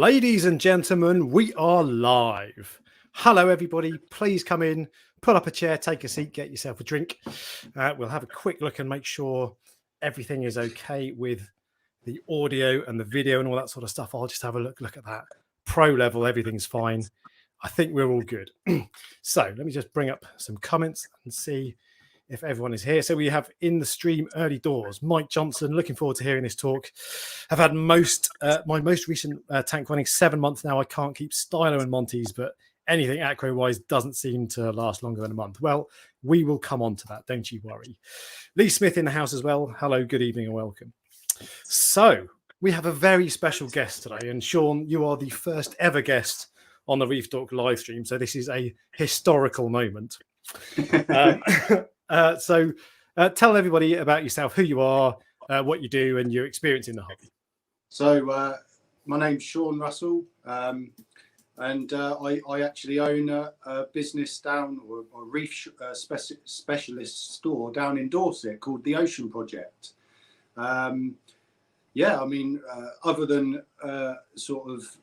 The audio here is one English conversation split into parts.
Ladies and gentlemen, we are live. Hello, everybody. Please come in, pull up a chair, take a seat, get yourself a drink. We'll have a quick look and make sure everything is okay with the audio and the video and all that sort of stuff. I'll just have a look at that. Pro level, everything's fine. I think we're all good. So let me just bring up some comments and see if everyone is here. So we have in the stream early doors, Mike Johnson, looking forward to hearing this talk. I've had my most recent tank running 7 months now. I can't keep Stylo and Monty's, but anything acro wise doesn't seem to last longer than a month. Well, we will come on to that, don't you worry. Lee Smith in the house as well. Hello, good evening and welcome. So we have a very special guest today, and Shaun, you are the first ever guest on the Reef Talk live stream, so this is a historical moment. So tell everybody about yourself, who you are, what you do, and your experience in the hobby. So my name's Shaun Russell, and I actually own a business down, or a reef specialist store down in Dorset called The Ocean Project. Yeah, I mean, other than sort of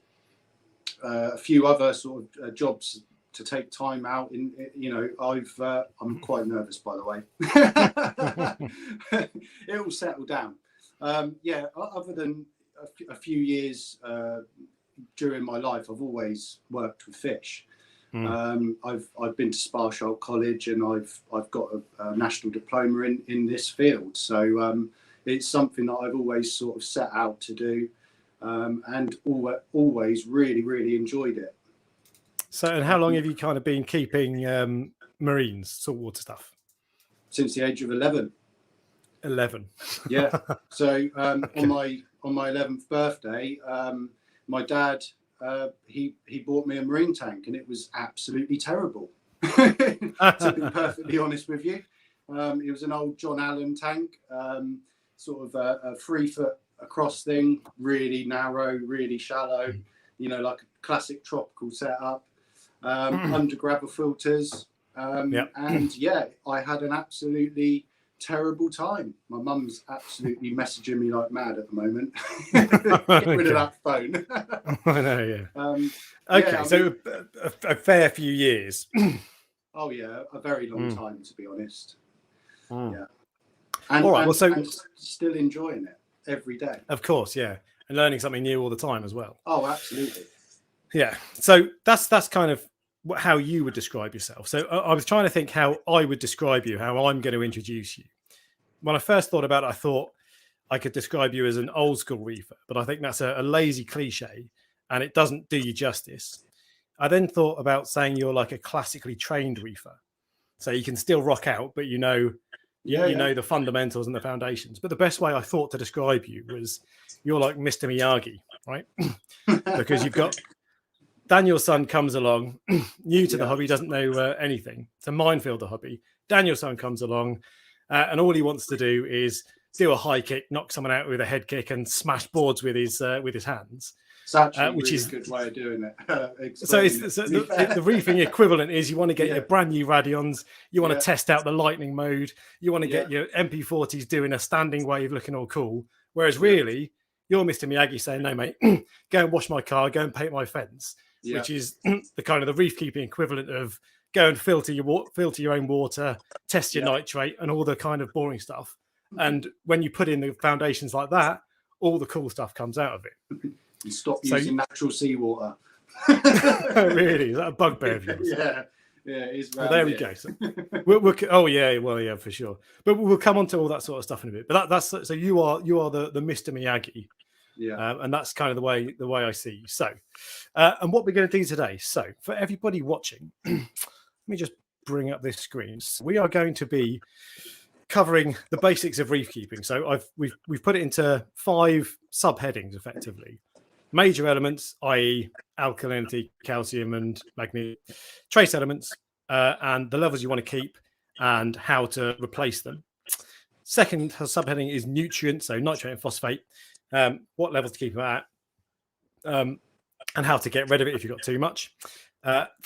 a few other sort of jobs to take time out in, you know, I'm quite nervous, by the way. It will settle down. Yeah, other than a few years during my life, I've always worked with fish. I've been to Sparsholt College, and I've got a national diploma in this field. So it's something that I've always sort of set out to do, and always really enjoyed it. So, and how long have you kind of been keeping marines, saltwater stuff? Since the age of 11. 11. Yeah. So Okay. on my 11th birthday, my dad he bought me a marine tank, and it was absolutely terrible. To be perfectly honest with you, it was an old John Allen tank, sort of a 3 foot across thing, really narrow, really shallow. You know, like a classic tropical setup. Under grabber filters, Yep. and yeah, I had an absolutely terrible time. My mum's absolutely messaging me like mad at the moment. Get rid of that phone. I know, yeah. Okay, yeah, so a fair few years. Oh yeah, a very long time, to be honest. Yeah, All right, and still enjoying it every day. Of course, yeah, and learning something new all the time as well. Oh, absolutely. Yeah, so that's kind of how you would describe yourself. So I was trying to think how I would describe you, how I'm going to introduce you. When I first thought about it, I thought I could describe you as an old school reefer, but I think that's a lazy cliche, and it doesn't do you justice. I then thought about saying you're like a classically trained reefer, so you can still rock out, but you know the fundamentals and the foundations. But the best way I thought to describe you was you're like Mr. Miyagi, right? Because you've got Daniel's son comes along, new to the hobby, doesn't know anything. It's a minefield, the hobby. Daniel's son comes along, and all he wants to do is do a high kick, knock someone out with a head kick, and smash boards with his hands. It's actually which really is a good way of doing it. So the reefing equivalent is you want to get your brand new Radions, you want to test out the lightning mode, you want to get your MP40s doing a standing wave looking all cool. Whereas really, you're Mr. Miyagi saying, no, mate, go and wash my car, go and paint my fence, which is the kind of the reef keeping equivalent of go and filter your own water, test your nitrate and all the kind of boring stuff. And when you put in the foundations like that, all the cool stuff comes out of it. You stop using natural seawater. Really? Is that a bugbear of yours? Yeah, it is. Well, there we go. So oh yeah, well yeah, for sure. But we'll come on to all that sort of stuff in a bit. But that's so you are the Mr. Miyagi. Yeah, and that's kind of the way I see you. So, and what we're going to do today. So, for everybody watching, let me just bring up this screen. So we are going to be covering the basics of reef keeping. So we've put it into 5 subheadings effectively. Major elements, i.e., alkalinity, calcium, and magnesium. Trace elements, and the levels you want to keep, and how to replace them. Second subheading is nutrients, so nitrate and phosphate. What levels to keep them at, and how to get rid of it if you've got too much.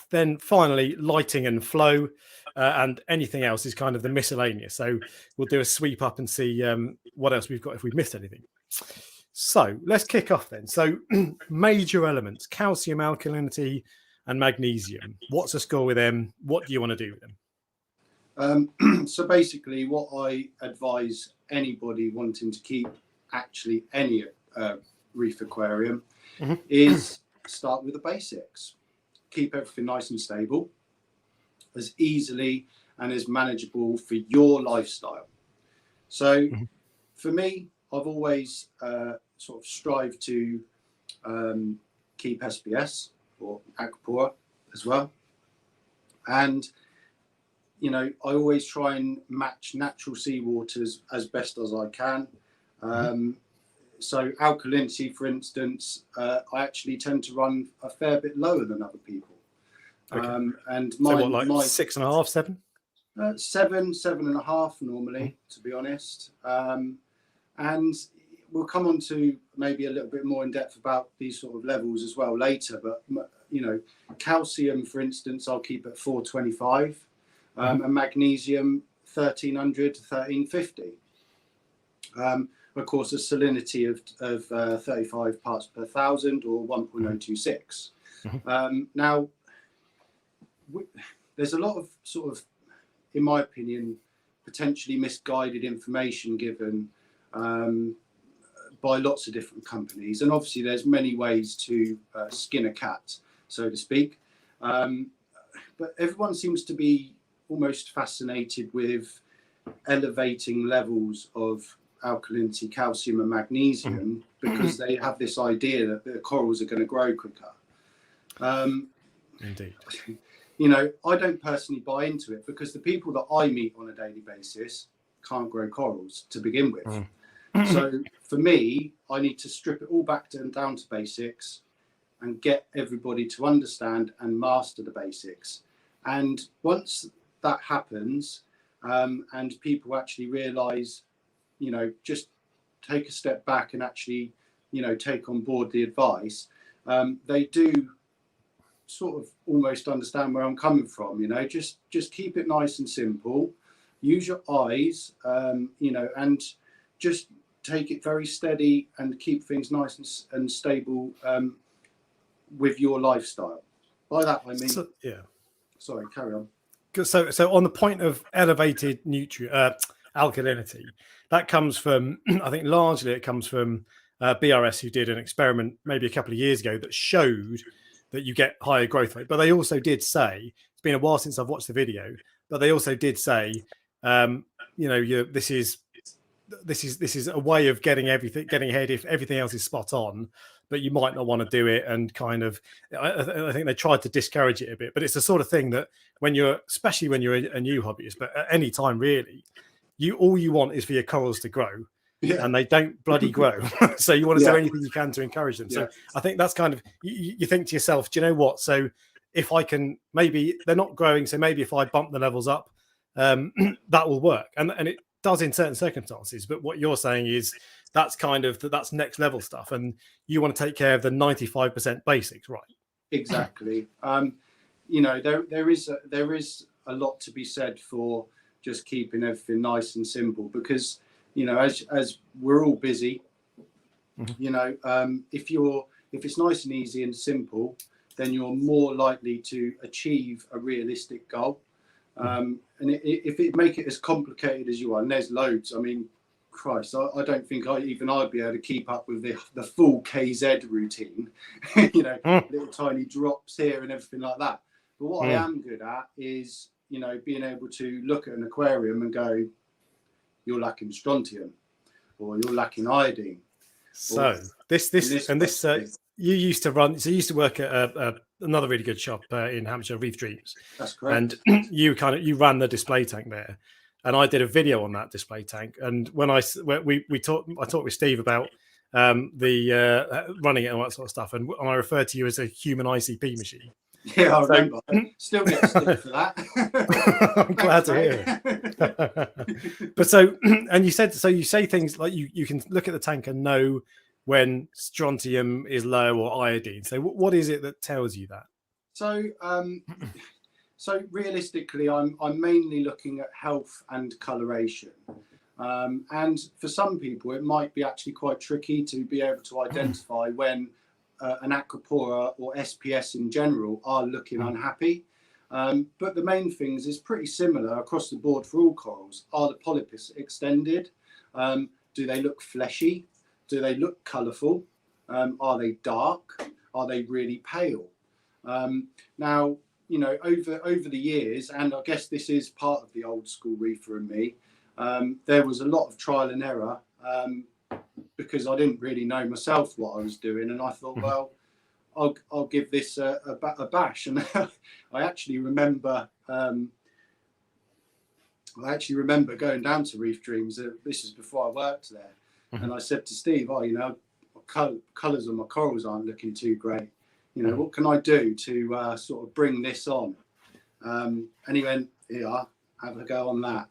Then finally, lighting and flow, and anything else is kind of the miscellaneous. So we'll do a sweep up and see what else we've got if we've missed anything. So let's kick off then. So major elements: calcium, alkalinity, and magnesium. What's the score with them? What do you want to do with them? So basically, what I advise anybody wanting to keep actually any reef aquarium is start with the basics. Keep everything nice and stable, as easily and as manageable for your lifestyle. So for me, I've always sort of strived to keep SPS or Acro as well. And, you know, I always try and match natural seawaters as best as I can. So alkalinity, for instance, I actually tend to run a fair bit lower than other people. Okay. And so what, like 6.5, 7? 7.5 normally, to be honest. And we'll come on to maybe a little bit more in depth about these sort of levels as well later. But, you know, calcium, for instance, I'll keep at 425, and magnesium 1300 to 1350. Of course, a salinity of 35 parts per thousand or 1.026. Now, there's a lot of sort of, in my opinion, potentially misguided information given by lots of different companies. And obviously there's many ways to skin a cat, so to speak. But everyone seems to be almost fascinated with elevating levels of alkalinity, calcium and magnesium because they have this idea that the corals are going to grow quicker. Indeed. You know, I don't personally buy into it because the people that I meet on a daily basis can't grow corals to begin with. So for me, I need to strip it all back down to basics and get everybody to understand and master the basics. And once that happens, and people actually realize, you know, just take a step back and actually, you know, take on board the advice, they do sort of almost understand where I'm coming from. You know, just keep it nice and simple, use your eyes, you know, and just take it very steady and keep things nice and stable with your lifestyle. By that I mean, sorry, carry on. So on the point of elevated alkalinity, that comes from, I think largely it comes from BRS, who did an experiment maybe a couple of years ago that showed that you get higher growth rate. But they also did say, it's been a while since I've watched the video, but they also did say, you know, this is a way of getting ahead if everything else is spot on, but you might not want to do it. And kind of, I think they tried to discourage it a bit, but it's the sort of thing that especially when you're a new hobbyist, but at any time really, all you want is for your corals to grow. And they don't bloody grow. So you want to do anything you can to encourage them. So I think that's kind of, you think to yourself, do you know what? So if I can, maybe they're not growing, so maybe if I bump the levels up, that will work. And it does in certain circumstances. But what you're saying is that's kind of, that's next level stuff. And you want to take care of the 95% basics, right? Exactly. You know, there is a lot to be said for just keeping everything nice and simple because, you know, as we're all busy, you know, if it's nice and easy and simple, then you're more likely to achieve a realistic goal. And if it make it as complicated as you are, and there's loads, I mean, Christ, I don't think I'd be able to keep up with the full KZ routine, you know, little tiny drops here and everything like that. But what I am good at is, you know, being able to look at an aquarium and go, you're lacking strontium, or you're lacking iodine. So you used to run. So you used to work at another really good shop in Hampshire, Reef Dreams. That's correct. And you ran the display tank there, and I did a video on that display tank. And when I talked with Steve about the running it and all that sort of stuff, and I referred to you as a human ICP machine. Yeah, I remember. Still get stick for that. I'm glad to hear. But and you say things like you can look at the tank and know when strontium is low or iodine. So what is it that tells you that? So realistically, I'm mainly looking at health and coloration. And for some people, it might be actually quite tricky to be able to identify when an acropora or SPS in general are looking unhappy. But the main things is pretty similar across the board for all corals. Are the polypus extended? Do they look fleshy? Do they look colourful? Are they dark? Are they really pale? Now, you know, over the years, and I guess this is part of the old school reefer in me, there was a lot of trial and error because I didn't really know myself what I was doing, and I thought, well, I'll give this a bash. And I actually remember going down to Reef Dreams. This is before I worked there, and I said to Steve, "Oh, you know, colours on my corals aren't looking too great. You know, what can I do to sort of bring this on?" And he went, "Yeah, have a go on that."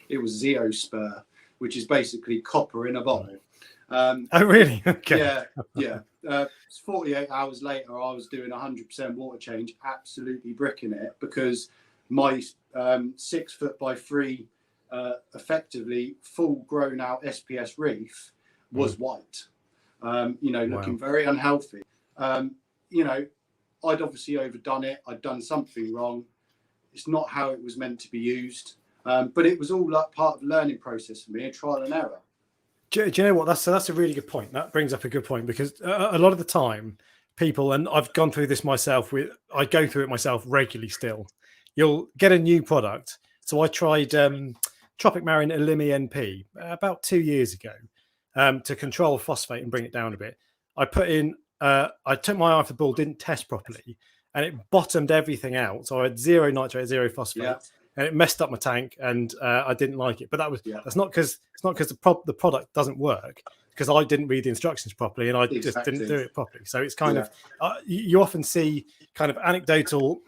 It was Zeospur, which is basically copper in a bottle. Oh, really? Okay. Yeah. 48 hours later, I was doing 100% water change, absolutely bricking it, because my 6 foot by 3, effectively full grown out SPS reef was white. You know, looking very unhealthy. You know, I'd obviously overdone it. I'd done something wrong. It's not how it was meant to be used. But it was all like part of the learning process for me, a trial and error. Do you know what? That's a really good point. That brings up a good point, because a lot of the time people, and I've gone through this myself, I go through it myself regularly still. You'll get a new product. So I tried Tropic Marine Elimi NP about 2 years ago to control phosphate and bring it down a bit. I put in, I took my eye off the ball, didn't test properly, and it bottomed everything out. So I had 0 nitrate, 0 phosphate, and it messed up my tank, and I didn't like it. But that's not because the product doesn't work, because I didn't read the instructions properly, and I just didn't do it properly. So it's kind of you often see kind of anecdotal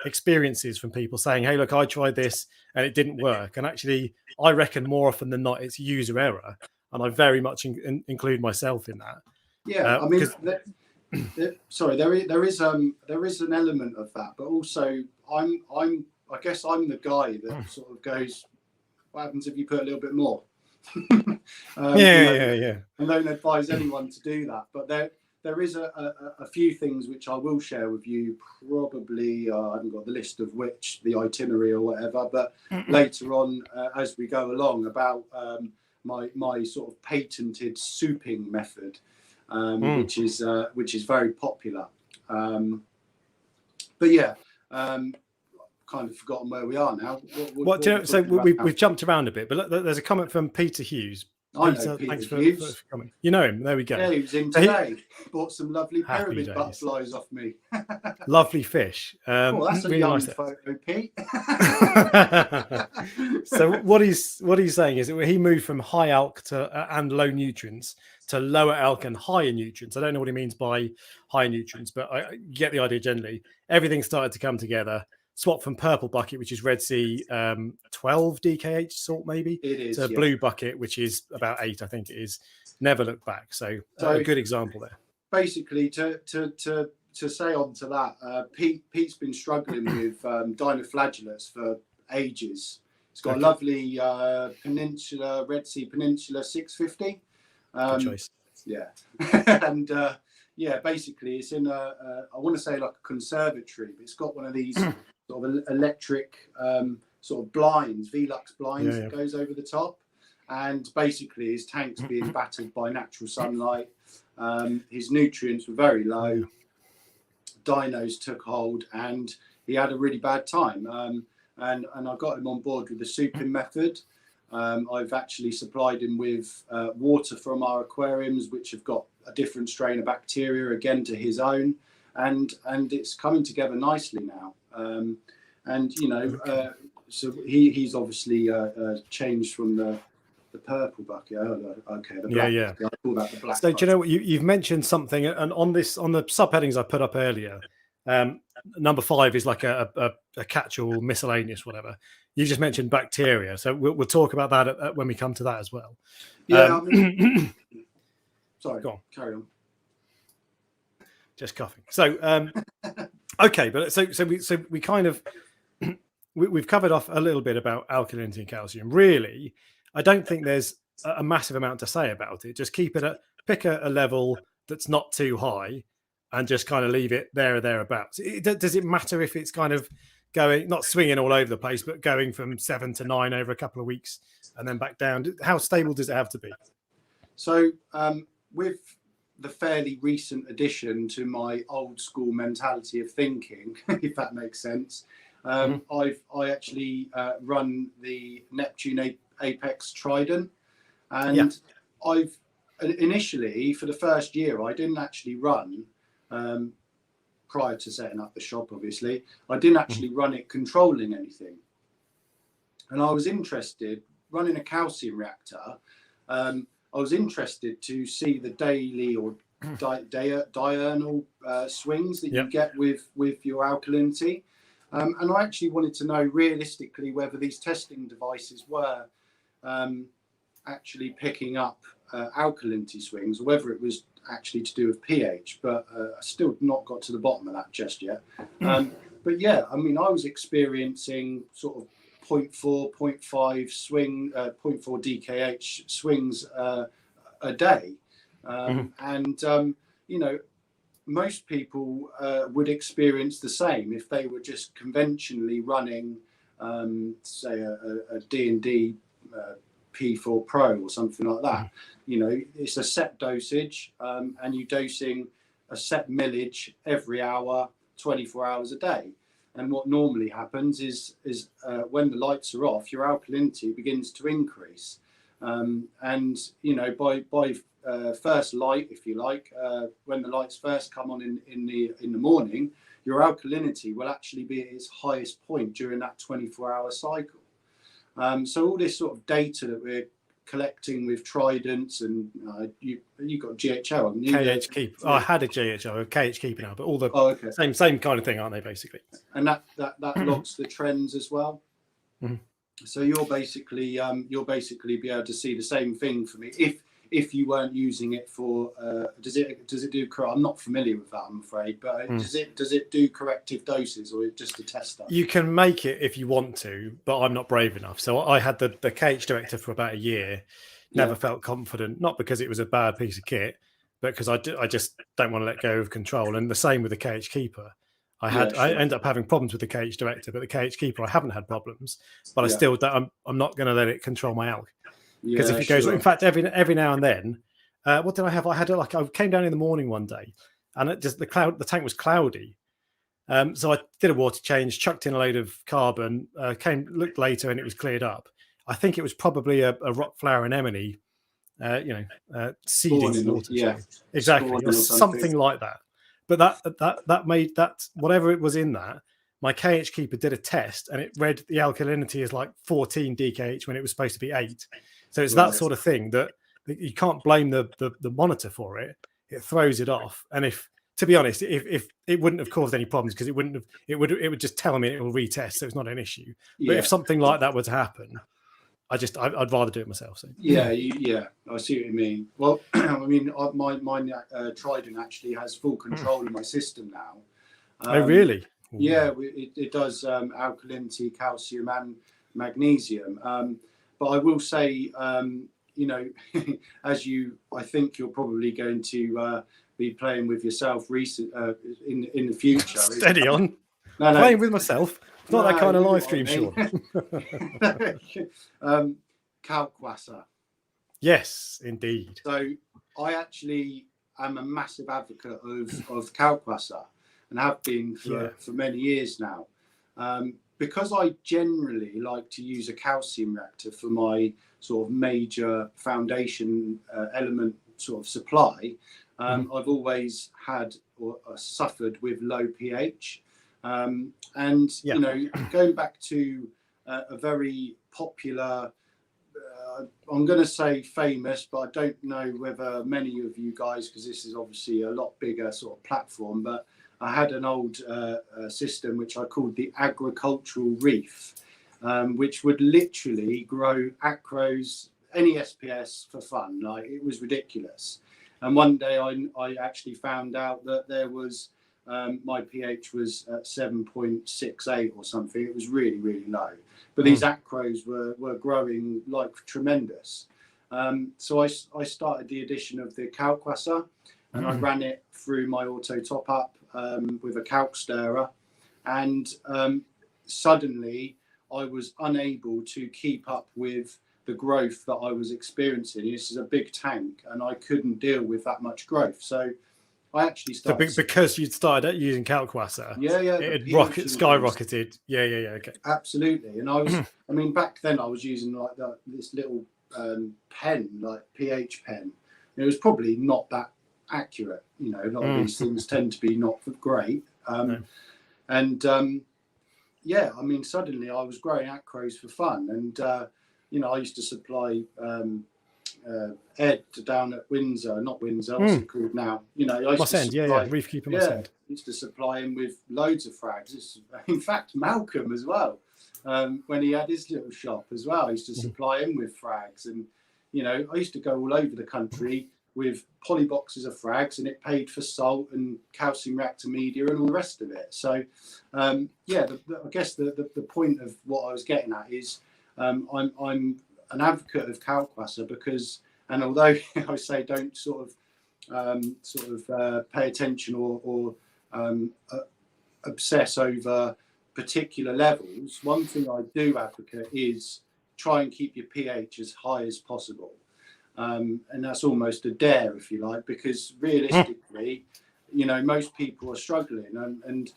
experiences from people saying, "Hey, look, I tried this and it didn't work." And actually, I reckon more often than not, it's user error, and I very much include myself in that. Yeah, I mean, sorry, there is an element of that, but also I guess I'm the guy that sort of goes, "What happens if you put a little bit more?" Yeah. And don't advise anyone to do that, but there is a few things which I will share with you. Probably I haven't got the list of which, the itinerary or whatever, but later on as we go along, about my sort of patented souping method. Which is very popular. But yeah, kind of forgotten where we are now. So we've jumped around a bit, but look, there's a comment from Peter Hughes. Peter, thanks Hughes. for coming. You know him. There we go. Yeah, he was in today. Bought some lovely pyramid butterflies off me. Lovely fish. That's a really young nice photo, Pete. So what he's saying is that he moved from high alk and low nutrients to lower alk and higher nutrients. I don't know what he means by higher nutrients, but I get the idea generally. Everything started to come together. Swap from purple bucket, which is Red Sea 12 DKH salt, maybe, to blue bucket, which is about 8, I think it is. Never look back. So a good example there. Basically, to say on to that, Pete's been struggling with dinoflagellates for ages. He's got a lovely Red Sea Peninsula 650. Good choice. Yeah. And basically it's in I want to say like a conservatory, but it's got one of these sort of electric sort of blinds, Velux blinds that goes over the top. And basically his tank's being battered by natural sunlight. His nutrients were very low. Dinos took hold, and he had a really bad time. And I got him on board with the souping method. I've actually supplied him with water from our aquariums, which have got a different strain of bacteria, again, to his own. And it's coming together nicely now. And, you know, so he's obviously changed from the purple bucket. Oh, okay, the black bucket. I call that the black bucket. Do you know what? You've mentioned something, and on the subheadings I put up earlier, number 5 is like a catch-all, miscellaneous, whatever. You just mentioned bacteria, so we'll talk about that when we come to that as well. Yeah. Sorry. Go on. Carry on. Just coughing. So okay, but so we kind of we've covered off a little bit about alkalinity and calcium. Really, I don't think there's a massive amount to say about it. Just keep it at, pick a level that's not too high, and just kind of leave it there or thereabouts. Does it matter if it's kind of going, not swinging all over the place, but going from 7 to 9 over a couple of weeks and then back down? How stable does it have to be? So with the fairly recent addition to my old school mentality of thinking, if that makes sense, I actually run the Neptune Apex Trident, and I've initially, for the first year, I didn't actually run, prior to setting up the shop, obviously, I didn't actually run it controlling anything. And I was interested, running a calcium reactor, I was interested to see the daily or diurnal swings that you get with your alkalinity. And I actually wanted to know realistically whether these testing devices were actually picking up alkalinity swings, or whether it was actually to do with pH, but I still not got to the bottom of that just yet. But yeah, I mean, I was experiencing sort of 0.4, 0.5 swing, 0.4 DKH swings a day. And, you know, most people would experience the same if they were just conventionally running, say, a D&D P4 Pro or something like that. You know, it's a set dosage, and you're dosing a set millage every hour, 24 hours a day. And what normally happens is when the lights are off, your alkalinity begins to increase. And, you know, by first light, if you like, when the lights first come on in the morning, your alkalinity will actually be at its highest point during that 24-hour cycle. So all this sort of data that we're collecting with Tridents, and you got GHO, haven't you? KH Keep. Oh, I had a GHO, a KH Keeper now, but all the same kind of thing, aren't they? Basically, and that logs the trends as well. So you'll basically be able to see the same thing for me if you weren't using it for. Does it do? I'm not familiar with that, I'm afraid, but does it do corrective doses, or just a tester? You can make it if you want to, but I'm not brave enough. So I had the KH Director for about a year. Never felt confident, not because it was a bad piece of kit, but because I just don't want to let go of control. And the same with the KH Keeper. I ended up having problems with the KH Director, but the KH Keeper I haven't had problems. But I still don't. I'm not going to let it control my alk, because if it goes, in fact, every now and then, what did I have? I came down in the morning one day, and it just the tank was cloudy. So I did a water change, chucked in a load of carbon, looked later, and it was cleared up. I think it was probably a rock flower anemone, seeding the water. Yeah, exactly, or something like that. But that made that, whatever it was in that, my KH Keeper did a test, and it read the alkalinity as like 14 DKH when it was supposed to be 8. So it's that sort of thing that you can't blame the monitor for it. It throws it off, and to be honest, if it wouldn't have caused any problems, because it would just tell me it will retest, so it's not an issue. But if something like that were to happen, I'd rather do it myself. So. Yeah, I see what you mean. Well, I mean, my Triton actually has full control of my system now. Oh, really? Yeah, it does alkalinity, calcium, and magnesium. But I will say, you know, I think you're probably going to be playing with yourself in the future. Steady on. No. Playing with myself. It's not that kind of live stream, Shaun. Kalkwasser. Yes, indeed. So I actually am a massive advocate of Kalkwasser, and have been for many years now. Because I generally like to use a calcium reactor for my sort of major foundation element sort of supply, I've always had or suffered with low pH. And, you know, going back to a very popular, I'm going to say famous, but I don't know whether many of you guys, because this is obviously a lot bigger sort of platform, but I had an old system which I called the agricultural reef, which would literally grow acros, any SPS for fun. Like, it was ridiculous. And one day I actually found out that there was my pH was at 7.68 or something. It was really, really low. But these acros were growing like tremendous. So I started the addition of the Kalkwasser, and I ran it through my auto top up with a calc stirrer, and suddenly I was unable to keep up with the growth that I was experiencing. This is a big tank, and I couldn't deal with that much growth. So I actually started. So because you'd started out using Kalkwasser, it skyrocketed. Yeah, okay. Absolutely. And I was, I mean, back then I was using like this little pen, like pH pen. It was probably not that accurate. You know, a lot of these things tend to be not great. And yeah, I mean, suddenly I was growing acros for fun, and you know, I used to supply Ed down at Windsor, not Windsor, what's it called now? You know, I used to supply, Reefkeeper Moss End. Used to supply him with loads of frags. In fact, Malcolm as well, when he had his little shop as well, I used to supply him with frags. And you know, I used to go all over the country with poly boxes of frags, and it paid for salt and calcium reactor media and all the rest of it. So yeah, I guess the point of what I was getting at is I'm an advocate of Kalkwasser because, and although I say don't sort of pay attention or obsess over particular levels, one thing I do advocate is try and keep your pH as high as possible. And that's almost a dare, if you like, because realistically, you know, most people are struggling. And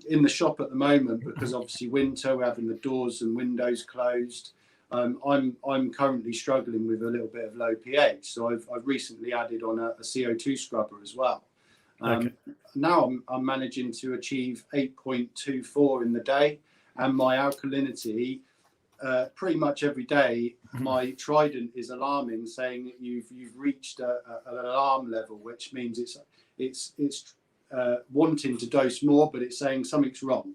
in the shop at the moment, because obviously winter, we're having the doors and windows closed. I'm currently struggling with a little bit of low pH, so I've recently added on a CO2 scrubber as well. Now I'm managing to achieve 8.24 in the day, and my alkalinity pretty much every day. My Trident is alarming, saying that you've reached an alarm level, which means it's wanting to dose more, but it's saying something's wrong.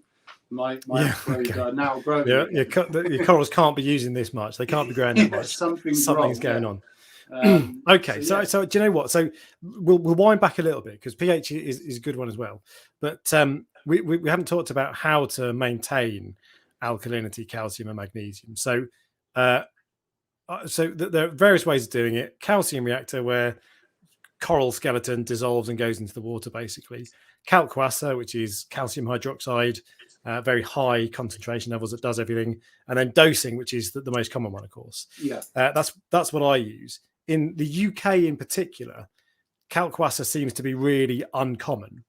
My acros are now growing. Your corals can't be using this much. They can't be growing that much. Something's going on. Okay, so do you know what? So we'll wind back a little bit because pH is a good one as well. But we haven't talked about how to maintain alkalinity, calcium, and magnesium. So there are various ways of doing it. Calcium reactor, where coral skeleton dissolves and goes into the water, basically. Kalkwasser, which is calcium hydroxide, very high concentration levels that does everything, and then dosing, which is the most common one, of course. That's what I use. In the UK in particular, Kalkwasser seems to be really uncommon,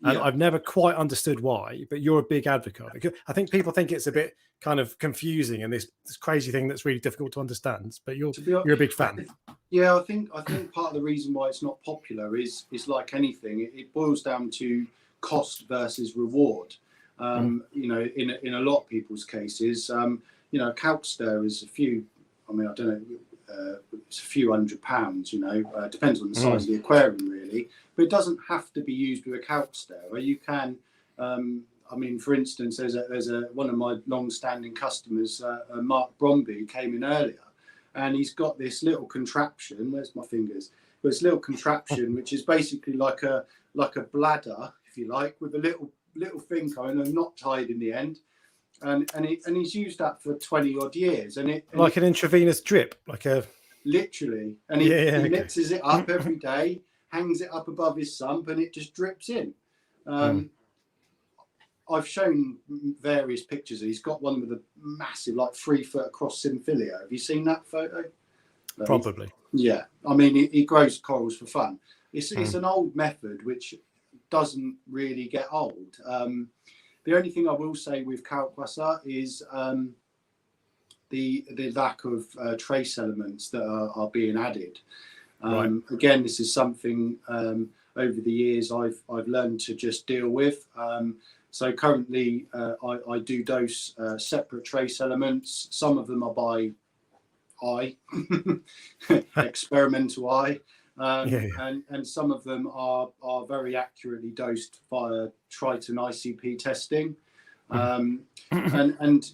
and I've never quite understood why, but you're a big advocate of it. I think people think it's a bit kind of confusing and this crazy thing that's really difficult to understand, but you're a big fan. Yeah, I think part of the reason why it's not popular is like anything, it boils down to cost versus reward. You know, in a lot of people's cases, you know, a calc stir is a few, I mean, I don't know, it's a few £100, you know, depends on the size of the aquarium really, but it doesn't have to be used with a calc stir. You can, I mean, for instance, there's one of my long-standing customers, Mark Bromby, who came in earlier, and he's got this little contraption. Where's my fingers? This little contraption, which is basically like a bladder, if you like, with a little thing going and not tied in the end, and he's used that for 20 odd years, and like an intravenous drip, like a literally, and he mixes it up every day, hangs it up above his sump, and it just drips in. I've shown various pictures. He's got one with a massive, like 3 foot across symphilia. Have you seen that photo? Probably. Yeah. I mean, he grows corals for fun. It's an old method which doesn't really get old. The only thing I will say with Kalkwasser is the lack of trace elements that are being added. Again, this is something over the years I've learned to just deal with. So currently I do dose separate trace elements. Some of them are by eye, experimental eye, and some of them are very accurately dosed via Triton ICP testing. And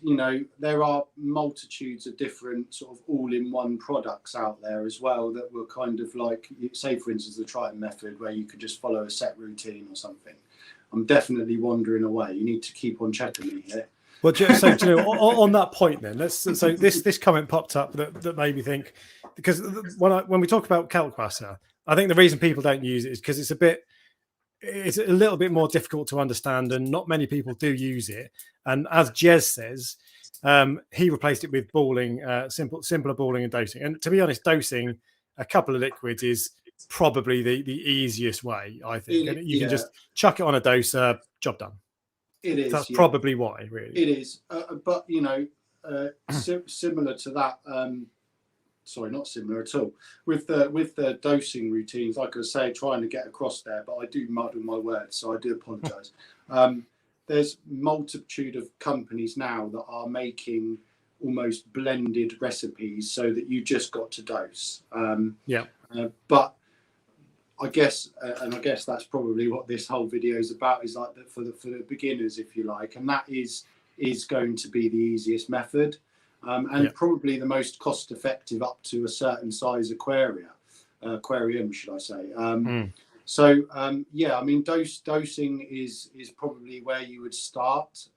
you know, there are multitudes of different sort of all-in-one products out there as well that were kind of like, say for instance, the Triton method, where you could just follow a set routine or something. I'm definitely wandering away. You need to keep on checking me here. Well, so you know, on that point, then so this comment popped up that made me think, because when we talk about Kalkwasser, I think the reason people don't use it is because it's a little bit more difficult to understand, and not many people do use it. And as Jez says, he replaced it with balling, simpler balling and dosing. And to be honest, dosing a couple of liquids is probably the easiest way, I think. And you can just chuck it on a doser, job done. It is. So that's probably why, really. It is. But, you know, similar to that, sorry, not similar at all. With the dosing routines, like I say, trying to get across there, but I do muddle my words, so I do apologise. There's multitude of companies now that are making almost blended recipes so that you just got to dose. But I guess that's probably what this whole video is about, is like for the beginners, if you like, and that is going to be the easiest method, and probably the most cost effective up to a certain size aquarium, should I say. So I mean, dosing is probably where you would start,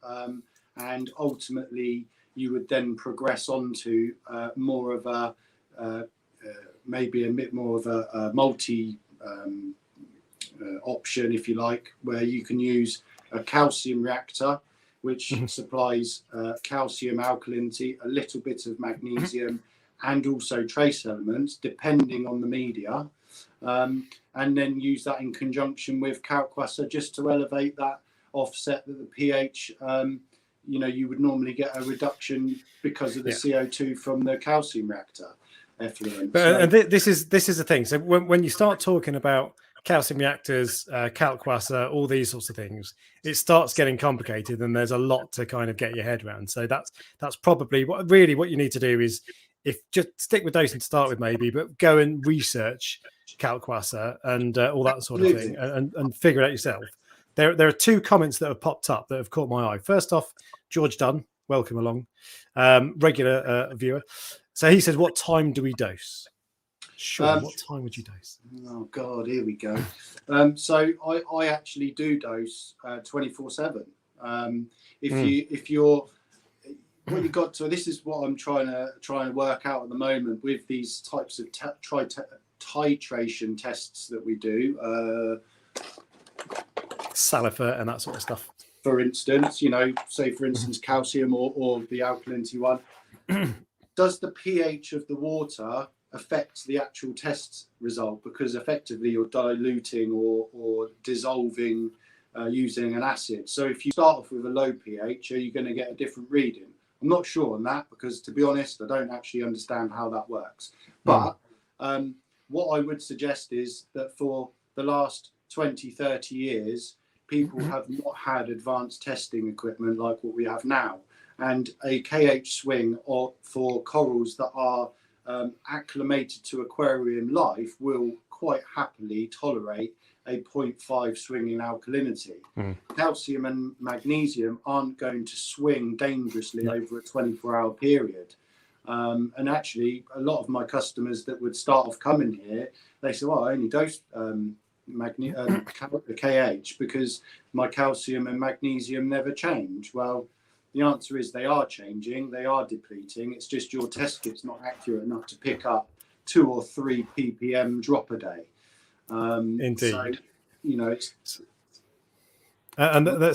and ultimately you would then progress on to more of a maybe a bit more of a multi option, if you like, where you can use a calcium reactor, which supplies calcium, alkalinity, a little bit of magnesium, and also trace elements depending on the media, and then use that in conjunction with Kalkwasser just to elevate that, offset that the pH. You know, you would normally get a reduction because of the CO2 from the calcium reactor effluent. And this is the thing. So when you start talking about calcium reactors, Kalkwasser, all these sorts of things, it starts getting complicated, and there's a lot to kind of get your head around. So that's probably what you need to do is, if just stick with dosing to start with, maybe, but go and research Kalkwasser and all that sort of thing, and figure it out yourself. There are two comments that have popped up that have caught my eye. First off, George Dunn, welcome along, regular viewer. So he says, "What time do we dose?" Sure. What time would you dose? Oh God, here we go. So I actually do dose 24/7. If you're what you got to, this is what I'm trying to work out at the moment with these types of titration tests that we do. Salifert and that sort of stuff. For instance, you know, say for instance calcium or the alkalinity one. Does the pH of the water affect the actual test result? Because effectively you're diluting or dissolving using an acid. So if you start off with a low pH, are you going to get a different reading? I'm not sure on that, because to be honest, I don't actually understand how that works. But what I would suggest is that for the last 20, 30 years, people have not had advanced testing equipment like what we have now. And a KH swing for corals that are acclimated to aquarium life will quite happily tolerate a 0.5 swing in alkalinity. Calcium and magnesium aren't going to swing dangerously over a 24-hour period. And actually, a lot of my customers that would start off coming here, they say, well, I only dose KH because my calcium and magnesium never change. Well, the answer is they are changing, they are depleting. It's just your test kit's not accurate enough to pick up 2 or 3 ppm drop a day. Indeed. So, you know, it's...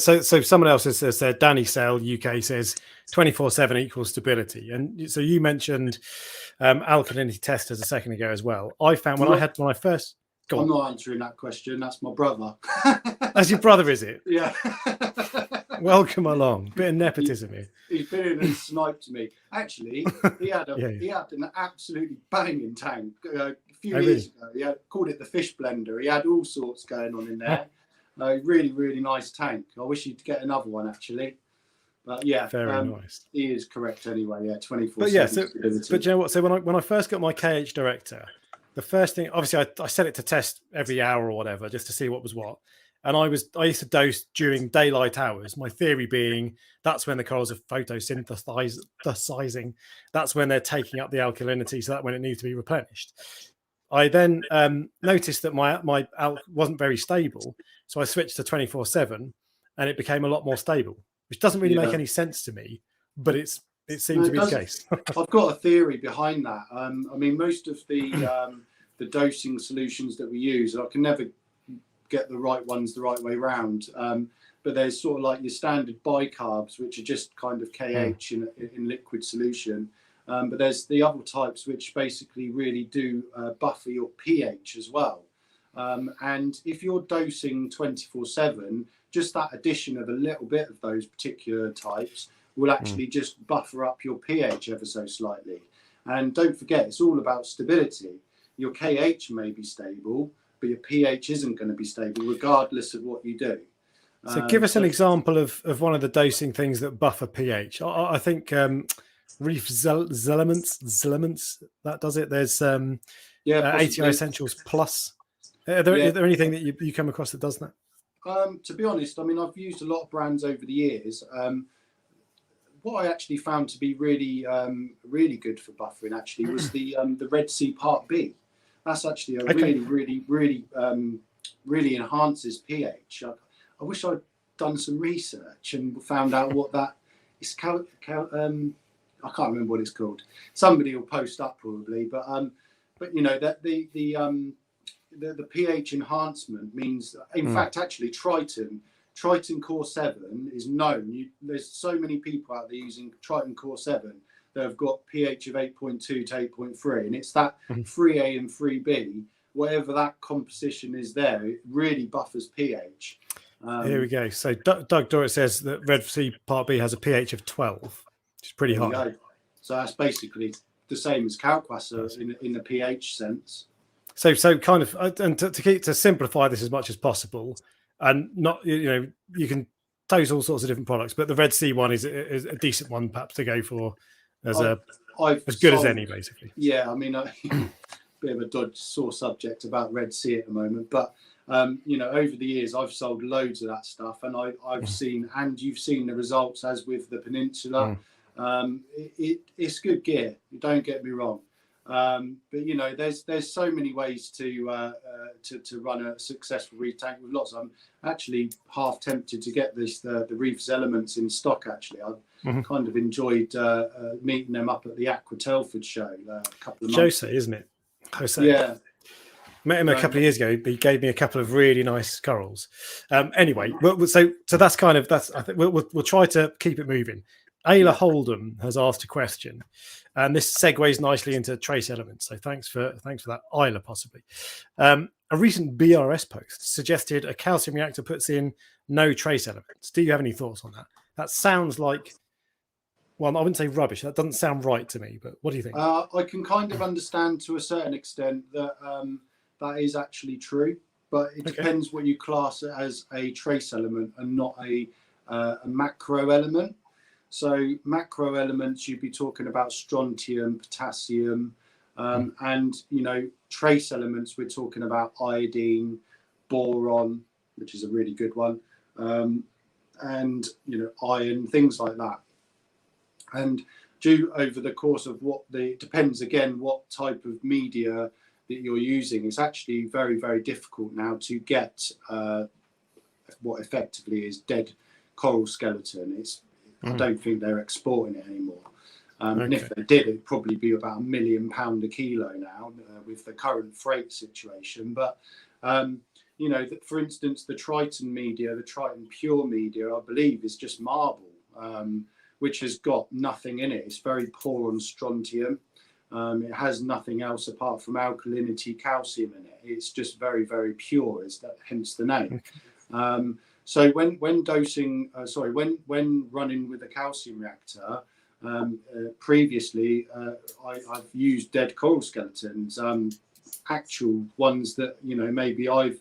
so someone else has said, Danny Sale UK says 24/7 equals stability. And so you mentioned alkalinity testers a second ago as well. I found when I first... I'm not answering that question. That's my brother. That's your brother, is it? Yeah. Welcome along. Bit of nepotism here. He's been in and sniped me. Actually, he had an absolutely banging tank a few years ago. He called it the fish blender. He had all sorts going on in there. Really, really nice tank. I wish he'd get another one, actually. But yeah, very nice. He is correct anyway. Yeah, 24/7. But yeah, but you know what? So when I first got my KH director, the first thing, obviously, I set it to test every hour or whatever, just to see what was what. And I used to dose during daylight hours. My theory being that's when the corals are photosynthesizing. That's when they're taking up the alkalinity. So that's when it needs to be replenished. I then noticed that my alk wasn't very stable, so I switched to 24/7, and it became a lot more stable, which doesn't really make any sense to me, but it seems to be the case. I've got a theory behind that. I mean, most of the dosing solutions that we use, I can never get the right ones the right way round. But there's sort of like your standard bicarbs, which are just kind of KH in liquid solution. But there's the other types which basically really do buffer your pH as well. And if you're dosing 24/7, just that addition of a little bit of those particular types will actually just buffer up your pH ever so slightly. And don't forget, it's all about stability. Your KH may be stable, but your pH isn't going to be stable regardless of what you do. So give us an example of one of the dosing things that buffer pH. I think Reef Zelements, that does it. There's ATI Essentials Plus. Are there anything that you come across that does that? To be honest, I mean, I've used a lot of brands over the years. What I actually found to be really good for buffering actually was the Red Sea Part B. That's actually really enhances pH. I wish I'd done some research and found out what that is. I can't remember what it's called. Somebody will post up probably, but you know that the pH enhancement means, in fact, actually Triton Core 7 is known. There's so many people out there using Triton Core 7 that have got pH of 8.2 to 8.3, and it's that 3A and 3B, whatever that composition is there, it really buffers pH. Here we go. So Doug Dorset says that Red Sea Part B has a pH of 12, which is pretty high. So that's basically the same as Kalkwasser in the pH sense. So kind of, and to simplify this as much as possible, and not, you can dose all sorts of different products, but the Red Sea one is a decent one perhaps to go for as good as any, basically. Yeah, I mean, bit of a sore subject about Red Sea at the moment, but over the years I've sold loads of that stuff, and I've seen, and you've seen the results as with the Peninsula. It's good gear, don't get me wrong, but there's so many ways to run a successful reef tank with lots. I'm actually half tempted to get the Reef's Elements in stock. Actually, I've kind of enjoyed meeting them up at the Aqua Telford show a couple of months ago. Isn't it? Jose. Yeah. Met him a couple of years ago. He gave me a couple of really nice corals. Anyway, so that's kind of, I think we'll try to keep it moving. Ayla Holdham has asked a question, and this segues nicely into trace elements. So thanks for that, Ayla, possibly. A recent BRS post suggested a calcium reactor puts in no trace elements. Do you have any thoughts on that? That sounds like, well, I wouldn't say rubbish. That doesn't sound right to me. But what do you think? I can kind of understand to a certain extent that that is actually true, but it depends what you class it as a trace element and not a macro element. So macro elements, you'd be talking about strontium, potassium, and trace elements, we're talking about iodine, boron, which is a really good one, and iron, things like that. And due over the course of depends again what type of media that you're using. It's actually very, very difficult now to get what effectively is dead coral skeleton. I don't think they're exporting it anymore. And if they did, it'd probably be about £1 million a kilo now with the current freight situation. But, for instance, the Triton media, the Triton Pure media, I believe is just marble, which has got nothing in it. It's very poor on strontium. It has nothing else apart from alkalinity, calcium in it. It's just very, very pure, hence the name. So when dosing, when running with a calcium reactor, previously I've used dead coral skeletons, actual ones that maybe I've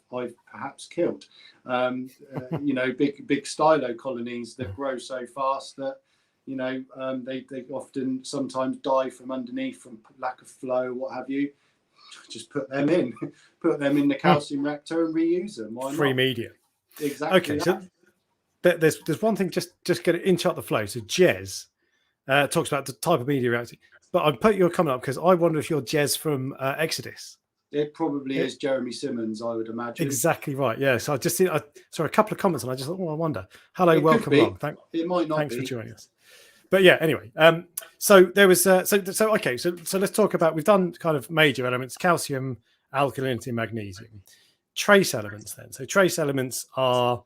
perhaps killed. Big stylo colonies that grow so fast that they often sometimes die from underneath from lack of flow, what have you. Just put them in the calcium reactor and reuse them. Why not? Free media. Exactly. Okay, so there's one thing, just get to inch up the flow. So Jez talks about the type of media reactor, but I put your comment up because I wonder if you're Jez from Exodus. It probably is Jeremy Simmons, I would imagine. Exactly right. Yeah. So I just see, I saw a couple of comments and I just thought, oh, I wonder. Hello, It welcome along. It might not Thanks be. for joining us. But yeah, anyway, so there was okay, so let's talk about, we've done kind of major elements: calcium, alkalinity, magnesium. Trace elements then. So trace elements are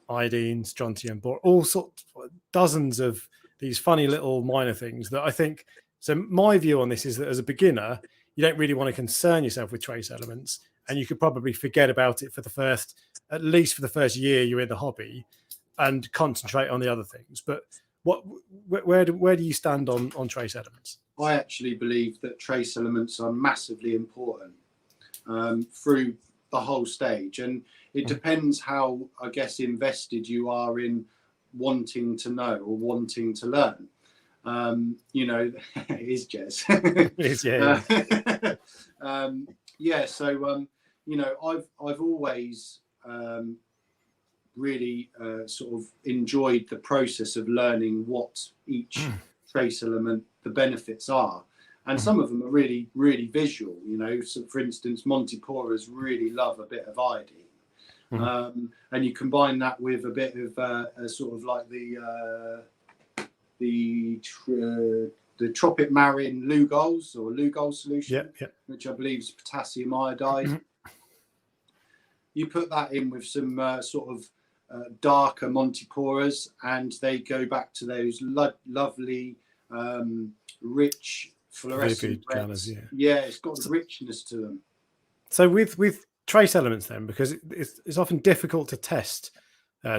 iodine, strontium, boron, all sorts, dozens of these funny little minor things that I think. So my view on this is that as a beginner, you don't really want to concern yourself with trace elements, and you could probably forget about it for at least for the first year you're in the hobby, and concentrate on the other things. But where do you stand on trace elements? I actually believe that trace elements are massively important through the whole stage, and it depends how, I guess, invested you are in wanting to know or wanting to learn. It is Jez. It is, yeah. So I've always really sort of enjoyed the process of learning what each trace element, the benefits are. And some of them are really, really visual, So for instance, Montiporas really love a bit of iodine. And you combine that with a bit of sort of like the Tropic Marine Lugol solution, which I believe is potassium iodide. You put that in with some sort of darker Montiporas, and they go back to those lovely, rich fluorescent colours. It's got a richness to them. So with trace elements then, because it's often difficult to test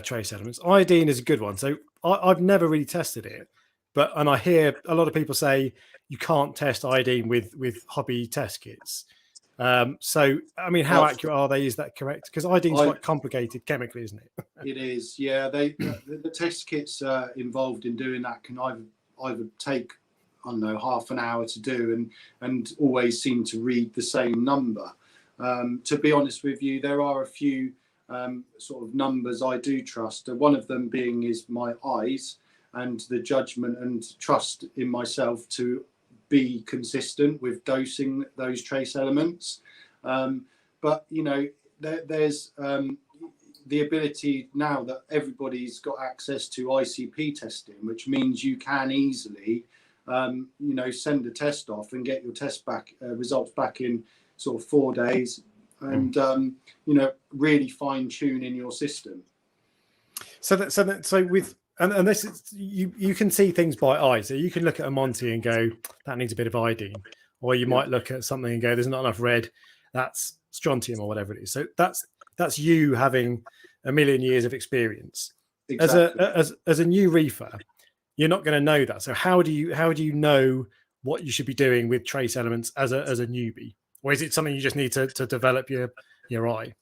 trace elements. Iodine is a good one. So I've never really tested it, and I hear a lot of people say you can't test iodine with hobby test kits. So I mean, how accurate are they? Is that correct? Because iodine's quite complicated chemically, isn't it? It is, yeah. The test kits involved in doing that can either take, I don't know, half an hour to do, and always seem to read the same number. To be honest with you, there are a few sort of numbers I do trust. One of them being is my eyes and the judgment and trust in myself to be consistent with dosing those trace elements. But there's the ability now that everybody's got access to ICP testing, which means you can easily send a test off and get your test back results back in sort of 4 days, and really fine tune in your system. So with and this is, you can see things by eye. So you can look at a Monty and go, that needs a bit of iodine, or you might look at something and go, there's not enough red, that's strontium or whatever it is. So that's you having a million years of experience. Exactly. As a new reefer, you're not going to know that. So how do you know what you should be doing with trace elements as a newbie, or is it something you just need to develop your eye?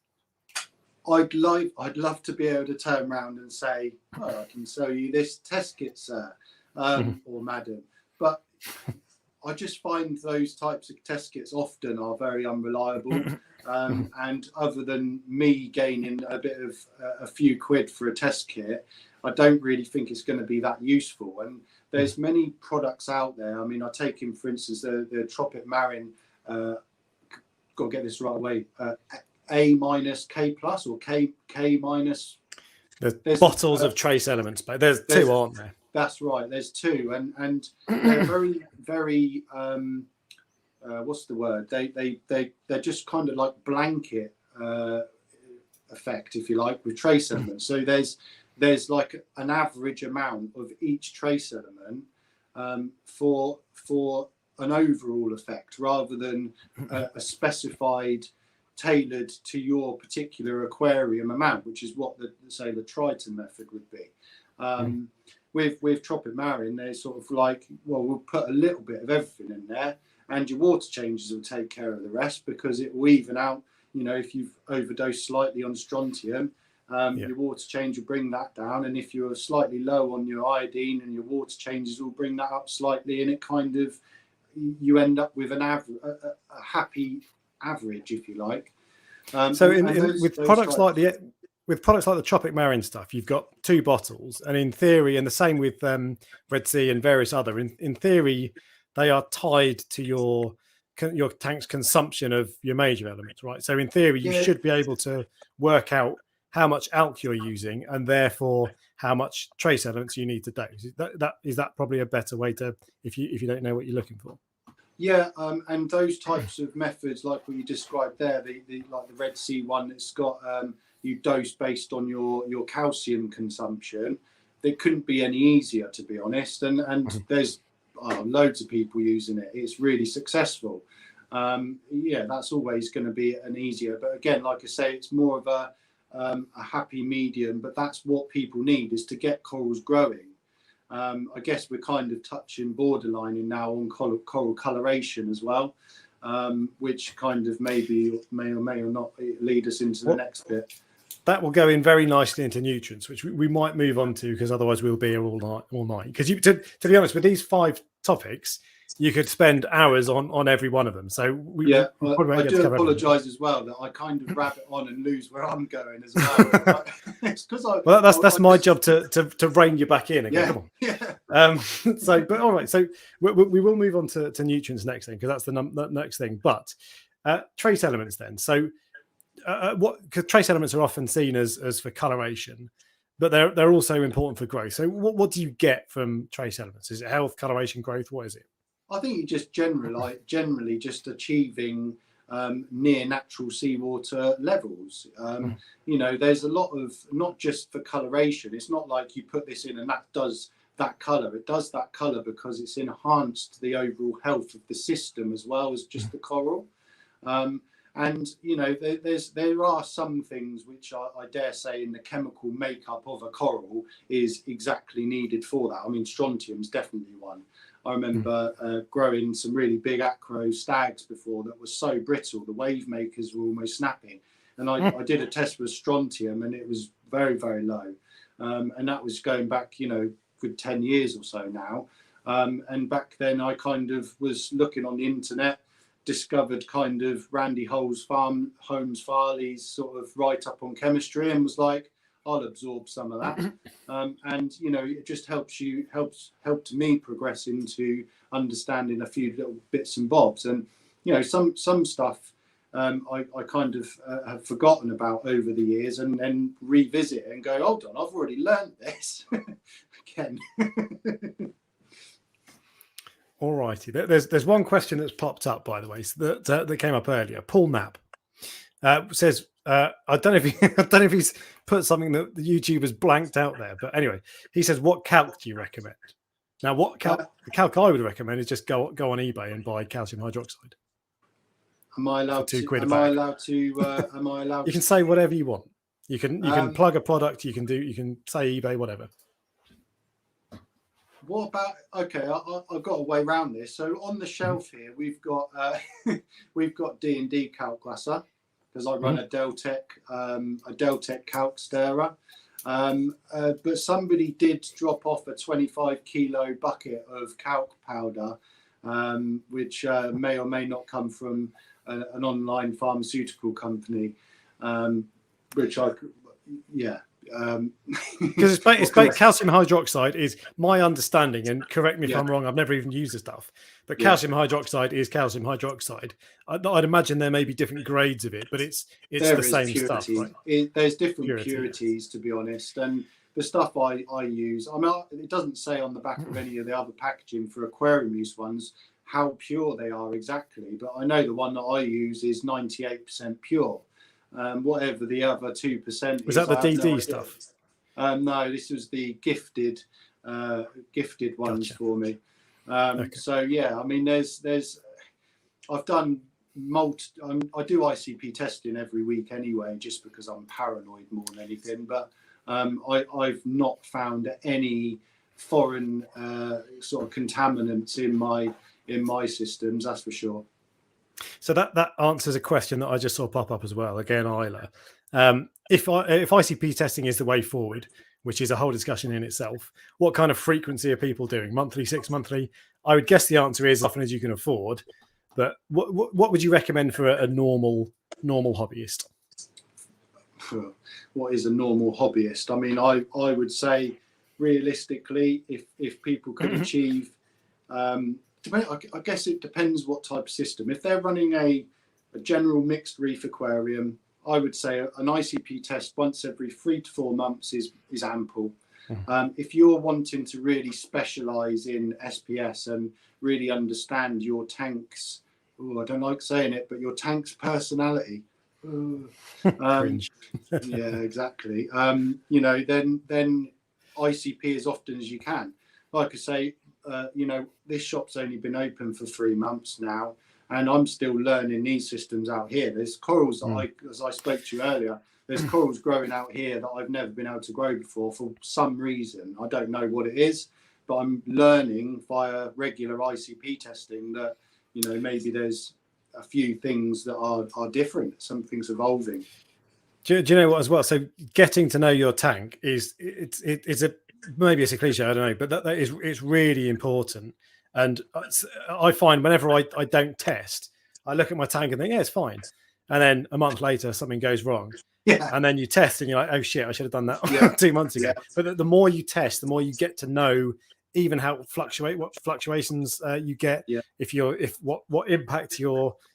I'd love to be able to turn around and say, I can sell you this test kit, sir, or madam. But I just find those types of test kits often are very unreliable. And other than me gaining a bit of a few quid for a test kit, I don't really think it's going to be that useful. And there's many products out there. I mean, I take in, for instance, the Tropic Marine, got to get this right away, A- K plus or K minus. There's bottles of trace elements, but there's two, aren't there? That's right. There's two, and they're very, very. What's the word? They're just kind of like blanket effect, if you like, with trace elements. So there's like an average amount of each trace element for an overall effect, rather than a specified, tailored to your particular aquarium amount, which is what the Triton method would be. With Tropic Marine, they're sort of like, well, we'll put a little bit of everything in there, and your water changes will take care of the rest, because it will even out. If you've overdosed slightly on strontium, your water change will bring that down, and if you're slightly low on your iodine, and your water changes will bring that up slightly, and it kind of, you end up with a happy average, if you like. With products like the Tropic Marine stuff, you've got two bottles, and in theory, and the same with Red Sea and various other, in theory, they are tied to your your tank's consumption of your major elements, right? So in theory, you Yeah. should be able to work out how much alk you're using, and therefore how much trace elements you need to dose. Is that probably a better way to, if you don't know what you're looking for? Yeah, and those types of methods, like what you described there, like the Red Sea one, it's got you dose based on your calcium consumption. They couldn't be any easier, to be honest. And there's loads of people using it. It's really successful. Yeah, that's always going to be an easier. But again, like I say, it's more of a happy medium. But that's what people need, is to get corals growing. I guess we're kind of touching borderlining now on coral coloration as well, which kind of may or may not lead us into the next bit. That will go in very nicely into nutrients, which we might move on to, because otherwise we'll be here all night. Because to be honest, with these 5 topics, you could spend hours on every one of them. So I do apologise as well that I kind of rabbit on and lose where I'm going as well. It's because that's my job to rein you back in again. Yeah, come on. So, but all right. So we will move on to nutrients next thing, because that's the next thing. But trace elements then. So because trace elements are often seen as for coloration, but they're also important for growth. So what do you get from trace elements? Is it health, coloration, growth? What is it? I think you just generally just achieving near natural seawater levels. You know, there's a lot of, not just for coloration. It's not like you put this in and that does that color. It does that color because it's enhanced the overall health of the system as well as just the coral. And you know, there are some things which I dare say in the chemical makeup of a coral is exactly needed for that. I mean, strontium is definitely one. I remember growing some really big acro stags before that were so brittle, the wave makers were almost snapping. And I did a test with strontium and it was very, very low. And that was going back, you know, good 10 years or so now. And back then I kind of was looking on the internet, discovered kind of Randy Holmes Farley's sort of write up on chemistry, and was like, I'll absorb some of that. And you know, it just helped me progress into understanding a few little bits and bobs. And you know, some stuff I kind of have forgotten about over the years, and then revisit it and go, hold on, I've already learned this again. All righty. There's one question that's popped up, by the way, that came up earlier. Paul Knapp says, I don't know if he's put something that the YouTubers blanked out there, but anyway, he says, what calc do you recommend? Now, the calc I would recommend is just go on eBay and buy calcium hydroxide. Am I allowed to? £2 am I allowed to? Am I allowed? You can say whatever you want. You can plug a product. You can say eBay, whatever. What about? Okay, I've got a way around this. So on the shelf here, we've got D&D calc glasser, because I run a Deltec calc stirrer. But somebody did drop off a 25 kilo bucket of calc powder, which may or may not come from an online pharmaceutical company, which because it's calcium hydroxide is my understanding, and correct me if I'm wrong, I've never even used the stuff, but calcium hydroxide is calcium hydroxide. I'd imagine there may be different grades of it, but it's the same stuff, right? There's different purities, to be honest, and the stuff I use, I mean, it doesn't say on the back of any of the other packaging for aquarium use ones how pure they are exactly, but I know the one that I use is 98% pure. Whatever the other 2% is. Was that the DD stuff? No, this was the gifted ones for me. Okay. So yeah, I mean, there's I've done I do ICP testing every week anyway, just because I'm paranoid more than anything. But I've not found any foreign sort of contaminants in my systems, that's for sure. So that answers a question that I just saw pop up as well. Again, Isla, if ICP testing is the way forward, which is a whole discussion in itself, what kind of frequency are people doing? Monthly, 6 monthly? I would guess the answer is as often as you can afford. But what would you recommend for a normal hobbyist? What is a normal hobbyist? I mean, I would say realistically, if people could achieve 10 I guess it depends what type of system. If they're running a general mixed reef aquarium, I would say an ICP test once every 3 to 4 months is ample. If you're wanting to really specialize in SPS and really understand your tank's, I don't like saying it, but your tank's personality. Cringe. Yeah, exactly. Then ICP as often as you can. Like I say, this shop's only been open for 3 months now, and I'm still learning these systems out here. There's corals that as I spoke to you earlier, there's corals growing out here that I've never been able to grow before for some reason. I don't know what it is, but I'm learning via regular ICP testing that, maybe there's a few things that are different. Something's evolving. Do you know what as well? So getting to know your tank it's maybe it's a cliche, I don't know, but that is, it's really important. And I find whenever I don't test, I look at my tank and think, yeah, it's fine. And then a month later, something goes wrong. Yeah. And then you test and you're like, oh shit, I should have done that 2 months ago. Yeah. But the more you test, the more you get to know even how what fluctuations you get. Yeah. What impact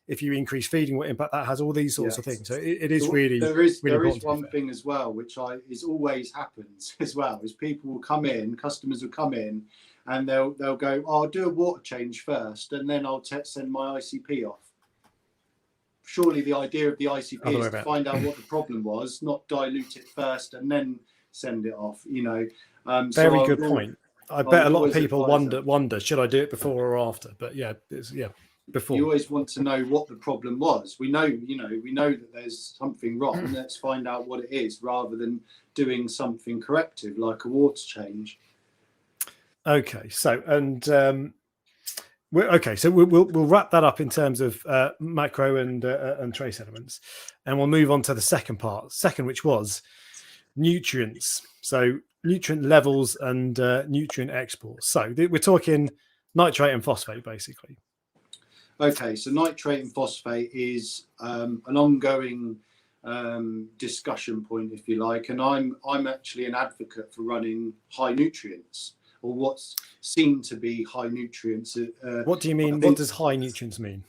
if you increase feeding, what impact that has, all these sorts of things. So it is really, there is one thing as well, which is always happens as well, is people will come in, customers will come in, and they'll go, I'll do a water change first, and then I'll send my ICP off. Surely the idea of the ICP is to find out what the problem was, not dilute it first and then send it off. Very good point. I bet a lot of people wonder, should I do it before or after? But before. You always want to know what the problem was. We know that there's something wrong. Let's find out what it is, rather than doing something corrective like a water change. Okay, so we'll wrap that up in terms of macro and trace elements, and we'll move on to the second, which was nutrients. So nutrient levels and nutrient exports. So we're talking nitrate and phosphate, basically. Okay, so nitrate and phosphate is an ongoing discussion point, if you like, and I'm actually an advocate for running high nutrients, or what's seen to be high nutrients. What do you mean? What does high nutrients mean?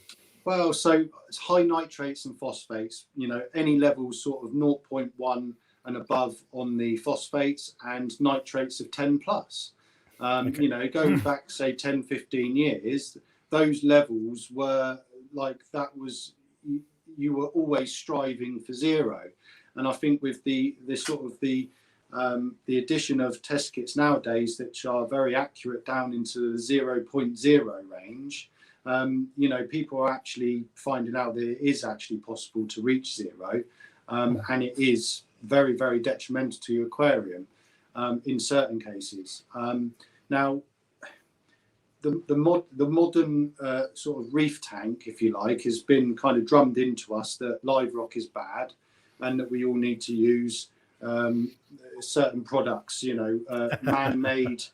Well, so it's high nitrates and phosphates, any levels sort of 0.1 and above on the phosphates, and nitrates of 10 plus. Going back, say, 10, 15 years, those levels were like, you were always striving for zero. And I think with the addition of test kits nowadays, which are very accurate down into the 0.0 range, people are actually finding out that it is actually possible to reach zero, and it is very, very detrimental to your aquarium in certain cases. Now, the modern sort of reef tank, if you like, has been kind of drummed into us that live rock is bad, and that we all need to use certain products, man-made.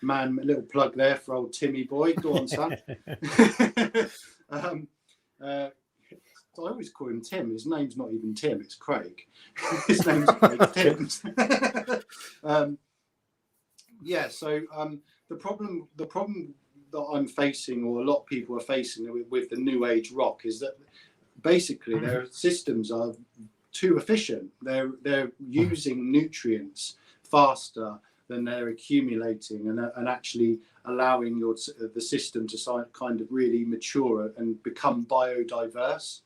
Little plug there for old Timmy boy. Go on, son. I always call him Tim. His name's not even Tim, it's Craig. His name's Craig Timms. The problem that I'm facing, or a lot of people are facing with the new age rock, is that basically their systems are too efficient. They're using nutrients faster than they're accumulating, and actually allowing the system to kind of really mature and become biodiverse.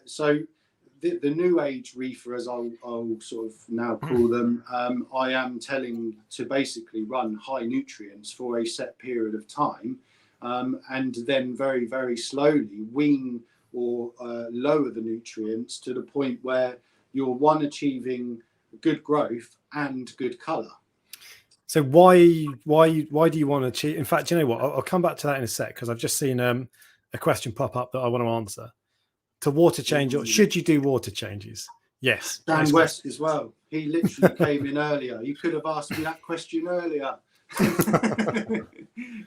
So the new age reefer, as I'll sort of now call them, I am telling to basically run high nutrients for a set period of time, and then very, very slowly wean or lower the nutrients to the point where you're achieving good growth and good color. So why do you want to achieve? In fact, you know what? I'll come back to that in a sec, because I've just seen a question pop up that I want to answer. To water change, or should you do water changes? Yes. Dan West as well. He literally came in earlier. You could have asked me that question earlier.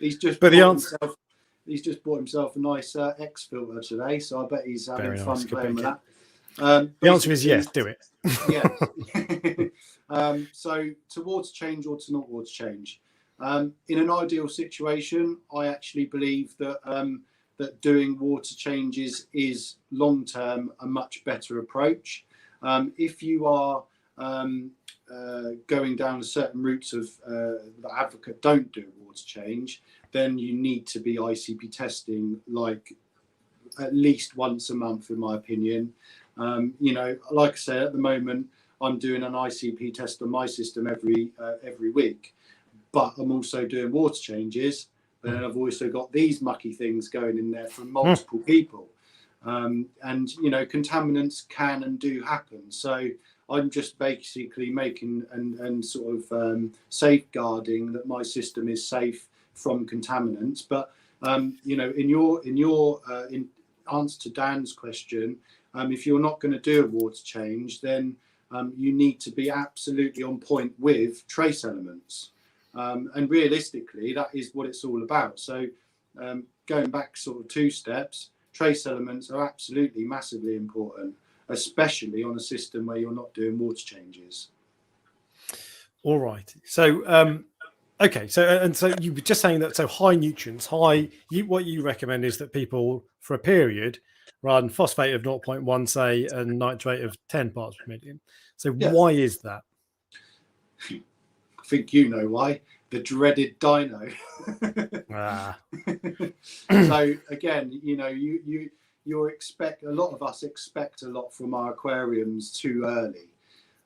He's just bought himself a nice X filter today, so I bet he's having fun playing with that. The answer is yes, do it. Yeah. So to water change or to not water change, In an ideal situation, I actually believe that that doing water changes is long-term a much better approach. If you are going down certain routes of that advocate don't do water change, then you need to be ICP testing like at least once a month, in my opinion. You know, like I said, at the moment, I'm doing an ICP test on my system every week, but I'm also doing water changes. But then I've also got these mucky things going in there from multiple people. And, you know, contaminants can and do happen. So I'm just basically making and sort of safeguarding that my system is safe from contaminants. But, you know, in answer to Dan's question, if you're not going to do a water change, then you need to be absolutely on point with trace elements. And realistically, that is what it's all about. So going back sort of 2 steps, trace elements are absolutely massively important, especially on a system where you're not doing water changes. All right. So, okay. So you were just saying that, so high nutrients, what you recommend is that people for a period run phosphate of 0.1, say, and nitrate of 10 parts per million. So Yeah. why is that? I think you know why. The dreaded dino. So again, you know, you expect, a lot of us expect a lot from our aquariums too early.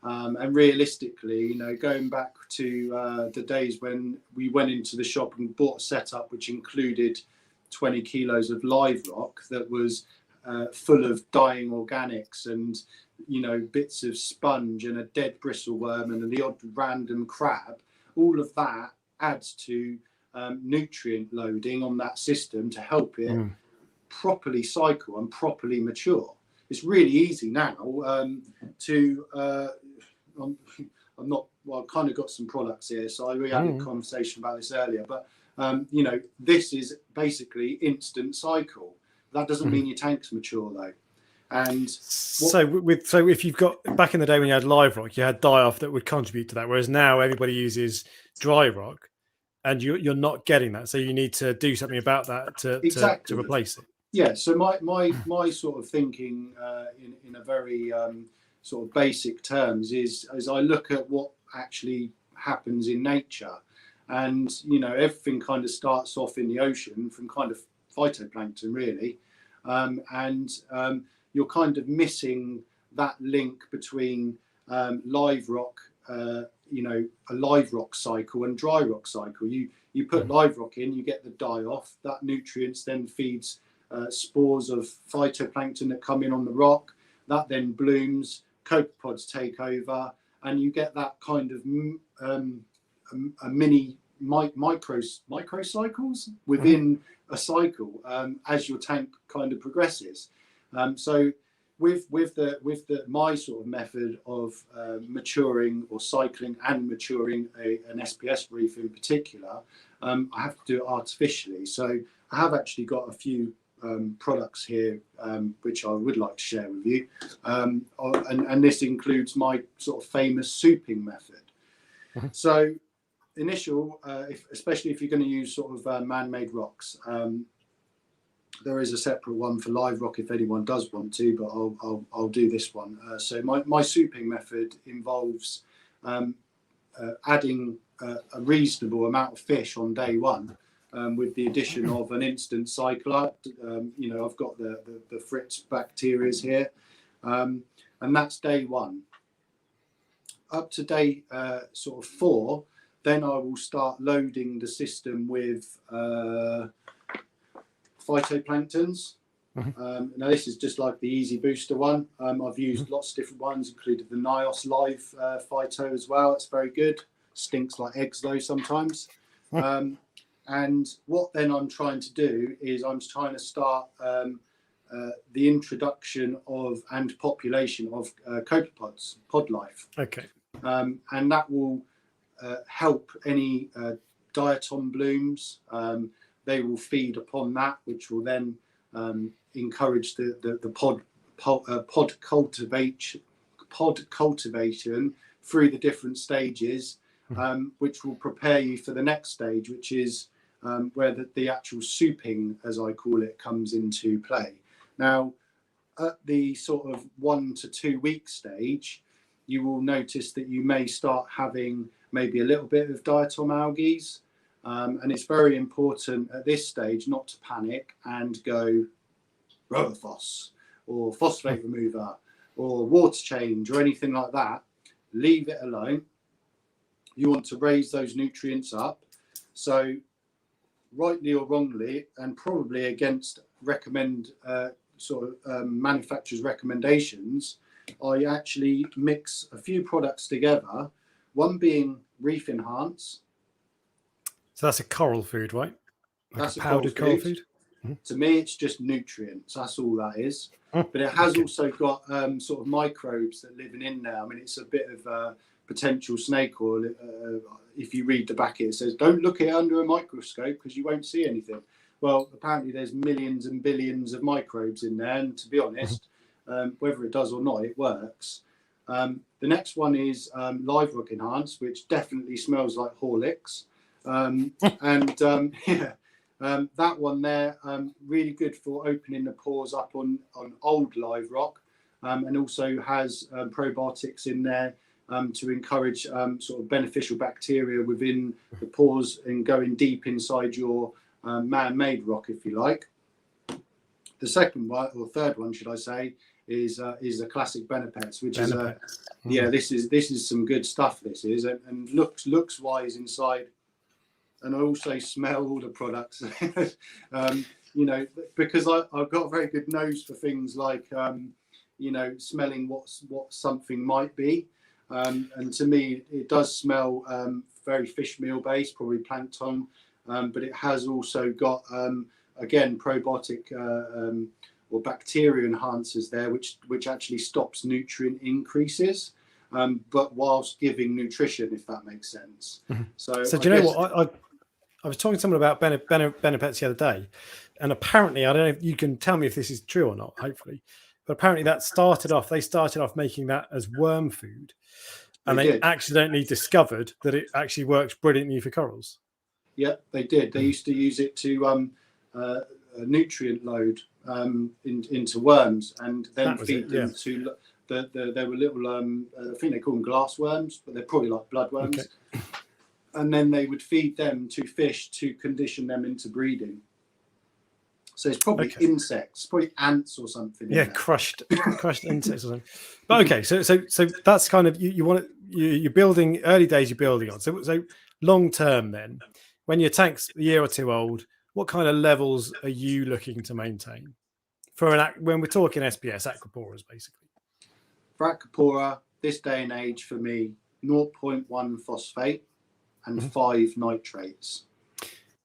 And realistically, you know, going back to the days when we went into the shop and bought a setup which included 20 kilos of live rock that was full of dying organics and, you know, bits of sponge and a dead bristleworm and the odd random crab, all of that adds to nutrient loading on that system to help it properly cycle and properly mature. It's really easy now to I'm not, well, I've kind of got some products here, so we had a conversation about this earlier, but you know, this is basically instant cycle. That doesn't mean your tank's mature though. And so if you've got, back in the day when you had live rock, you had die-off that would contribute to that, whereas now everybody uses dry rock, and you're not getting that. So you need to do something about that to replace it. Yeah. So my sort of thinking in a very sort of basic terms is as I look at what actually happens in nature, and you know, everything kind of starts off in the ocean from kind of phytoplankton really, and you're kind of missing that link between live rock, you know, a live rock cycle and dry rock cycle. You put live rock in, you get the die off, that nutrients then feeds spores of phytoplankton that come in on the rock, that then blooms, copepods take over, and you get that kind of a mini microcycles within a cycle as your tank kind of progresses. So with my sort of method of maturing or cycling and maturing an SPS reef in particular, I have to do it artificially. So I have actually got a few products here which I would like to share with you, and this includes my sort of famous souping method. So especially if you're going to use sort of man-made rocks, there is a separate one for live rock if anyone does want to, but I'll do this one. So my souping method involves adding a reasonable amount of fish on day one, with the addition of an instant cycler. You know, I've got the Fritz bacteria here, and that's day one. Up to day sort of 4, then I will start loading the system with phytoplanktons. Now this is just like the easy booster one. I've used lots of different ones, including the Nios live phyto as well. It's very good. Stinks like eggs though sometimes. And what then I'm trying to do is I'm trying to start the introduction of and population of copepods, pod life. Okay. And that will help any diatom blooms. They will feed upon that, which will then encourage the pod cultivation through the different stages, which will prepare you for the next stage, which is where the actual souping, as I call it, comes into play. Now, at the sort of 1 to 2 week stage, you will notice that you may start having maybe a little bit of diatomyalgia. And it's very important at this stage not to panic and go Robophos or phosphate remover or water change or anything like that. Leave it alone. You want to raise those nutrients up. So rightly or wrongly, and probably against manufacturers' recommendations, I actually mix a few products together, one being Reef Enhance. So that's a coral food, right? Like That's a powdered coral food. To me, it's just nutrients. That's all that is. But it has also got sort of microbes that live in there. I mean, it's a bit of a potential snake oil. If you read the back, it says, don't look at it under a microscope because you won't see anything. Well, apparently there's millions and billions of microbes in there. And to be honest, whether it does or not, it works. The next one is Live Rock Enhance, which definitely smells like Horlicks. That one there, really good for opening the pores up on old live rock, and also has probiotics in there to encourage sort of beneficial bacteria within the pores and going deep inside your man-made rock, if you like. The second one, or third one, should I say, is a classic Benepets, which is this is some good stuff. This is, and looks wise inside. And I also smell all the products, because I've got a very good nose for things like, smelling what something might be. And to me, it does smell very fish meal based, probably plankton, but it has also got, again, probiotic or bacteria enhancers there, which actually stops nutrient increases, but whilst giving nutrition, if that makes sense. So do you know what? I was talking to someone about Benepets the other day, and apparently, I don't know if you can tell me if this is true or not, hopefully, but apparently they started off making that as worm food, and they accidentally discovered that it actually works brilliantly for corals. Yeah, they did. They used to use it to a nutrient load into worms, and then feed them to there were little I think they call them glass worms, but they're probably like blood worms. Okay. And then they would feed them to fish to condition them into breeding. So it's probably insects, probably ants or something. Yeah, crushed insects or something. But okay, so that's kind of you're building early days. You're building on. So long term, then, when your tank's a year or two old, what kind of levels are you looking to maintain for when we're talking SPS acroporas, basically? For acropora, this day and age, for me, 0.1 phosphate. And 5 nitrates.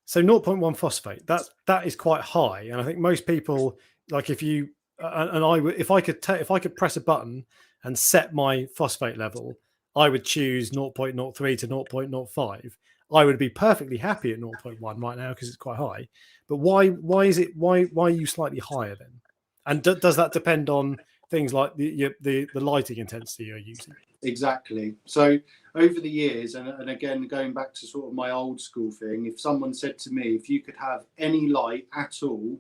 So 0.1 phosphate, that is quite high, and I think most people, like, if you if I could press a button and set my phosphate level, I would choose 0.03 to 0.05. I would be perfectly happy at 0.1 right now because it's quite high. But why are you slightly higher then? And does that depend on things like the lighting intensity you're using? Exactly. So over the years, and again, going back to sort of my old school thing, if someone said to me, if you could have any light at all,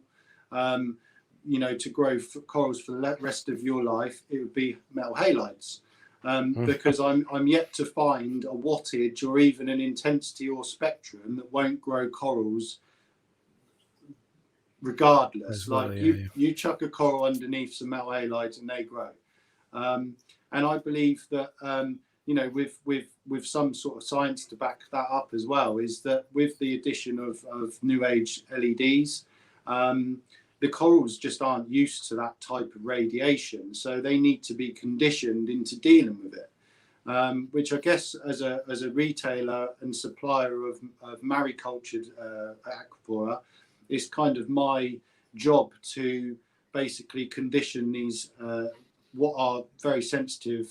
to grow corals for the rest of your life, it would be metal halides. Because I'm yet to find a wattage or even an intensity or spectrum that won't grow corals regardless. You chuck a coral underneath some metal halides and they grow. And I believe that, with some sort of science to back that up as well, is that with the addition of new age LEDs, the corals just aren't used to that type of radiation. So they need to be conditioned into dealing with it, which I guess as a retailer and supplier of maricultured acropora, is kind of my job to basically condition these what are very sensitive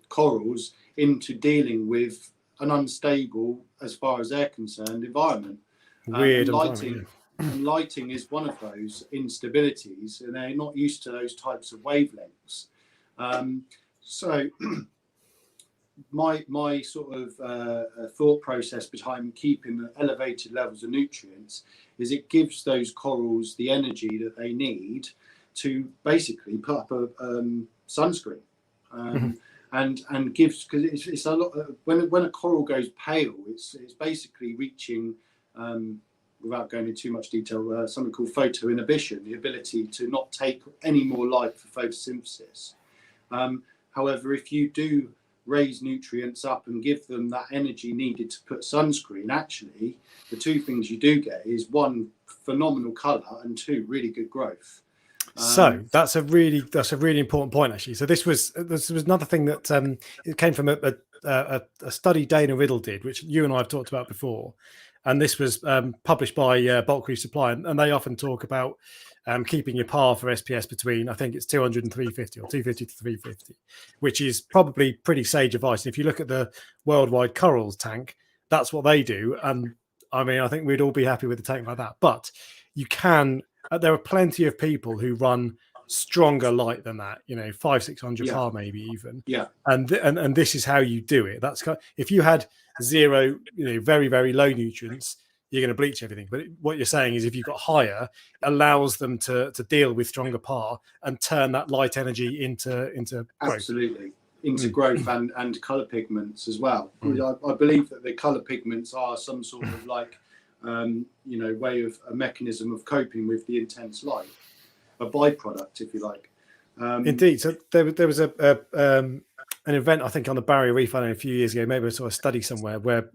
corals into dealing with an unstable, as far as they're concerned, environment. Weird lighting. And lighting is one of those instabilities, and they're not used to those types of wavelengths. So my sort of thought process behind keeping the elevated levels of nutrients is it gives those corals the energy that they need to basically put up a sunscreen, and gives, because it's a lot. When a coral goes pale, it's basically reaching, without going into too much detail, something called photo inhibition, the ability to not take any more light for photosynthesis. However, if you do raise nutrients up and give them that energy needed to put sunscreen, actually the two things you do get is, one, phenomenal colour, and two, really good growth. So that's a really important point, actually. So this was another thing that it came from a study Dana Riddle did, which you and I have talked about before, and this was published by Bulk Reef Supply, and they often talk about keeping your par for SPS between, I think it's 200 and 350, or 250 to 350, which is probably pretty sage advice. And if you look at the worldwide corals tank, that's what they do. And I mean, I think we'd all be happy with a tank like that. But you can, there are plenty of people who run stronger light than that, 500-600 par maybe even. Yeah. And this is how you do it. That's kind of, if you had zero, very, very low nutrients, you're going to bleach everything. But what you're saying is, if you've got higher, it allows them to deal with stronger par and turn that light energy into growth. Absolutely, into growth and colour pigments as well. I believe that the colour pigments are some sort of like, way of a mechanism of coping with the intense light, a byproduct, if you like. Indeed. So there was an event, I think, on the Barrier Reef, I don't know, a few years ago, maybe I saw a study somewhere where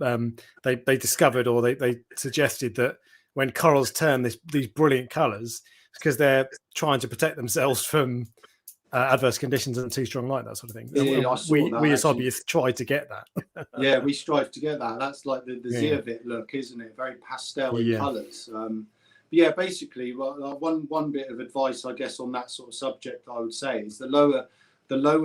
they discovered, or they suggested, that when corals turn these brilliant colours, it's because they're trying to protect themselves from adverse conditions and too strong light, that sort of thing. Yeah, we as hobbyists try to get that. Yeah, we strive to get that. That's like the Zeovit look, isn't it? Very pastel in colours. Yeah, basically, one bit of advice, I guess, on that sort of subject, I would say, is the lower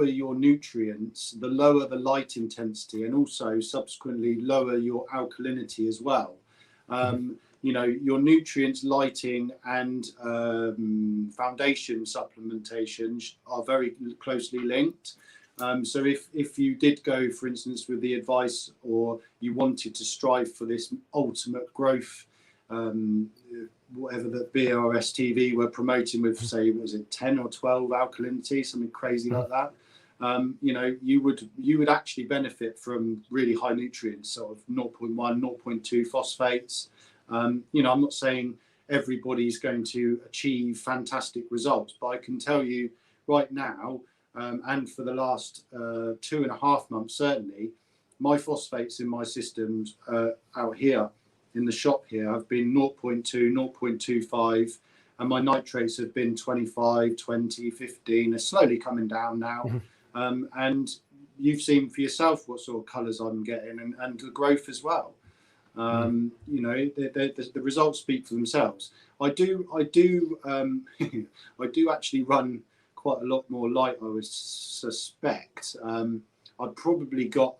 your nutrients, the lower the light intensity, and also subsequently lower your alkalinity as well. Your nutrients, lighting, and foundation supplementation are very closely linked. So if you did go, for instance, with the advice, or you wanted to strive for this ultimate growth, whatever the BRS TV were promoting with, say, was it 10 or 12 alkalinity, something crazy like that, you would actually benefit from really high nutrients, sort of 0.1, 0.2 phosphates. I'm not saying everybody's going to achieve fantastic results, but I can tell you right now, and for the last 2.5 months, certainly, my phosphates in my systems out here in the shop here have been 0.2, 0.25, and my nitrates have been 25, 20, 15. They're slowly coming down now. And you've seen for yourself what sort of colours I'm getting, and the growth as well. The results speak for themselves. I do actually run quite a lot more light, I would suspect. I've probably got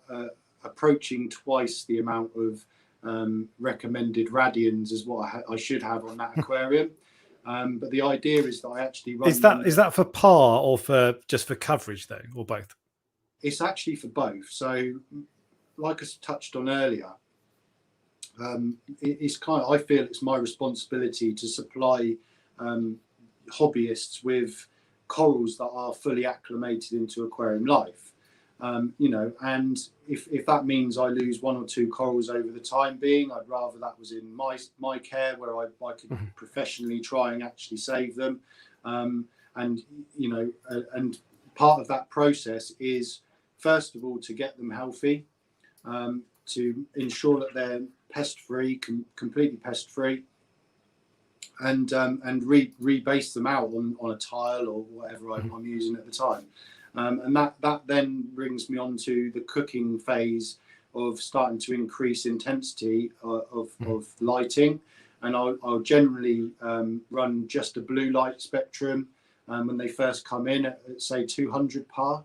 approaching twice the amount of recommended radians is what I should have on that aquarium. But the idea is that I actually run. Is that for par, or for just for coverage though, or both? It's actually for both. So, like I touched on earlier, it's kind of, I feel it's my responsibility to supply hobbyists with corals that are fully acclimated into aquarium life. And if that means I lose 1 or 2 corals over the time being, I'd rather that was in my care, where I could professionally try and actually save them. And part of that process is, first of all, to get them healthy, to ensure that they're pest-free, completely pest-free, and rebase them out on a tile or whatever I'm using at the time. And that then brings me on to the cooking phase of starting to increase intensity of lighting. And I'll generally run just a blue light spectrum when they first come in at say 200 par.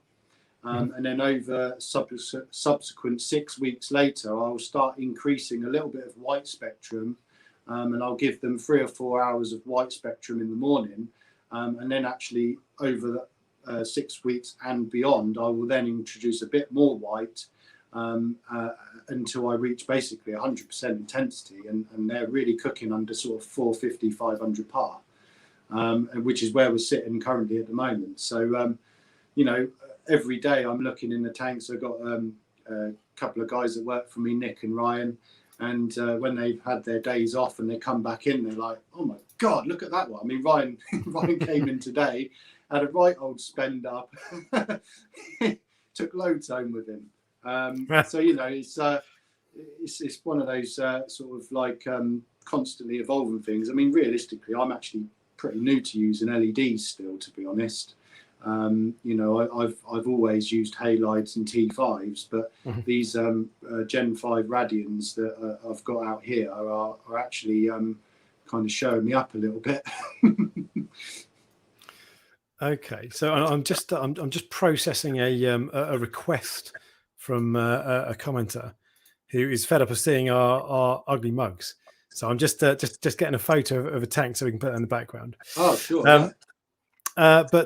And then over subsequent 6 weeks later, I'll start increasing a little bit of white spectrum, and I'll give them 3 or 4 hours of white spectrum in the morning. And then actually over the 6 weeks and beyond, I will then introduce a bit more white, until I reach basically 100% intensity, and they're really cooking under sort of 450, 500 par, which is where we're sitting currently at the moment. So, you know, every day I'm looking in the tanks. I've got a couple of guys that work for me, Nick and Ryan, and when they've had their days off and they come back in, they're like, oh my God, look at that one. I mean, Ryan came in today, had a right old spend up, took loads home with him. So, you know, it's one of those sort of like constantly evolving things. I mean, realistically, I'm actually pretty new to using LEDs still, to be honest. You know, I've always used halides and T5s, but these Gen 5 Radians that I've got out here are actually kind of showing me up a little bit. Okay, so I'm just processing a request from a commenter who is fed up of seeing our ugly mugs. So I'm just getting a photo of a tank so we can put it in the background. Oh, sure.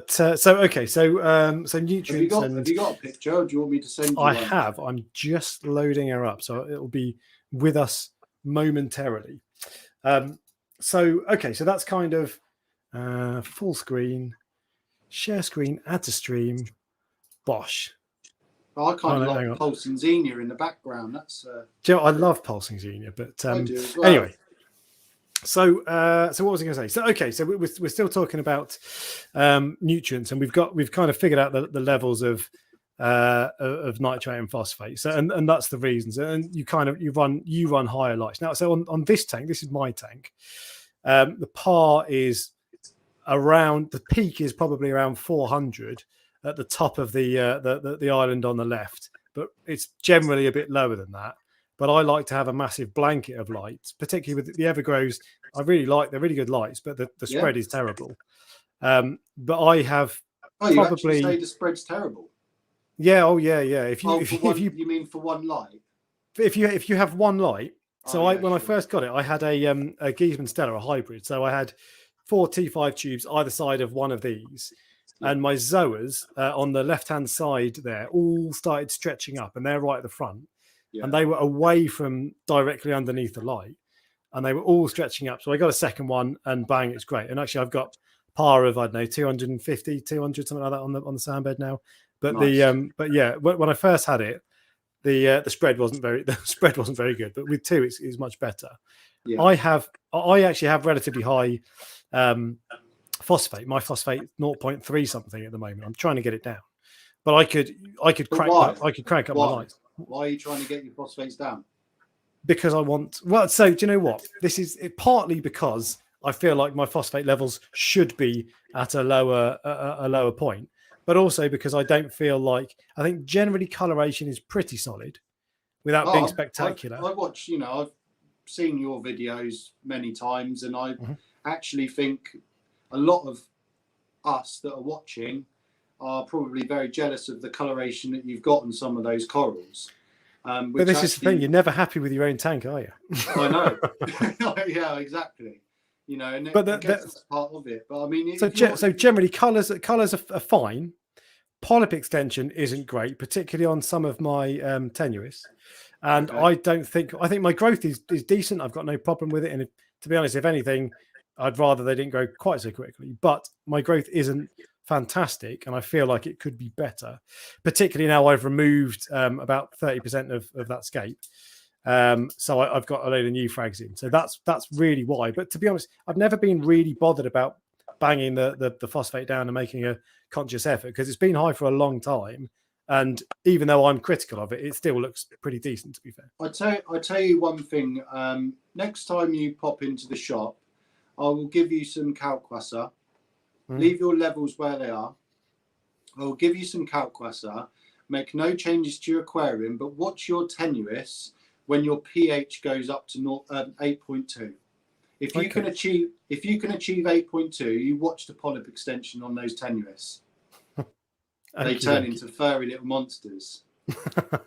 So okay, so nutrients. Have you got a picture? Or do you want me to send you I one? have. I'm just loading her up, so it will be with us momentarily. So okay, so that's kind of full screen, share screen, add to stream, bosh. I kind of like pulsing Xenia in the background. That's. Do you know, I love pulsing Xenia, but I do as well. Anyway. So what was I going to say? So okay, so we're still talking about nutrients, and we've kind of figured out the levels of nitrate and phosphate. So and that's the reasons. And you run higher lights now. So on this tank, this is my tank. The par is around, the peak is probably around 400 at the top of the island on the left, but it's generally a bit lower than that. But I like to have a massive blanket of lights, particularly with the Evergrows. I really like, they're really good lights, but the spread is terrible. But I have you actually say the spread's terrible? Yeah. Oh yeah. If you mean for one light? If you have one light. So when I first got it, I had a Giesman Stella, a hybrid. So I had 4 T5 tubes either side of one of these. And my Zoas on the left-hand side there all started stretching up, and they're right at the front. Yeah. And they were away from directly underneath the light, and they were all stretching up. So I got a second one, and bang, it's great. And actually, I've got par of, I don't know, 250, 200, something like that on the sound bed now. But nice. But yeah, when I first had it, the spread wasn't very good. But with 2, it's much better. Yeah. I actually have relatively high phosphate. My phosphate 0.3 something at the moment. I'm trying to get it down, but I could crank up my lights. Why are you trying to get your phosphates down? Because I want. Well, so do you know what? This is partly because I feel like my phosphate levels should be at a lower point, but also because I don't feel like, I think generally coloration is pretty solid without being spectacular. I watch, I've seen your videos many times, and I actually think a lot of us that are watching are probably very jealous of the coloration that you've got on some of those corals. But this is the thing, you're never happy with your own tank, are you? I know. Yeah, exactly. And that's part of it. But I mean, so generally colours are fine. Polyp extension isn't great, particularly on some of my tenuous. And okay. I think my growth is decent. I've got no problem with it. And to be honest, if anything, I'd rather they didn't grow quite so quickly. But my growth isn't fantastic, and I feel like it could be better, particularly now I've removed about 30% of that scape. So I've got a load of new frags in. So that's really why. But to be honest, I've never been really bothered about banging the phosphate down and making a conscious effort, because it's been high for a long time. And even though I'm critical of it, it still looks pretty decent, to be fair. I tell you one thing. Next time you pop into the shop, I will give you some Kalkwasser. Leave your levels where they are. I'll give you some Kalkwasser. Make no changes to your aquarium, but watch your tenuous when your pH goes up to 8.2. If you can achieve 8.2, you watch the polyp extension on those tenuous. They turn into furry little monsters.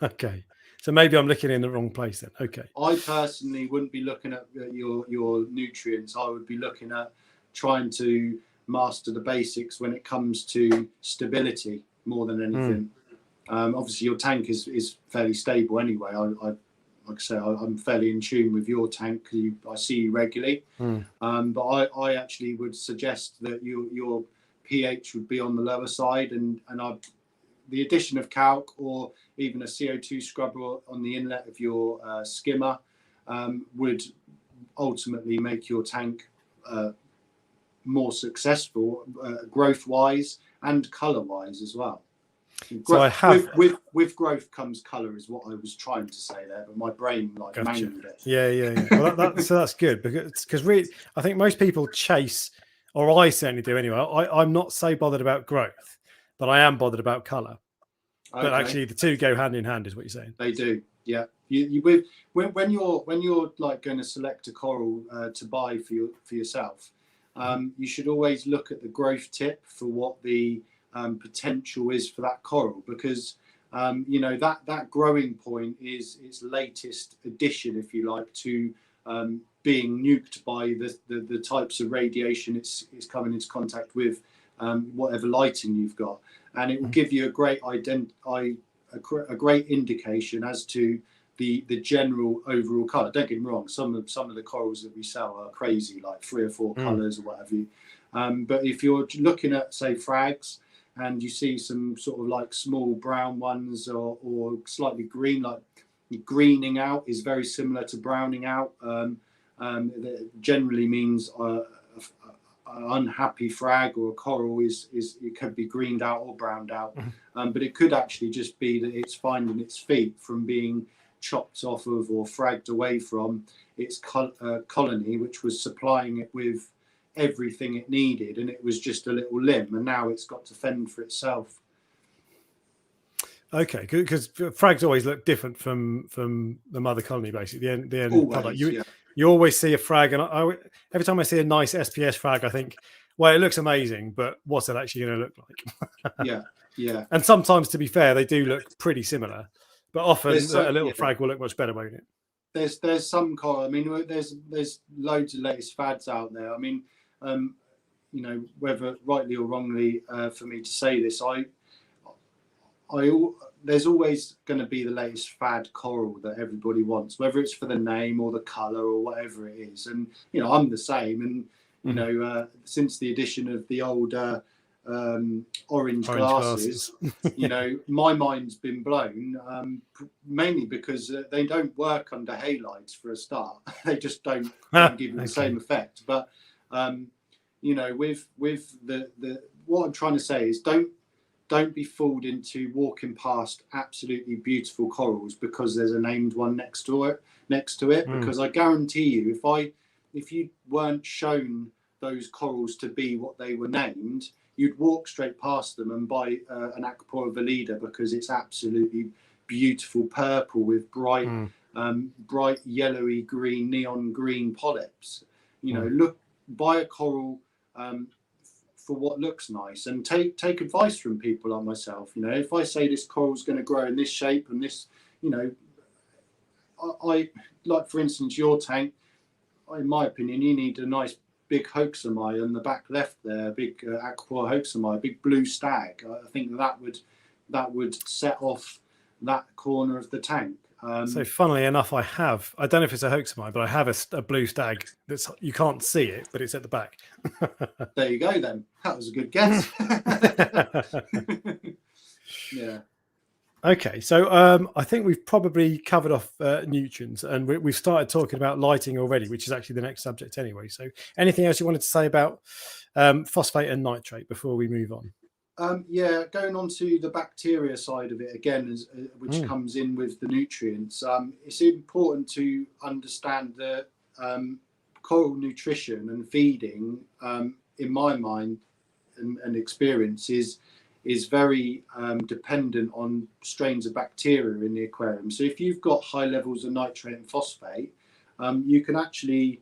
Okay. So maybe I'm looking in the wrong place then. Okay. I personally wouldn't be looking at your nutrients. I would be looking at trying to master the basics when it comes to stability more than anything. Obviously, your tank is fairly stable anyway. Like I say, I'm fairly in tune with your tank because I see you regularly. But I actually would suggest that your pH would be on the lower side, and the addition of calc or even a CO2 scrubber on the inlet of your skimmer would ultimately make your tank more successful, growth-wise and colour-wise as well. So I have with growth comes colour, is what I was trying to say there, but my brain mangled it. Yeah. Well, that's good because really, I think most people chase, or I certainly do anyway. I'm not so bothered about growth, but I am bothered about colour. Okay. But actually, the two go hand in hand, is what you're saying. They do, yeah. When you're like going to select a coral to buy for yourself, you should always look at the growth tip for what the potential is for that coral, because that growing point is its latest addition, if you like, to being nuked by the types of radiation it's coming into contact with, whatever lighting you've got, and it will give you a great great indication as to the general overall colour. Don't get me wrong, some of the corals that we sell are crazy, like 3 or 4 colours or whatever. But if you're looking at, say, frags, and you see some sort of like small brown ones or slightly green, like greening out is very similar to browning out. That generally means an unhappy frag or a coral is it could be greened out or browned out, but it could actually just be that it's finding its feet from being chopped off of or fragged away from its colony, which was supplying it with everything it needed, and it was just a little limb, and now it's got to fend for itself. Okay, because frags always look different from the mother colony, basically. The end Always, product. yeah. You always see a frag, and every time I see a nice SPS frag, I think, well, it looks amazing, but what's it actually going to look like? Yeah. And sometimes, to be fair, they do look pretty similar, but often a little yeah. frag will look much better, won't it? There's some coral. I mean, there's loads of latest fads out there. I mean, whether rightly or wrongly, for me to say this, there's always going to be the latest fad coral that everybody wants, whether it's for the name or the color or whatever it is. And I'm the same. And since the addition of the old orange glasses, my mind's been blown. Mainly because they don't work under halides for a start. They just don't give you the same effect. But with the what I'm trying to say is don't be fooled into walking past absolutely beautiful corals because there's a named one next to it. Because I guarantee you, if you weren't shown those corals to be what they were named, you'd walk straight past them and buy an Acropora valida because it's absolutely beautiful purple with bright yellowy green, neon green polyps. Buy a coral for what looks nice, and take advice from people like myself. If I say this coral's going to grow in this shape and this, I like, for instance, your tank, in my opinion, you need a nice big hoaxamai on the back left there, big Acropora hoaxamai, big blue stag. I think that would set off that corner of the tank. So funnily enough, I don't know if it's a hoaxamai, but I have a blue stag that's, you can't see it, but it's at the back. There you go then. That was a good guess. Yeah. Okay, so I think we've probably covered off nutrients, and we've started talking about lighting already, which is actually the next subject anyway. So anything else you wanted to say about phosphate and nitrate before we move on? Going on to the bacteria side of it again, which comes in with the nutrients. It's important to understand that coral nutrition and feeding, in my mind and experience, is very dependent on strains of bacteria in the aquarium. So if you've got high levels of nitrate and phosphate, you can actually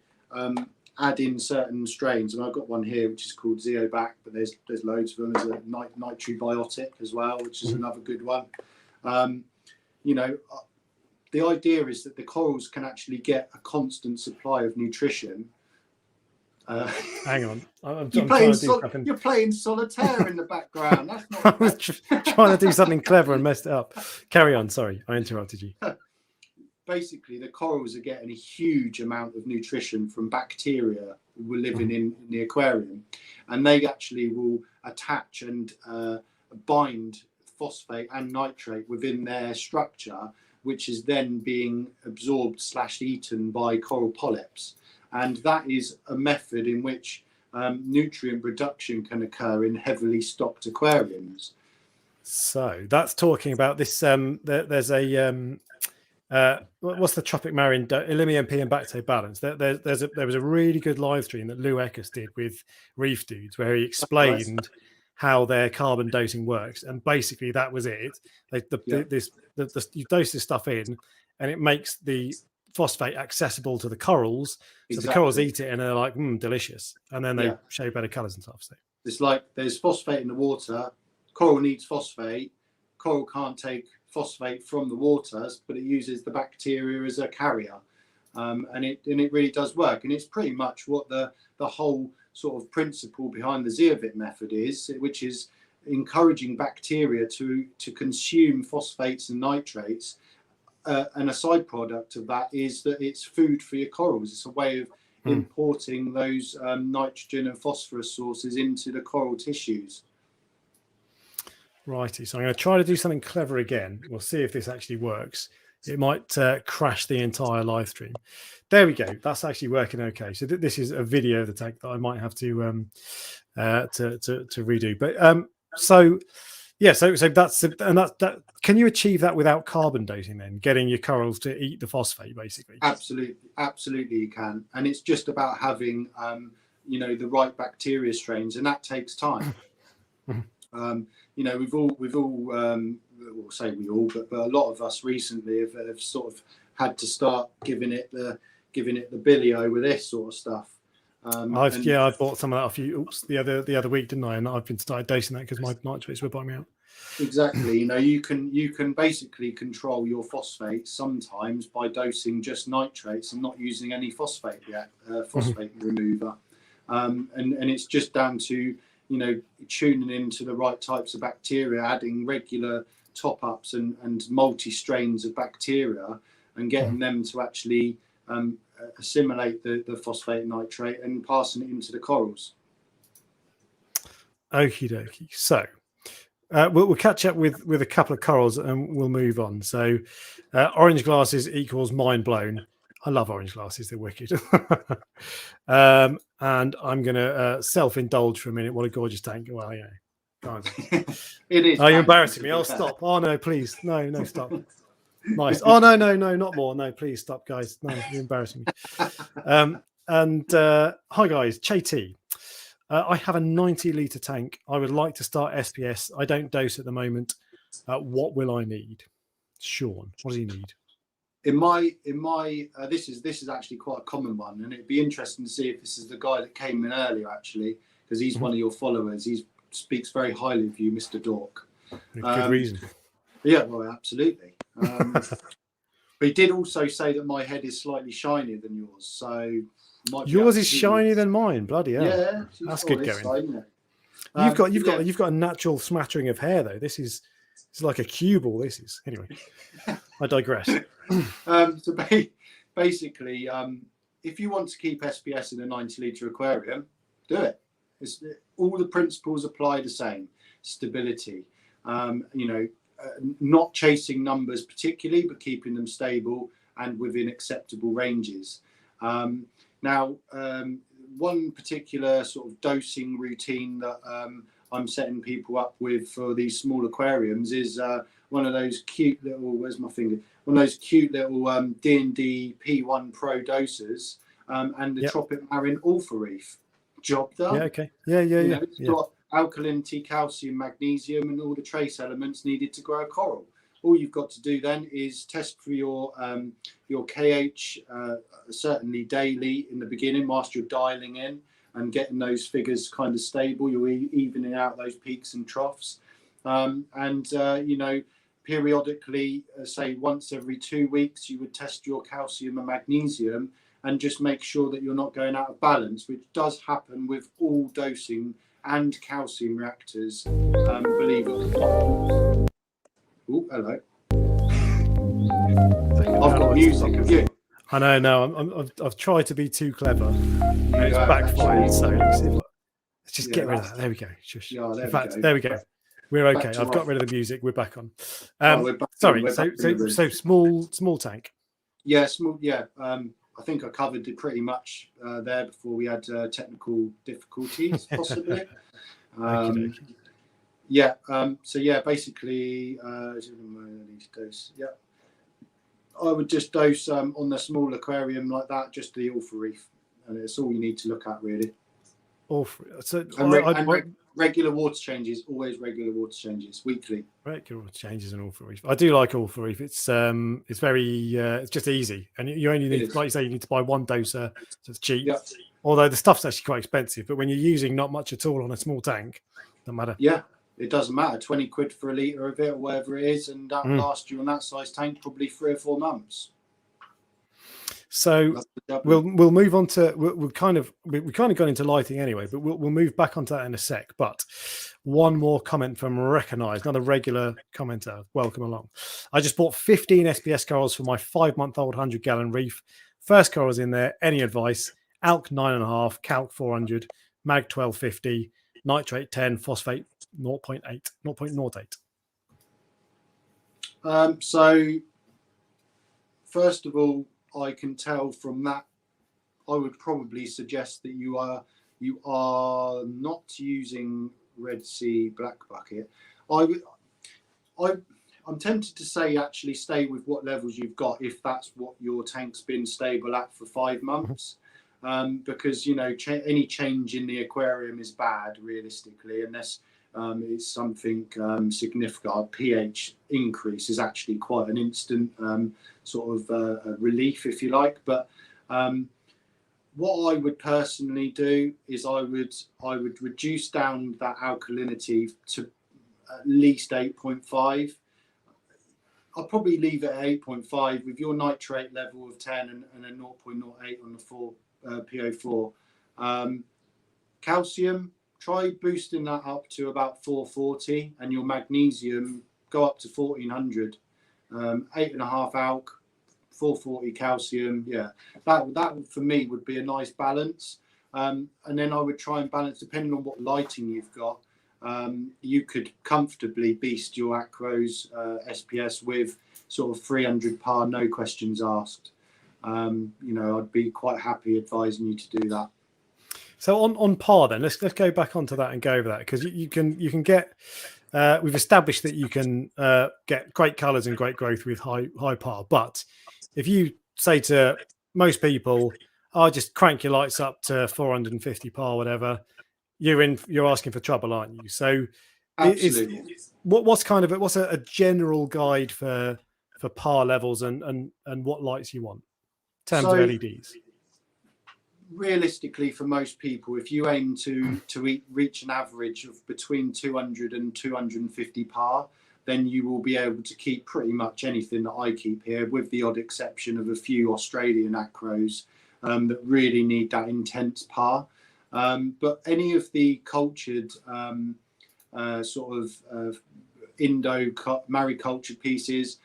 add in certain strains, and I've got one here which is called Zeobac, but there's loads of them. There's a nitrobiotic as well, which is another good one. The idea is that the corals can actually get a constant supply of nutrition Hang on, I'm You're trying to do something. you're playing solitaire in the background. That's I not was trying to do something clever and messed it up. Carry on. Sorry, I interrupted you. Basically, the corals are getting a huge amount of nutrition from bacteria who are living in the aquarium, and they actually will attach and bind phosphate and nitrate within their structure, which is then being absorbed / eaten by coral polyps. And that is a method in which nutrient reduction can occur in heavily stocked aquariums. So that's talking about this. There's a what's the Tropic Marine Illimium P and Bacto balance? There was a really good live stream that Lou Eckers did with Reef Dudes where he explained how their carbon dosing works, and basically that was it. You dose this stuff in, and it makes the phosphate accessible to the corals, so the corals eat it and they're like, delicious, and then they show better colors and stuff. So it's like there's phosphate in the water. Coral needs phosphate. Coral can't take phosphate from the waters, but it uses the bacteria as a carrier, and it really does work. And it's pretty much what the whole sort of principle behind the zeolite method is, which is encouraging bacteria to consume phosphates and nitrates. And a side product of that is that it's food for your corals. It's a way of importing those nitrogen and phosphorus sources into the coral tissues. Righty, so I'm going to try to do something clever again. We'll see if this actually works. It might crash the entire live stream. There we go. That's actually working okay. So this is a video of the tank that I might have to redo. But so that's that. Can you achieve that without carbon dating then? Getting your corals to eat the phosphate, basically. Absolutely, you can. And it's just about having the right bacteria strains, and that takes time. We've all we'll say we all, but a lot of us recently have sort of had to start giving it the billio with this sort of stuff. I bought some of that off you the other week, didn't I? And I've been started dosing that because my nitrates were bottoming out. Exactly. You can basically control your phosphates sometimes by dosing just nitrates and not using any phosphate remover, and it's just down to tuning into the right types of bacteria, adding regular top-ups and multi-strains of bacteria, and getting them to actually assimilate the phosphate and nitrate and passing it into the corals. Okie dokie. So we'll catch up with a couple of corals and we'll move on. So orange glasses equals mind blown. I love orange glasses. They're wicked. And I'm going to self-indulge for a minute. What a gorgeous tank. Well, it is. Oh, you're embarrassing me. I'll stop. Oh, no, please. No, stop. Nice. Oh, no, not more. No, please stop, guys. No, you're embarrassing me. Hi, guys. Chet. I have a 90-litre tank. I would like to start SPS. I don't dose at the moment. What will I need? Shaun, what do you need? In my this is actually quite a common one, and it'd be interesting to see if this is the guy that came in earlier, actually, because he's one of your followers. He speaks very highly of you, Mr. Dork. Good reason. Yeah, well, absolutely. But he did also say that my head is slightly shinier than yours, so yours is shinier than mine. Bloody hell! Yeah, that's good going. Side, You've got a natural smattering of hair though. It's like a cue ball. This is anyway. I digress. So basically, if you want to keep SPS in a 90-litre aquarium, do it. All the principles apply the same. Stability, not chasing numbers particularly, but keeping them stable and within acceptable ranges. Now, one particular sort of dosing routine that I'm setting people up with for these small aquariums is one of those cute little, where's my finger? One of those cute little D&D P1 Pro dosers and the Tropic Marine Alpha Reef. Job done. Yeah, okay. Yeah. It's got alkalinity, calcium, magnesium, and all the trace elements needed to grow a coral. All you've got to do then is test for your KH certainly daily in the beginning, whilst you're dialing in and getting those figures kind of stable. You're evening out those peaks and troughs, periodically, say once every 2 weeks, you would test your calcium and magnesium and just make sure that you're not going out of balance, which does happen with all dosing and calcium reactors. Believe it or not. Oh, hello. I've got music. Have you? I know. No, I've tried to be too clever, and it's backfired. So let's just get rid of that. There we go. Shush. Yeah, In fact, there we go. We're okay. I've got rid of the music. We're back on. We're back Sorry. on. So small tank. Yeah, small. Yeah. I think I covered it pretty much there before we had technical difficulties, possibly. Yeah. So yeah, basically, dose. Yeah. I would just dose on the small aquarium like that, just the alpha reef, and it's all you need to look at, really. So regular water changes, always regular water changes, weekly. Regular water changes and alpha reef. I do like alpha reef. It's very it's just easy, and you only need, like you say, you need to buy one doser, so it's cheap. Yeah. Although the stuff's actually quite expensive, but when you're using not much at all on a small tank, doesn't matter. Yeah, it doesn't matter. 20 quid for a litre of it or whatever it is, and that lasts you on that size tank probably 3 or 4 months. So we'll move on to we kind of got into lighting anyway, but we'll move back onto that in a sec. But one more comment from Recognize, another regular commenter. Welcome along. I just bought 15 SPS corals for my 5-month-old 100-gallon reef. First corals in there. Any advice? Alk 9.5, Calc 400, Mag 1250, nitrate 10, phosphate 0.08. So first of all, I can tell from that, I would probably suggest that you are not using Red Sea Black Bucket. I'm tempted to say actually stay with what levels you've got if that's what your tank's been stable at for 5 months. Because any change in the aquarium is bad realistically, unless it's something significant. Our pH increase is actually quite an instant sort of a relief, if you like. But what I would personally do is I would reduce down that alkalinity to at least 8.5. I'll probably leave it at 8.5 with your nitrate level of 10 and a 0.08 on the 4 PO4. Calcium, try boosting that up to about 440, and your magnesium go up to 1400. 8.5 alk, 440 calcium. Yeah, that for me would be a nice balance. And then I would try and balance depending on what lighting you've got. You could comfortably beast your Acros SPS with sort of 300 par, no questions asked. I'd be quite happy advising you to do that. So on par then, let's go back onto that and go over that, because you can get we've established that you can get great colours and great growth with high par. But if you say to most people, just crank your lights up to 450 par, whatever, you're asking for trouble, aren't you? So absolutely. What's a general guide for par levels and what lights you want in terms of LEDs? Realistically, for most people, if you aim to reach an average of between 200 and 250 par, then you will be able to keep pretty much anything that I keep here, with the odd exception of a few Australian acros that really need that intense par. But any of the cultured sort of maricultured pieces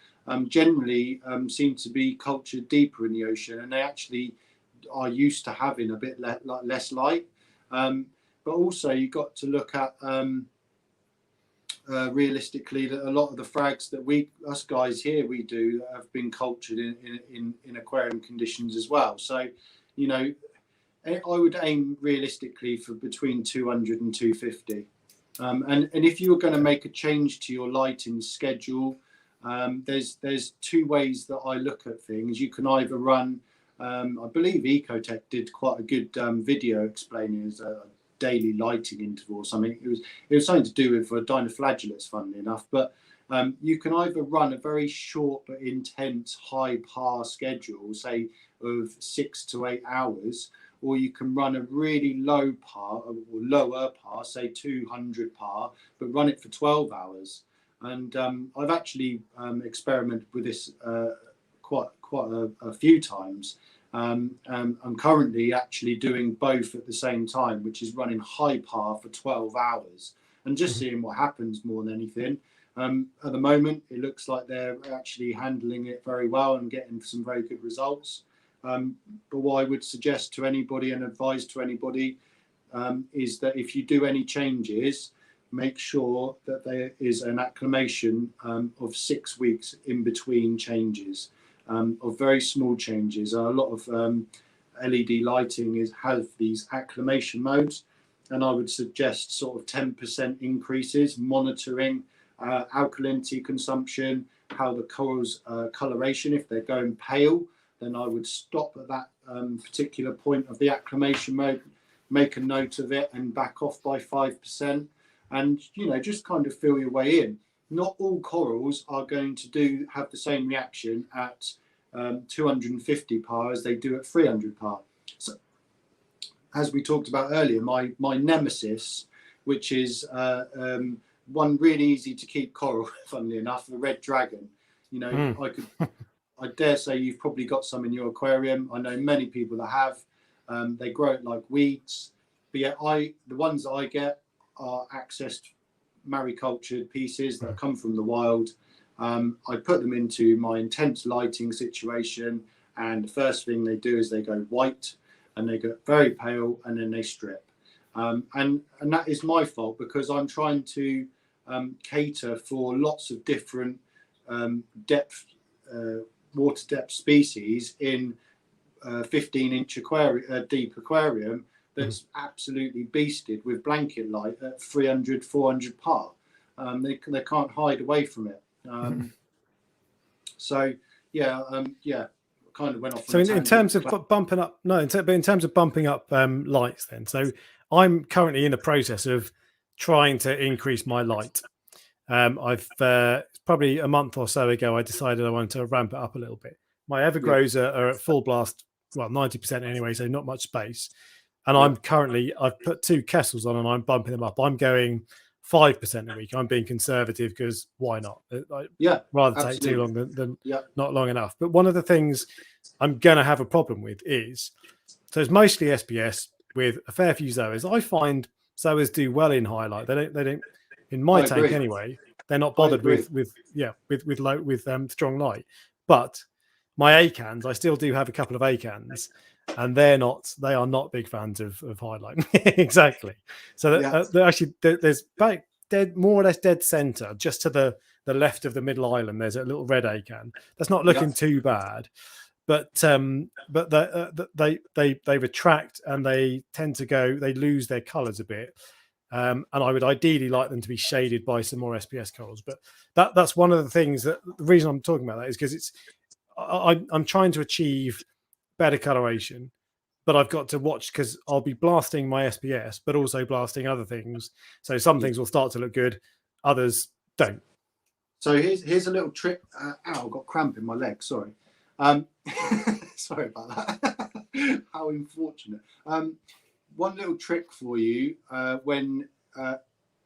generally seem to be cultured deeper in the ocean, and they actually are used to having a bit less light. But also you've got to look at realistically that a lot of the frags that us guys here we do have been cultured in aquarium conditions as well. So I would aim realistically for between 200 and 250. And if you were going to make a change to your lighting schedule, there's 2 ways that I look at things. You can either run I believe Ecotech did quite a good video explaining his daily lighting interval or something. It was something to do with dinoflagellates, funnily enough. But you can either run a very short but intense high par schedule, say of 6 to 8 hours, or you can run a really low par or lower par, say 200 par, but run it for 12 hours. And I've actually experimented with this quite a few times, I'm currently actually doing both at the same time, which is running high par for 12 hours and just seeing what happens more than anything. At the moment, it looks like they're actually handling it very well and getting some very good results. But what I would suggest to anybody and advise to anybody is that if you do any changes, make sure that there is an acclimation of 6 weeks in between changes, of very small changes. A lot of LED lighting have these acclimation modes, and I would suggest sort of 10% increases, monitoring alkalinity consumption, how the corals coloration. If they're going pale, then I would stop at that particular point of the acclimation mode, make a note of it and back off by 5%, and just kind of feel your way in. Not all corals are going to have the same reaction at 250 par as they do at 300 par. So as we talked about earlier, my nemesis, which is one really easy to keep coral, funnily enough, the red dragon. I dare say you've probably got some in your aquarium. I know many people that have. They grow it like weeds. But yeah, the ones that I get are accessed maricultured pieces that come from the wild. I put them into my intense lighting situation, and the first thing they do is they go white and they get very pale, and then they strip. And that is my fault, because I'm trying to cater for lots of different water depth species in 15-inch deep aquarium that's absolutely beasted with blanket light at 300, 400 par. They can't hide away from it. So yeah, kind of went off. So in terms of bumping up, but in terms of bumping up lights, then. So I'm currently in the process of trying to increase my light. I've probably a month or so ago, I decided I wanted to ramp it up a little bit. My evergrows are at full blast, well, 90% anyway, so not much space. And I've put 2 Kessels on and I'm bumping them up. I'm going 5% a week. I'm being conservative because why not? Rather take too long than not long enough. But one of the things I'm going to have a problem with is, so it's mostly SPS with a fair few Zoas. I find Zoas do well in highlight. They don't in my tank anyway. They're not bothered with strong light. But my Acans, I still do have a couple of Acans, and they are not big fans of highlight. Exactly. So there's more or less dead center, just to the left of the middle island. There's a little red Acan. That's not looking too bad, but they retract and they tend to they lose their colors a bit. And I would ideally like them to be shaded by some more SPS corals. But that's one of the things the reason I'm talking about that is because I'm trying to achieve better coloration, but I've got to watch, because I'll be blasting my SPS, but also blasting other things. So some things will start to look good, others don't. So here's a little trick. Ow, I've got cramp in my leg. Sorry. Sorry about that. How unfortunate. One little trick for you when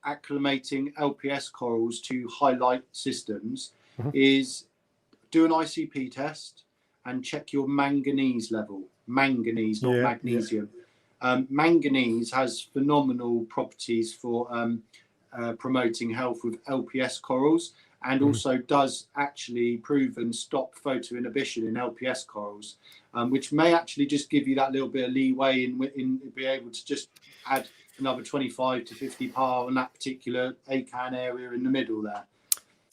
acclimating LPS corals to highlight systems is do an ICP test and check your manganese level. Manganese, not magnesium. Manganese has phenomenal properties for promoting health with LPS corals, and also does actually prove and stop photo inhibition in LPS corals, which may actually just give you that little bit of leeway in be able to just add another 25 to 50 par on that particular Acan area in the middle there.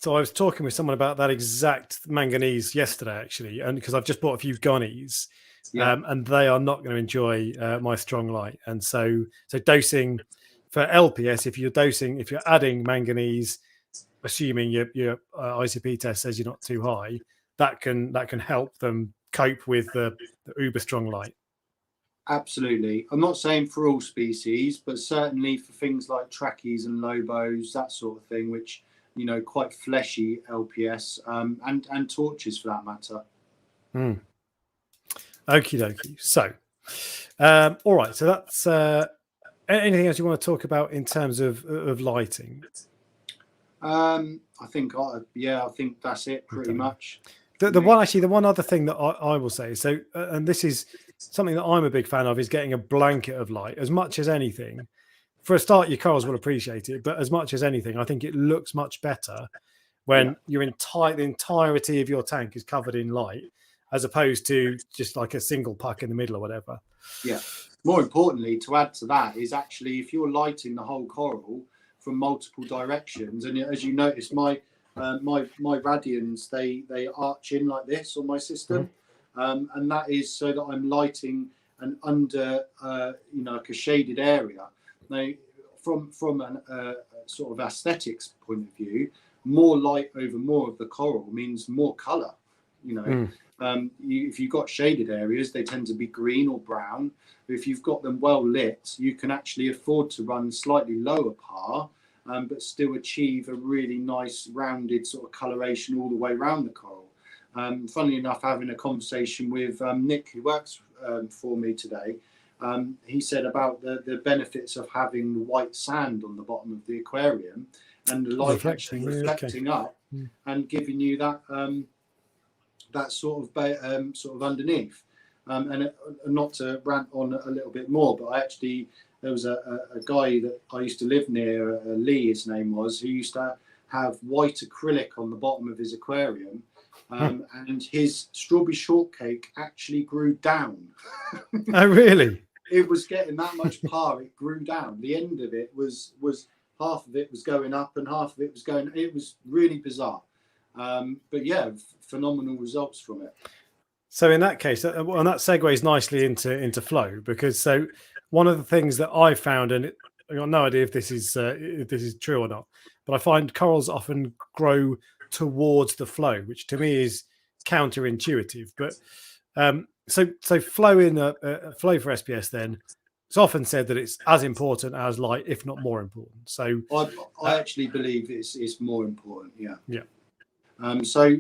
So I was talking with someone about that exact manganese yesterday, actually, and because I've just bought a few gonnies, and they are not going to enjoy my strong light. And so dosing for LPS, if you're adding manganese, assuming your ICP test says you're not too high, that can help them cope with the uber strong light. Absolutely. I'm not saying for all species, but certainly for things like trackies and lobos, that sort of thing, which quite fleshy LPS, and torches for that matter. Okie dokie. So, all right. So that's anything else you want to talk about in terms of lighting? I think that's it pretty much. The one other thing that I will say, so and this is something that I'm a big fan of, is getting a blanket of light as much as anything. For a start, your corals will appreciate it, but as much as anything, I think it looks much better when the entirety of your tank is covered in light, as opposed to just like a single puck in the middle or whatever. Yeah. More importantly, to add to that, is actually if you're lighting the whole coral from multiple directions, and as you notice, my radians, they arch in like this on my system, and that is so that I'm lighting an under like a shaded area. Now, from an sort of aesthetics point of view, more light over more of the coral means more colour. If you've got shaded areas, they tend to be green or brown. If you've got them well lit, you can actually afford to run slightly lower par, but still achieve a really nice rounded sort of coloration all the way around the coral. Funnily enough, having a conversation with Nick, who works for me today, he said about the benefits of having the white sand on the bottom of the aquarium and the light reflecting up and giving you that that sort of underneath. And not to rant on a little bit more, but there was a guy that I used to live near, Lee, his name was, who used to have white acrylic on the bottom of his aquarium, and his strawberry shortcake actually grew down. Oh, really? It was getting that much par, it grew down. The end of it was half of it was going up and half of it was going. It was really bizarre. But yeah, phenomenal results from it. So in that case, and that segues nicely into flow, because so one of the things that I found, and I got no idea if this is true or not, but I find corals often grow towards the flow, which to me is counterintuitive. But so flow in a flow for SPS, then it's often said that it's as important as light, if not more important. So I actually believe it's more important. Yeah. Yeah. So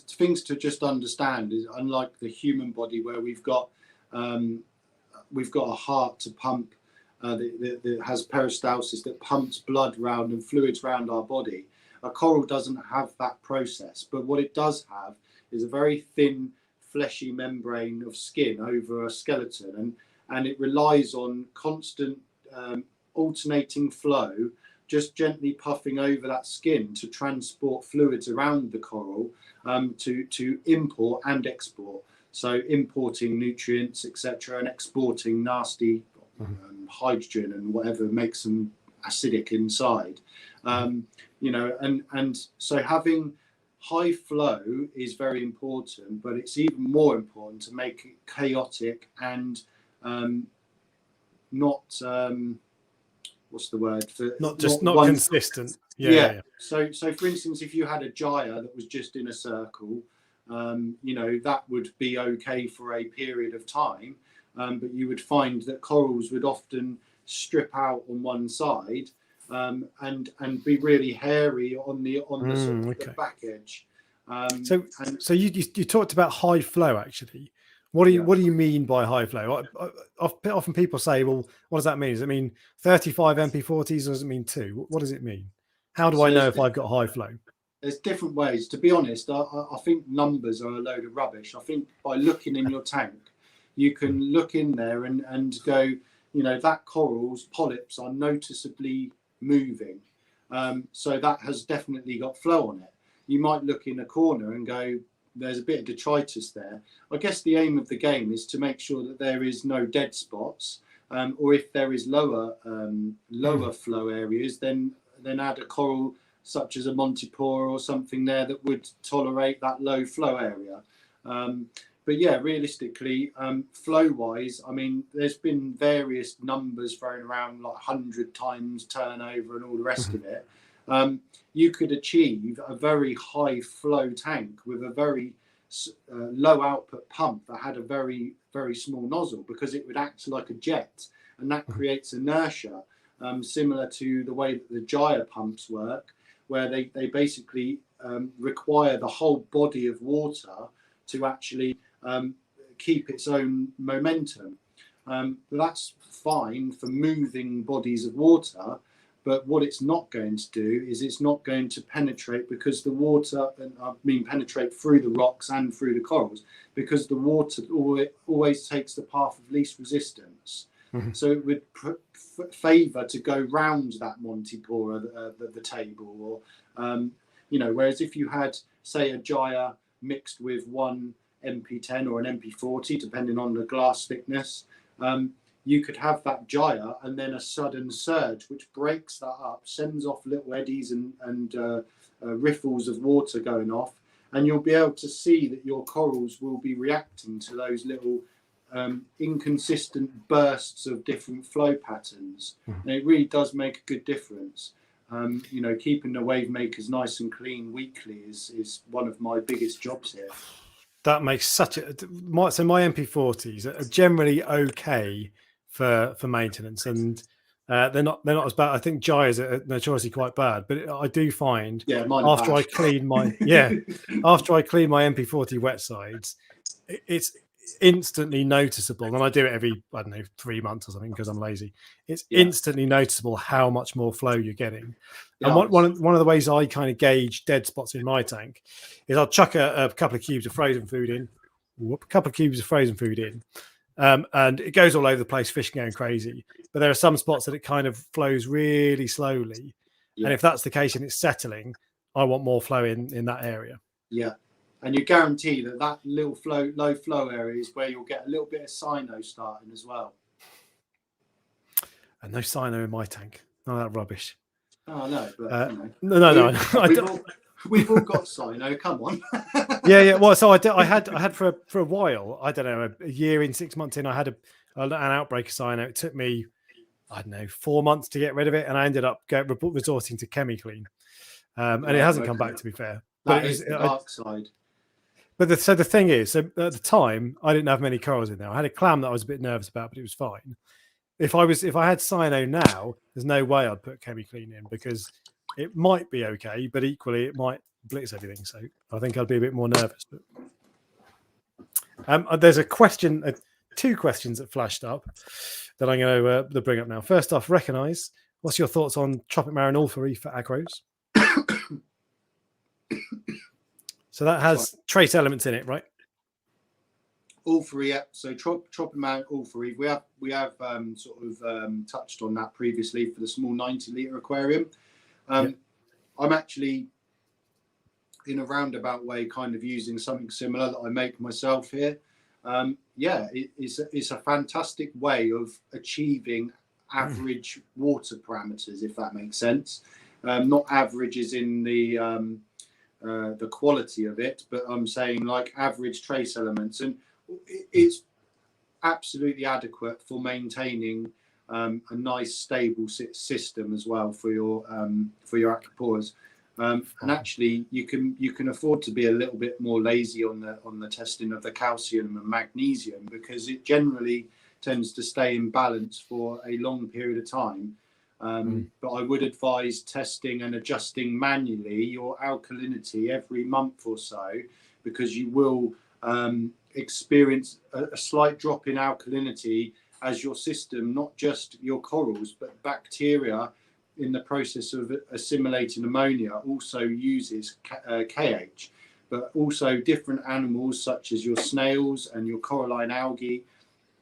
things to just understand is, unlike the human body where we've got a heart to pump that has peristalsis that pumps blood round and fluids round our body, a coral doesn't have that process. But what it does have is a very thin fleshy membrane of skin over a skeleton, and it relies on constant alternating flow, just gently puffing over that skin to transport fluids around the coral, to import and export. So importing nutrients, etc., and exporting nasty hydrogen and whatever makes them acidic inside. And so having high flow is very important, but it's even more important to make it chaotic and not what's the word for not consistent. Yeah. So for instance, if you had a gyre that was just in a circle, that would be okay for a period of time, but you would find that corals would often strip out on one side, and be really hairy on the the back edge. So you talked about high flow actually. What do you mean by high flow? Often people say, well, what does that mean? Does it mean 35 MP40s, or does it mean 2? What does it mean? How do I know if I've got high flow? There's different ways. To be honest, I think numbers are a load of rubbish. I think by looking in your tank, you can look in there and go, that coral's polyps are noticeably moving. So that has definitely got flow on it. You might look in a corner and go, there's a bit of detritus there. I guess the aim of the game is to make sure that there is no dead spots, or if there is lower flow areas, then add a coral such as a Montipora or something there that would tolerate that low flow area. But yeah, realistically, flow-wise, I mean, there's been various numbers thrown around, like 100 times turnover and all the rest of it. You could achieve a very high flow tank with a very low output pump that had a very, very small nozzle, because it would act like a jet, and that creates inertia, similar to the way that the gyre pumps work, where they basically require the whole body of water to actually keep its own momentum. But that's fine for moving bodies of water. But what it's not going to do is it's not going to penetrate, because the water, and I mean penetrate through the rocks and through the corals, because the water always takes the path of least resistance. Mm-hmm. So it would favour to go round that Montipora, the table, or whereas if you had, say, a gyre mixed with one MP10 or an MP40, depending on the glass thickness, you could have that gyre and then a sudden surge which breaks that up, sends off little eddies and riffles of water going off, and you'll be able to see that your corals will be reacting to those little inconsistent bursts of different flow patterns. And it really does make a good difference. Keeping the wave makers nice and clean weekly is one of my biggest jobs here. That makes such a... So my MP40s are generally okay for maintenance, and they're not as bad. I think gyres are notoriously quite bad, but I do find after I clean my MP40 wet sides, it's instantly noticeable, and I do it every 3 months or something because I'm lazy. It's instantly noticeable how much more flow you're getting. And one of the ways I kind of gauge dead spots in my tank is I'll chuck a couple of cubes of frozen food in, and it goes all over the place, fish going crazy. But there are some spots that it kind of flows really slowly. And if that's the case and it's settling, I want more flow in that area. Yeah. And you guarantee that little low flow area is where you'll get a little bit of cyano starting as well. And no cyano in my tank. None of that rubbish. Oh, no. But, no. We've all got cyano. Come on. Yeah. Well, so I had for a while. I don't know, a year in, 6 months in, I had an outbreak of cyano. It took me, 4 months to get rid of it, and I ended up resorting to ChemiClean, and it hasn't come back, to be fair. That is the dark side. But the thing is, so at the time, I didn't have many corals in there. I had a clam that I was a bit nervous about, but it was fine. If I had cyano now, there's no way I'd put ChemiClean in, because it might be okay, but equally it might blitz everything. So I think I'd be a bit more nervous. But there's a question, two questions that flashed up that I'm going to bring up now. First off, recognise. What's your thoughts on Tropic Marin Ulfari for agros? So that has trace elements in it, right? Ulfari, yeah. So Tropic Marin Ulfari, we have touched on that previously for the small 90-litre aquarium. I'm actually, in a roundabout way, kind of using something similar that I make myself here. It's a fantastic way of achieving average water parameters, if that makes sense. Not averages in the quality of it, but I'm saying like average trace elements, and it's absolutely adequate for maintaining a nice stable system as well for your acroporas. And actually, you can afford to be a little bit more lazy on the testing of the calcium and magnesium, because it generally tends to stay in balance for a long period of time. But I would advise testing and adjusting manually your alkalinity every month or so, because you will experience a slight drop in alkalinity as your system, not just your corals, but bacteria in the process of assimilating ammonia also uses KH. But also different animals such as your snails and your coralline algae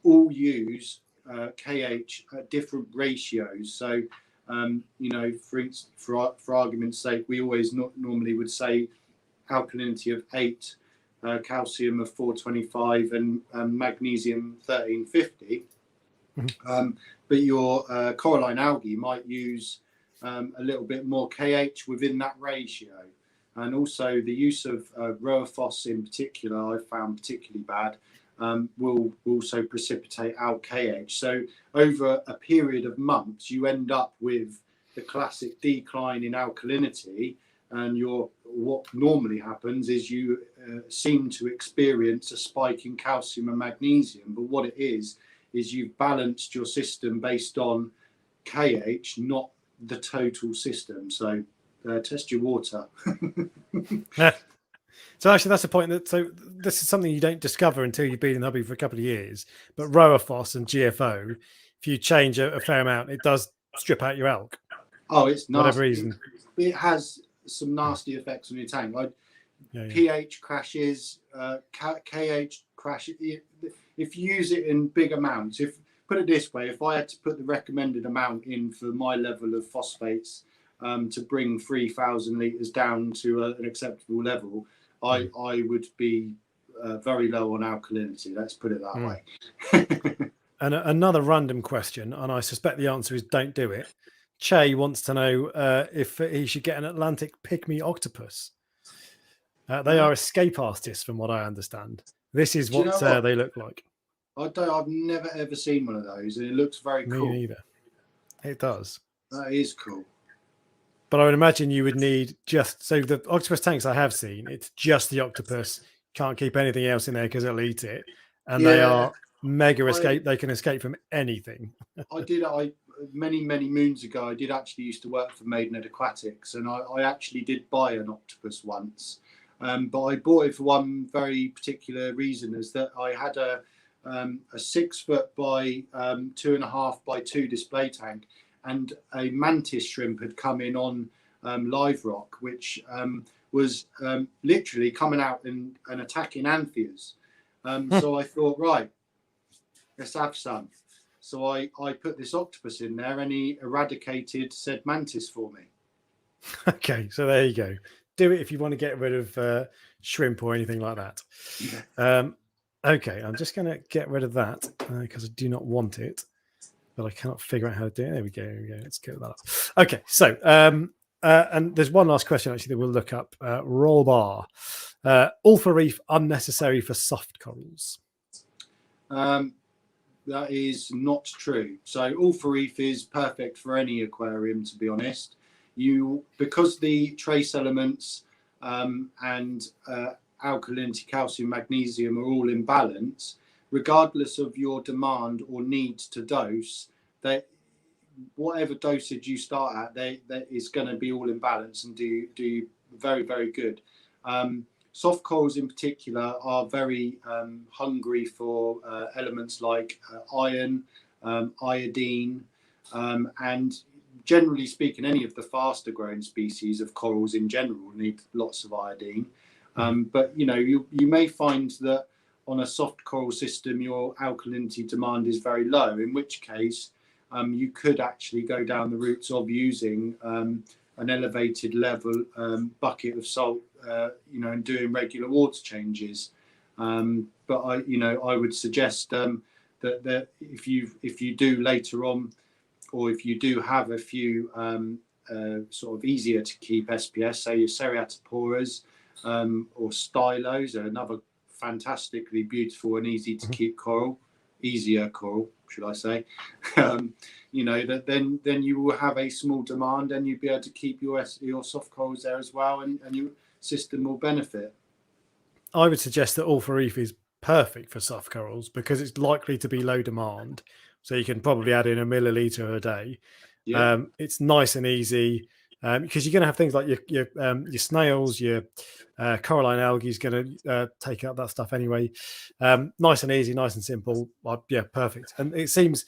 all use KH at different ratios. So, for argument's sake, we always normally would say alkalinity of 8, calcium of 425, and magnesium 1350. But your coralline algae might use a little bit more KH within that ratio. And also the use of Roaphos in particular, I've found particularly bad, will also precipitate out KH. So over a period of months, you end up with the classic decline in alkalinity, and what normally happens is you seem to experience a spike in calcium and magnesium. But what it is you've balanced your system based on KH, not the total system. So test your water. So actually, that's the point. So this is something you don't discover until you've been in the hobby for a couple of years. But Roaphos and GFO, if you change a fair amount, it does strip out your alk. Oh, it's whatever nasty. reason. It has some nasty effects on your tank. Like Yeah. pH crashes, KH crashes. If you use it in big amounts, put it this way, if I had to put the recommended amount in for my level of phosphates to bring 3,000 litres down to an acceptable level, I would be very low on alkalinity. Let's put it that way. And another random question, and I suspect the answer is don't do it. Che wants to know if he should get an Atlantic pygmy octopus. They are escape artists, from what I understand. This is what they look like. I've never ever seen one of those, and it looks very cool. Me neither. It does. That is cool. But I would imagine you would need so the octopus tanks I have seen, it's just the octopus. Can't keep anything else in there because it'll eat it. And they are mega escape. They can escape from anything. Many moons ago, I did actually used to work for Maidenhead Aquatics, and I actually did buy an octopus once. But I bought it for one very particular reason, is that I had a 6 foot by 2.5 by 2 display tank, and a mantis shrimp had come in on live rock, which was literally coming out and attacking antheas. So I thought, right, let's have some. So I put this octopus in there, and he eradicated said mantis for me. Okay, so there you go. Do it if you want to get rid of shrimp or anything like that. Yeah. Okay, I'm just going to get rid of that because I do not want it, but I cannot figure out how to do it. There we go. Let's get that up. Okay, so and there's one last question actually that we'll look up. Roll bar, alpha reef unnecessary for soft corals. That is not true. So alpha reef is perfect for any aquarium, to be honest. Because the trace elements and alkalinity, calcium, magnesium are all in balance, regardless of your demand or need to dose, whatever dosage you start at, that is going to be all in balance and do very, very good. Soft corals in particular are very hungry for elements like iron, iodine, and generally speaking, any of the faster growing species of corals in general need lots of iodine. But you may find that on a soft coral system, your alkalinity demand is very low, in which case you could actually go down the routes of using an elevated level bucket of salt, and doing regular water changes. But I would suggest that if you do later on, or if you do have a few sort of easier to keep SPS, say your Seriatoporas or Stylos, are another fantastically beautiful and easy to keep coral, easier coral, should I say? Then you will have a small demand, and you'll be able to keep your soft corals there as well, and your system will benefit. I would suggest that alpha reef is perfect for soft corals because it's likely to be low demand. So you can probably add in 1 milliliter a day. Yeah. It's nice and easy because you're going to have things like your snails, your coralline algae is going to take up that stuff anyway. Nice and easy, nice and simple. Yeah, perfect. And it seems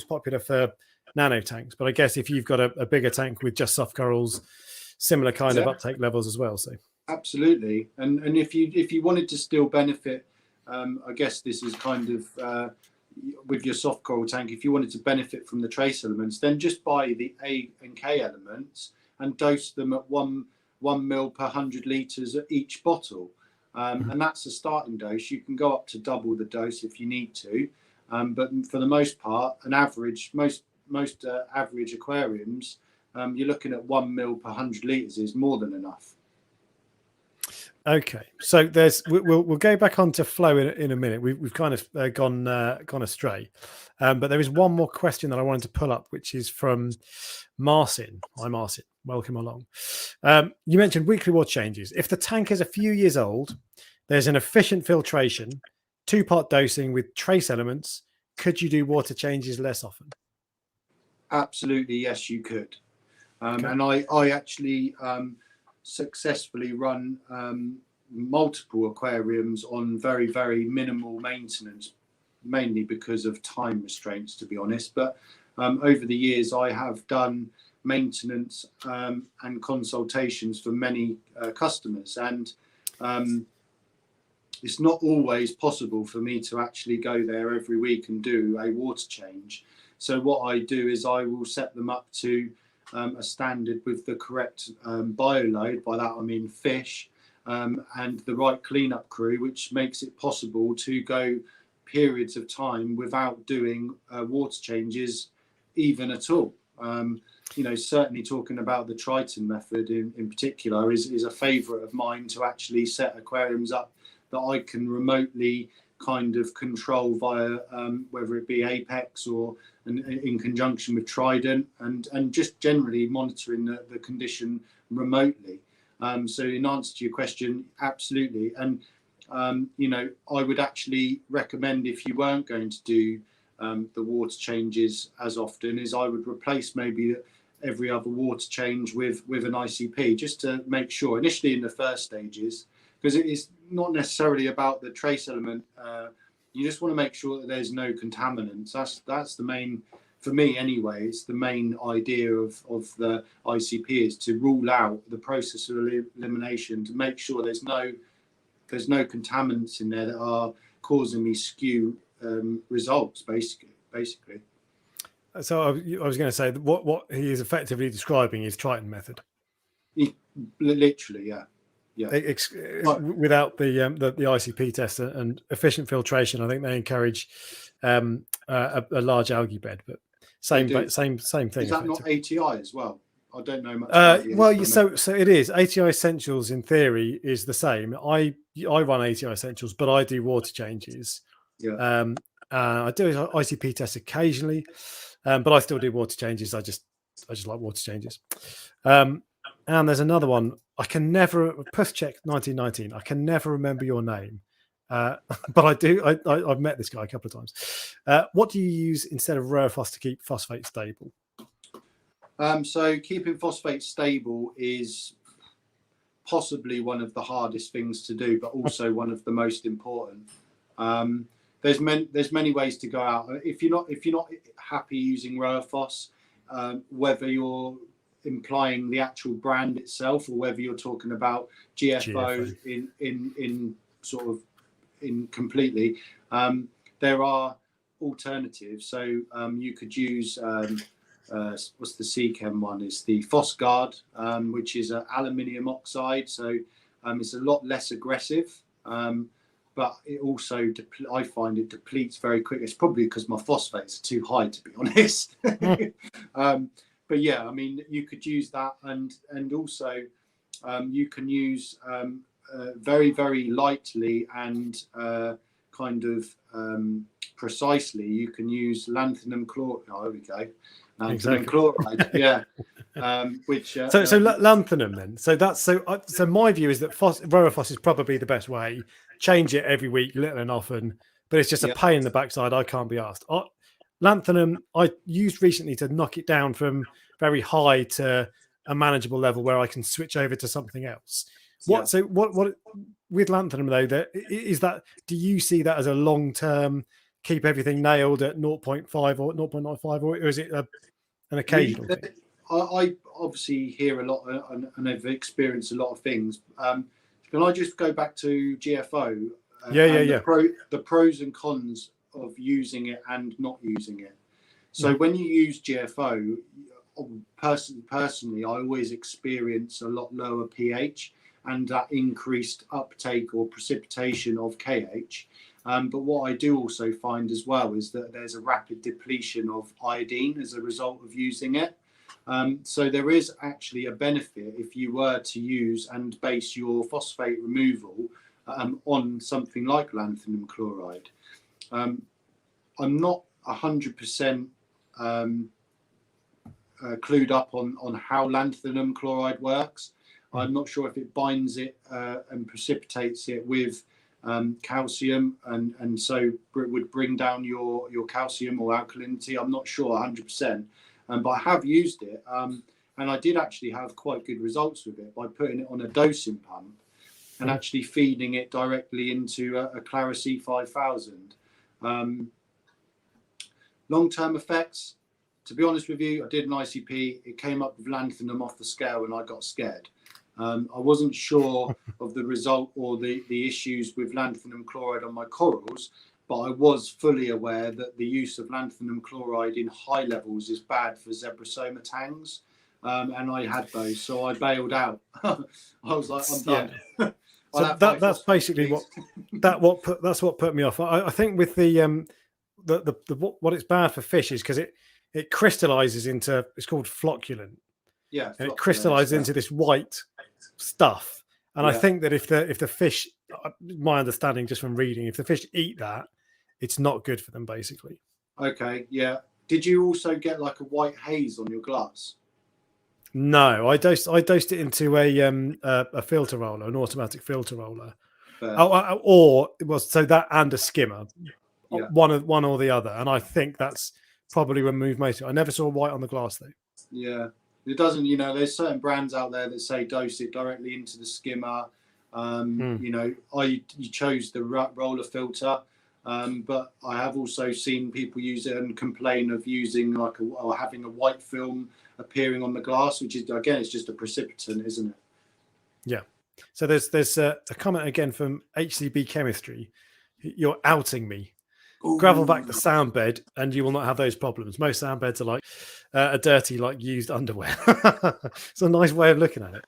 popular for nano tanks. But I guess if you've got a bigger tank with just soft corals, similar kind of uptake levels as well. So absolutely. And if you wanted to still benefit, I guess this is kind of with your soft coral tank, if you wanted to benefit from the trace elements, then just buy the A and K elements and dose them at 1 mil per 100 litres at each bottle. And that's a starting dose. You can go up to double the dose if you need to. But for the most part, most average aquariums, you're looking at 1 mil per 100 litres is more than enough. Okay, so we'll go back onto flow in a minute. We've kind of gone astray, but there is one more question that I wanted to pull up, which is from Marcin. Hi, Marcin. Welcome along. You mentioned weekly water changes. If the tank is a few years old, there's an efficient filtration, 2-part dosing with trace elements. Could you do water changes less often? Absolutely, yes, you could. Okay. And I actually successfully run multiple aquariums on very, very minimal maintenance, mainly because of time restraints, to be honest. But over the years, I have done maintenance and consultations for many customers, and it's not always possible for me to actually go there every week and do a water change. So what I do is I will set them up to a standard with the correct bioload. By that I mean fish, and the right cleanup crew, which makes it possible to go periods of time without doing water changes even at all. Certainly talking about the Triton method in particular is a favourite of mine, to actually set aquariums up that I can remotely kind of control via whether it be Apex or in conjunction with Trident, and just generally monitoring the condition remotely. So in answer to your question, absolutely. And I would actually recommend, if you weren't going to do the water changes as often, is I would replace maybe every other water change with an ICP, just to make sure initially in the first stages, because it is not necessarily about the trace element. You just want to make sure that there's no contaminants. That's the main, for me anyway, it's the main idea of the ICP, is to rule out the process of elimination, to make sure there's no contaminants in there that are causing me skew results, basically. So I was going to say that what he is effectively describing is Triton method. Literally, yeah. Without the ICP test and efficient filtration, I think they encourage a large algae bed, but same thing. Is that not ATI as well? I don't know much about it. So it is. ATI Essentials in theory is the same. I run ATI Essentials, but I do water changes. Yeah. I do ICP tests occasionally, but I still do water changes. I just like water changes. And there's another one. I can never, Puff Check 1919. I can never remember your name, but I do. I've met this guy a couple of times. What do you use instead of Rofos to keep phosphate stable? So keeping phosphate stable is possibly one of the hardest things to do, but also one of the most important. There's many ways to go out. If you're not happy using Rofos, whether you're implying the actual brand itself or whether you're talking about GFO. in sort of in completely, there are alternatives. So you could use what's the CChem one? Is the Phosguard, which is an aluminium oxide. So it's a lot less aggressive, but it also I find it depletes very quick. It's probably because my phosphates are too high, to be honest. But yeah, I mean, you could use that, and also you can use very, very lightly and kind of precisely. You can use lanthanum chloride. Oh, there we go. Lanthanum chloride, yeah. Which so lanthanum then. So my view is that Rofos is probably the best way. Change it every week, little and often, but it's just a pain in the backside. I can't be asked. Lanthanum I used recently to knock it down from very high to a manageable level where I can switch over to something else. What with lanthanum though? That is that. Do you see that as a long term? Keep everything nailed at 0.5 or 0.95, or is it an occasional thing? I obviously hear a lot and I've experienced a lot of things. Can I just go back to GFO? The pros and cons of using it and not using it. So when you use GFO, personally, I always experience a lot lower pH and that increased uptake or precipitation of KH. But what I do also find as well is that there's a rapid depletion of iodine as a result of using it. So there is actually a benefit if you were to use and base your phosphate removal on something like lanthanum chloride. I'm not 100% clued up on how lanthanum chloride works. I'm not sure if it binds it and precipitates it with calcium and so it would bring down your calcium or alkalinity. I'm not sure 100%, but I have used it and I did actually have quite good results with it by putting it on a dosing pump and actually feeding it directly into a Clara C5000. Long-term effects, to be honest with you, I did an ICP. It came up with lanthanum off the scale, and I got scared. I wasn't sure of the result or the issues with lanthanum chloride on my corals, but I was fully aware that the use of lanthanum chloride in high levels is bad for zebrasoma tangs, and I had those, so I bailed out. I was like, I'm done. Yeah. So that's basically that's what put me off. I think with the what it's bad for fish is because it crystallizes into, it's called flocculent. Yeah, and it crystallizes into this white stuff. And I think that if the fish, my understanding just from reading, if the fish eat that, it's not good for them, basically. Okay, yeah. Did you also get like a white haze on your glass? No, I dosed it into a filter roller, an automatic filter roller. Or it was so that and a skimmer, one or the other. And I think that's probably removed most of it. I never saw white on the glass though. Yeah, it doesn't. You know, there's certain brands out there that say dose it directly into the skimmer. You know, you chose the roller filter, but I have also seen people use it and complain of using or having a white film appearing on the glass, which is, again, it's just a precipitant, isn't it? Yeah. So there's a comment again from HCB Chemistry. You're outing me. Ooh. Gravel back the sound bed and you will not have those problems. Most sound beds are like a dirty, like used underwear. It's a nice way of looking at it.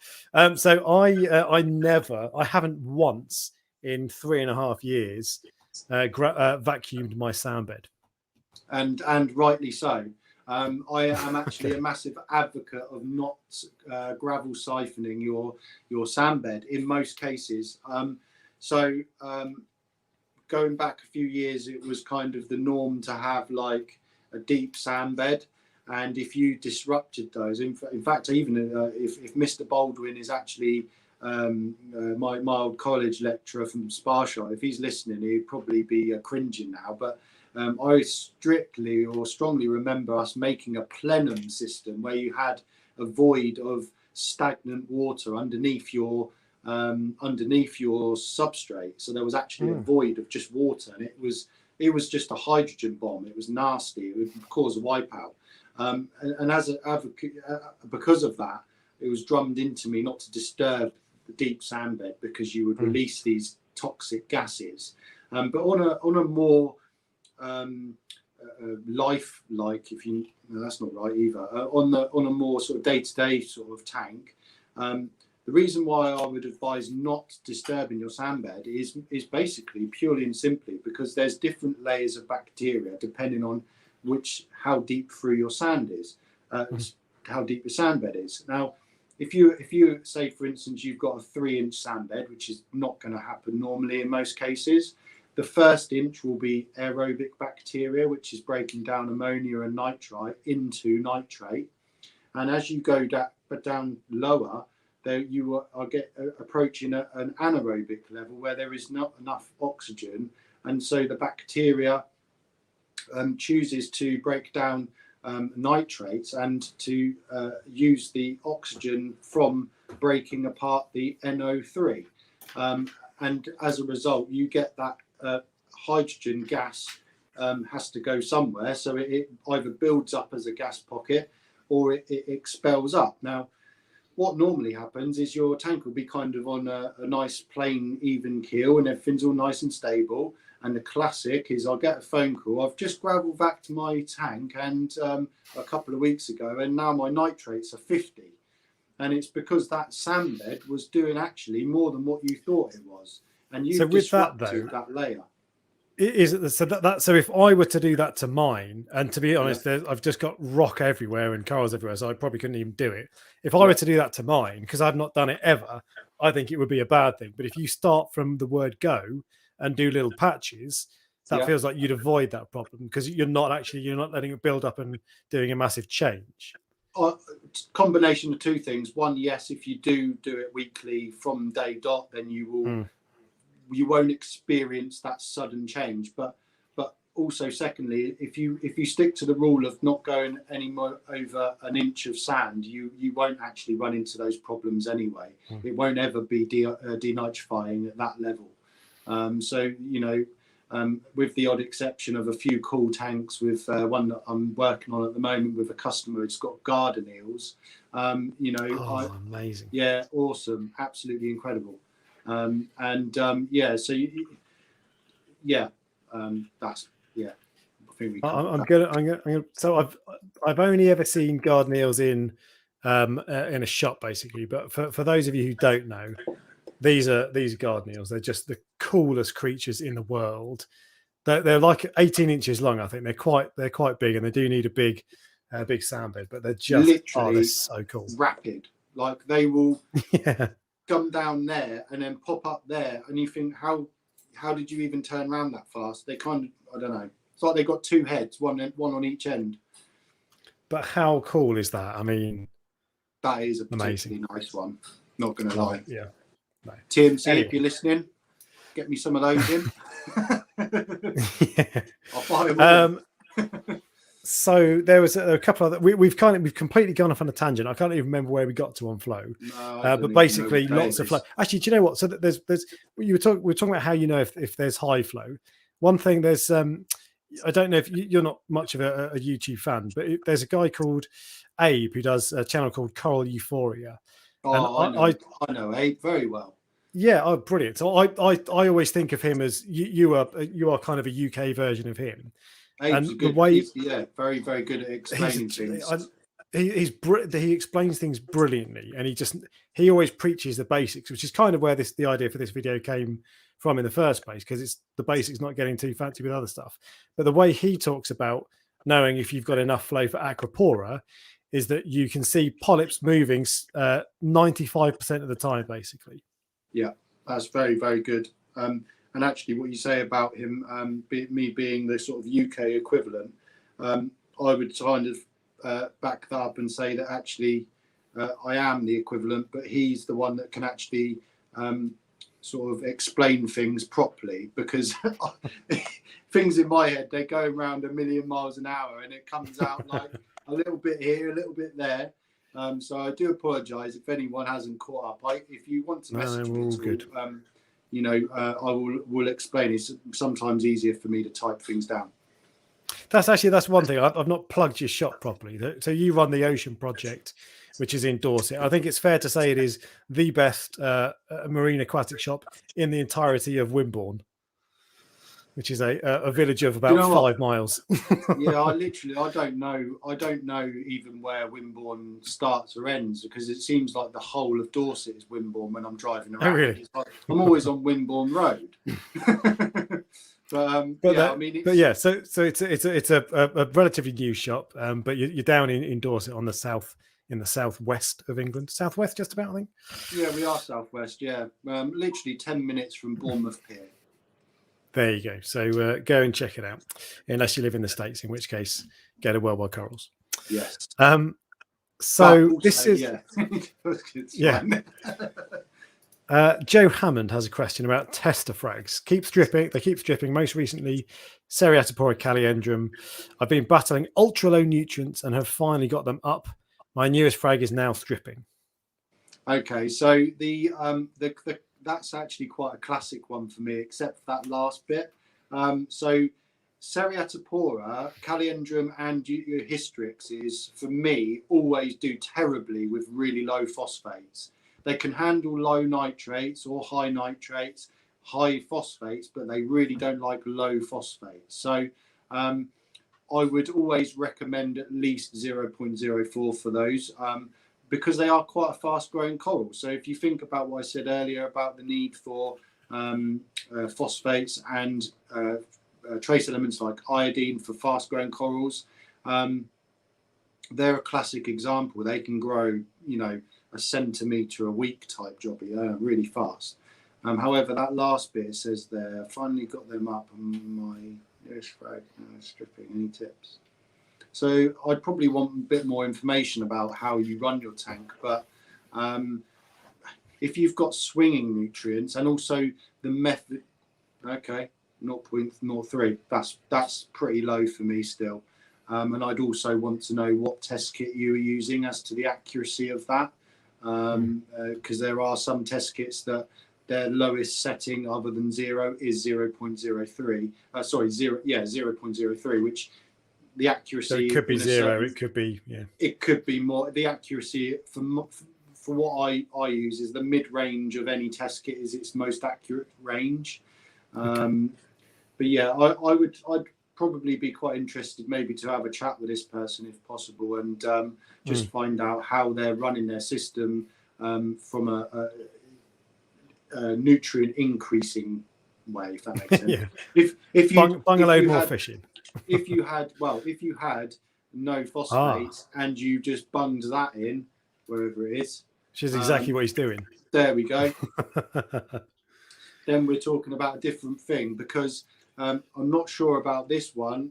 So I haven't once in 3.5 years vacuumed my sound bed. And rightly so. I am actually a massive advocate of not gravel siphoning your sand bed in most cases. Going back a few years, it was kind of the norm to have like a deep sand bed, and if you disrupted those, in fact, even if Mr. Baldwin is actually my old college lecturer from Sparshot, if he's listening, he'd probably be cringing now, but I strictly or strongly remember us making a plenum system where you had a void of stagnant water underneath your substrate. So there was actually a void of just water, and it was just a hydrogen bomb. It was nasty. It would cause a wipeout. And as an advocate, because of that, it was drummed into me not to disturb the deep sand bed because you would release these toxic gases. But on a more life-like, if you no, that's not right either. On a more sort of day-to-day sort of tank, the reason why I would advise not disturbing your sand bed is basically purely and simply because there's different layers of bacteria depending on how deep through your sand is, how deep your sand bed is. Now, if you say, for instance, you've got a 3-inch sand bed, which is not going to happen normally in most cases, the first inch will be aerobic bacteria, which is breaking down ammonia and nitrite into nitrate. And as you go down lower, you are approaching an anaerobic level where there is not enough oxygen. And so the bacteria chooses to break down nitrates and to use the oxygen from breaking apart the NO3. And as a result, you get that hydrogen gas has to go somewhere. So it either builds up as a gas pocket or it expels up. Now, what normally happens is your tank will be kind of on a nice, plain, even keel and everything's all nice and stable. And the classic is I'll get a phone call. I've just gravel vacked my tank and a couple of weeks ago, and now my nitrates are 50. And it's because that sand bed was doing actually more than what you thought it was. And you disrupted that layer. So if I were to do that to mine, and to be honest, I've just got rock everywhere and corals everywhere, so I probably couldn't even do it. If I were to do that to mine, because I've not done it ever, I think it would be a bad thing. But if you start from the word go and do little patches, that feels like you'd avoid that problem because you're not letting it build up and doing a massive change. Combination of two things. One, yes, if you do it weekly from day dot, then you will. You won't experience that sudden change, but also secondly, if you stick to the rule of not going any more over an inch of sand, you won't actually run into those problems anyway. It won't ever be denitrifying at that level. So with the odd exception of a few cool tanks with one that I'm working on at the moment with a customer who's got garden eels. You know, amazing. Yeah, awesome, absolutely incredible. Yeah, so that's I think we I'm gonna. So I've only ever seen garden eels in a shop, basically. But for those of you who don't know, these garden eels. They're just the coolest creatures in the world. They're like 18 inches long. I think they're quite big, and they do need a big sound bed. But they're just literally they're so cool. rapid. Like they will Yeah. come down there and then pop up there, and you think, how did you even turn around that fast? They kind of, I don't know. It's like they've got two heads, one on each end. But how cool is that? I mean, that is a particularly nice one. Not going to lie. Yeah. No. TMC, if you're listening, get me some of those in. Yeah. I'll buy them all. So there was a couple of we've completely gone off on a tangent. I can't even remember where we got to on flow, but basically lots of flow. Actually, do you know what? So there's we were talking about how you know if there's high flow. One thing there's I don't know if you're not much of a YouTube fan, but there's a guy called Abe who does a channel called Coral Euphoria. Oh, I know Abe very well. Yeah, oh, brilliant. So I always think of him as you are kind of a UK version of him. Abe's and good, the way very good at explaining things. He explains things brilliantly, and he always preaches the basics, which is kind of where the idea for this video came from in the first place, because it's the basics, not getting too fancy with other stuff. But the way he talks about knowing if you've got enough flow for acropora is that you can see polyps moving 95% of the time, basically. Yeah, that's very, very good. And actually, what you say about him, me being the sort of UK equivalent, I would kind of back that up and say that actually I am the equivalent, but he's the one that can actually sort of explain things properly, because things in my head, they're going around a million miles an hour and it comes out like a little bit here, a little bit there. So I do apologise if anyone hasn't caught up. If you want to message me, you know, I will explain. It's sometimes easier for me to type things down. That's one thing. I've not plugged your shop properly. So you run the Ocean Project, which is in Dorset. I think it's fair to say it is the best marine aquatic shop in the entirety of Wimborne, which is a village of about 5 miles. Yeah, I don't know even where Wimborne starts or ends, because it seems like the whole of Dorset is Wimborne when I'm driving around. Oh, really? It's like, I'm always on Wimborne Road. So it's a relatively new shop, but you're down in Dorset on the southwest of England, southwest just about, I think. Yeah, we are southwest. Yeah, literally 10 minutes from Bournemouth Pier. There you go. So go and check it out, unless you live in the States, in which case go to Worldwide Corals. Yes. So also, this is yeah. Joe Hammond has a question about tester frags. They keep stripping. Most recently, Seriatopora caliendrum. I've been battling ultra low nutrients and have finally got them up. My newest frag is now stripping. Okay, so the that's actually quite a classic one for me, except for that last bit. So Seriatopora, caliendrum, and hystrix for me always do terribly with really low phosphates. They can handle low nitrates or high nitrates, high phosphates, but they really don't like low phosphates. So I would always recommend at least 0.04 for those, because they are quite a fast growing coral. So if you think about what I said earlier about the need for phosphates and trace elements like iodine for fast growing corals, they're a classic example. They can grow, you know, a centimetre a week type jobby, really fast. However, that last bit says there, finally got them up on my newest frag stripping. Any tips? So I'd probably want a bit more information about how you run your tank, but if you've got swinging nutrients and also the method, okay, 0.03, that's pretty low for me still. And I'd also want to know what test kit you are using as to the accuracy of that, because there are some test kits that their lowest setting other than 0 is 0.03. 0.03, which the accuracy. So it could be 0. It could be It could be more. The accuracy for what I use is the mid range of any test kit is its most accurate range. Okay. But yeah, I'd probably be quite interested maybe to have a chat with this person if possible, and just find out how they're running their system from a nutrient increasing way, if that makes sense. Yeah. If you bung a load more fishing. if you had no phosphates and you just bunged that in wherever it is, which is exactly what he's doing. There we go. Then we're talking about a different thing, because I'm not sure about this one.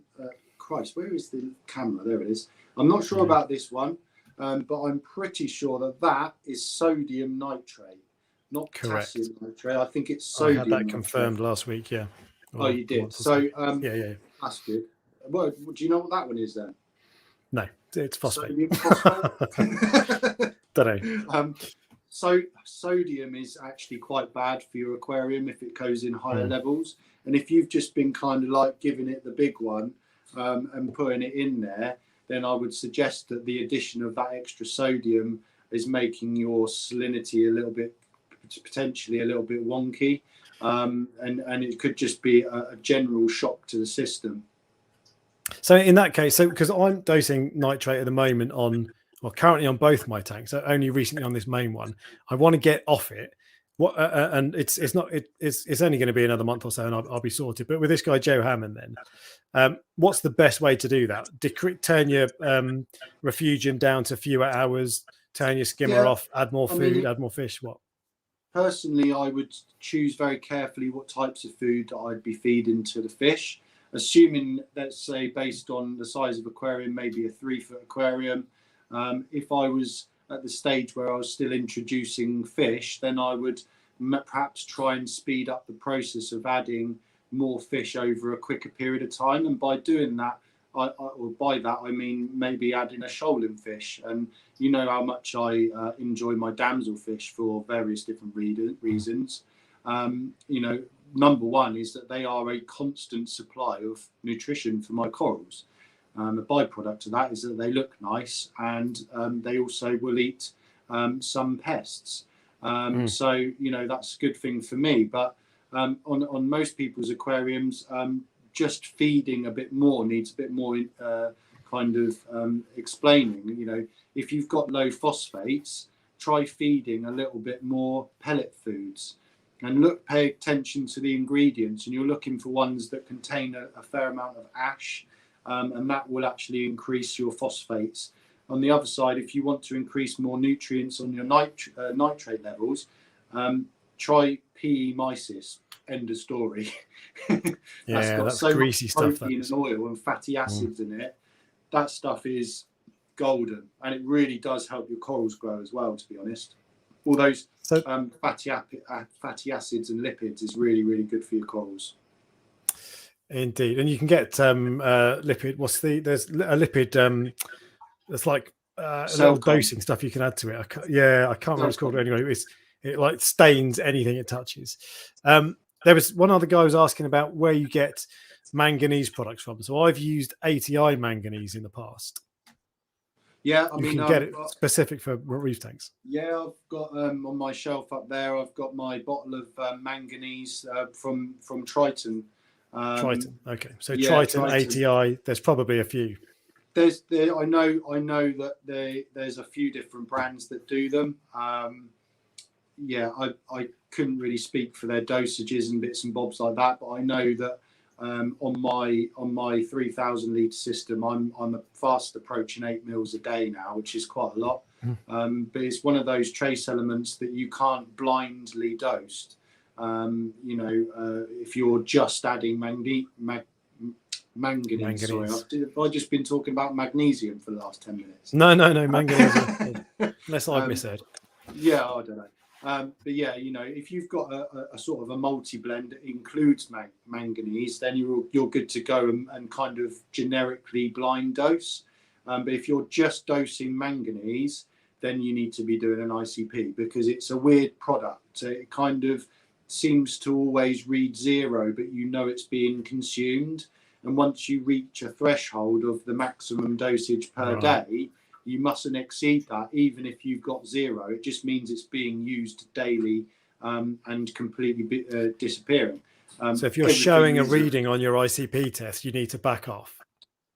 Christ, where is the camera? There it is. I'm not sure about this one, but I'm pretty sure that is sodium nitrate, not potassium nitrate. I think it's sodium. I had that confirmed last week. Yeah. Oh, you did. So yeah, that's good. Well, do you know what that one is then? No, it's phosphate. Sodium phosphate. Don't know. So sodium is actually quite bad for your aquarium if it goes in higher levels. And if you've just been kind of like giving it the big one and putting it in there, then I would suggest that the addition of that extra sodium is making your salinity a little bit, potentially a little bit wonky. And it could just be a general shock to the system. So in that case, because I'm dosing nitrate at the moment currently on both my tanks, so only recently on this main one, I want to get off it. And it's only going to be another month or so, and I'll be sorted. But with this guy Joe Hammond, then, what's the best way to do that? Turn your refugium down to fewer hours, turn your skimmer off, add more food, add more fish. What? Personally, I would choose very carefully what types of food that I'd be feeding to the fish. Assuming, let's say, based on the size of aquarium, maybe a 3-foot aquarium. If I was at the stage where I was still introducing fish, then I would perhaps try and speed up the process of adding more fish over a quicker period of time. And by doing that, I mean maybe adding a shoaling fish. And you know how much I enjoy my damselfish for various different reasons. Number one is that they are a constant supply of nutrition for my corals. A byproduct of that is that they look nice, and they also will eat some pests. So, that's a good thing for me. But on most people's aquariums, just feeding a bit more needs a bit more explaining. If you've got low phosphates, try feeding a little bit more pellet foods. And pay attention to the ingredients, and you're looking for ones that contain a fair amount of ash. And that will actually increase your phosphates. On the other side, if you want to increase more nutrients on your nitrate levels, try PE mysis. End of story. That's so greasy stuff. Protein and oil and fatty acids in it. That stuff is golden, and it really does help your corals grow as well, to be honest. All those fatty acids and lipids is really, really good for your corals. Indeed, and you can get lipid. There's a lipid. It's like a little dosing stuff you can add to it. I can't remember what it's called anyway. It like stains anything it touches. There was one other guy who was asking about where you get manganese products from. So I've used ATI manganese in the past. Yeah, you can get it specific for reef tanks. Yeah, I've got on my shelf up there. I've got my bottle of manganese from Triton. Triton. Okay, so Triton, ATI. There's probably a few. I know that there's a few different brands that do them. I couldn't really speak for their dosages and bits and bobs like that, but I know that on my 3,000 litre system, I'm fast approaching 8 mils a day now, which is quite a lot. But it's one of those trace elements that you can't blindly dose. If you're just adding manganese. Sorry, I've just been talking about magnesium for the last 10 minutes. No, manganese. Unless I've misheard. Yeah, I don't know. But yeah, if you've got a sort of a multi-blend that includes manganese, then you're good to go and kind of generically blind dose. But if you're just dosing manganese, then you need to be doing an ICP, because it's a weird product. It kind of seems to always read 0, but you know it's being consumed. And once you reach a threshold of the maximum dosage per day, you mustn't exceed that, even if you've got 0. It just means it's being used daily and completely disappearing. So if you're showing a reading on your ICP test, you need to back off.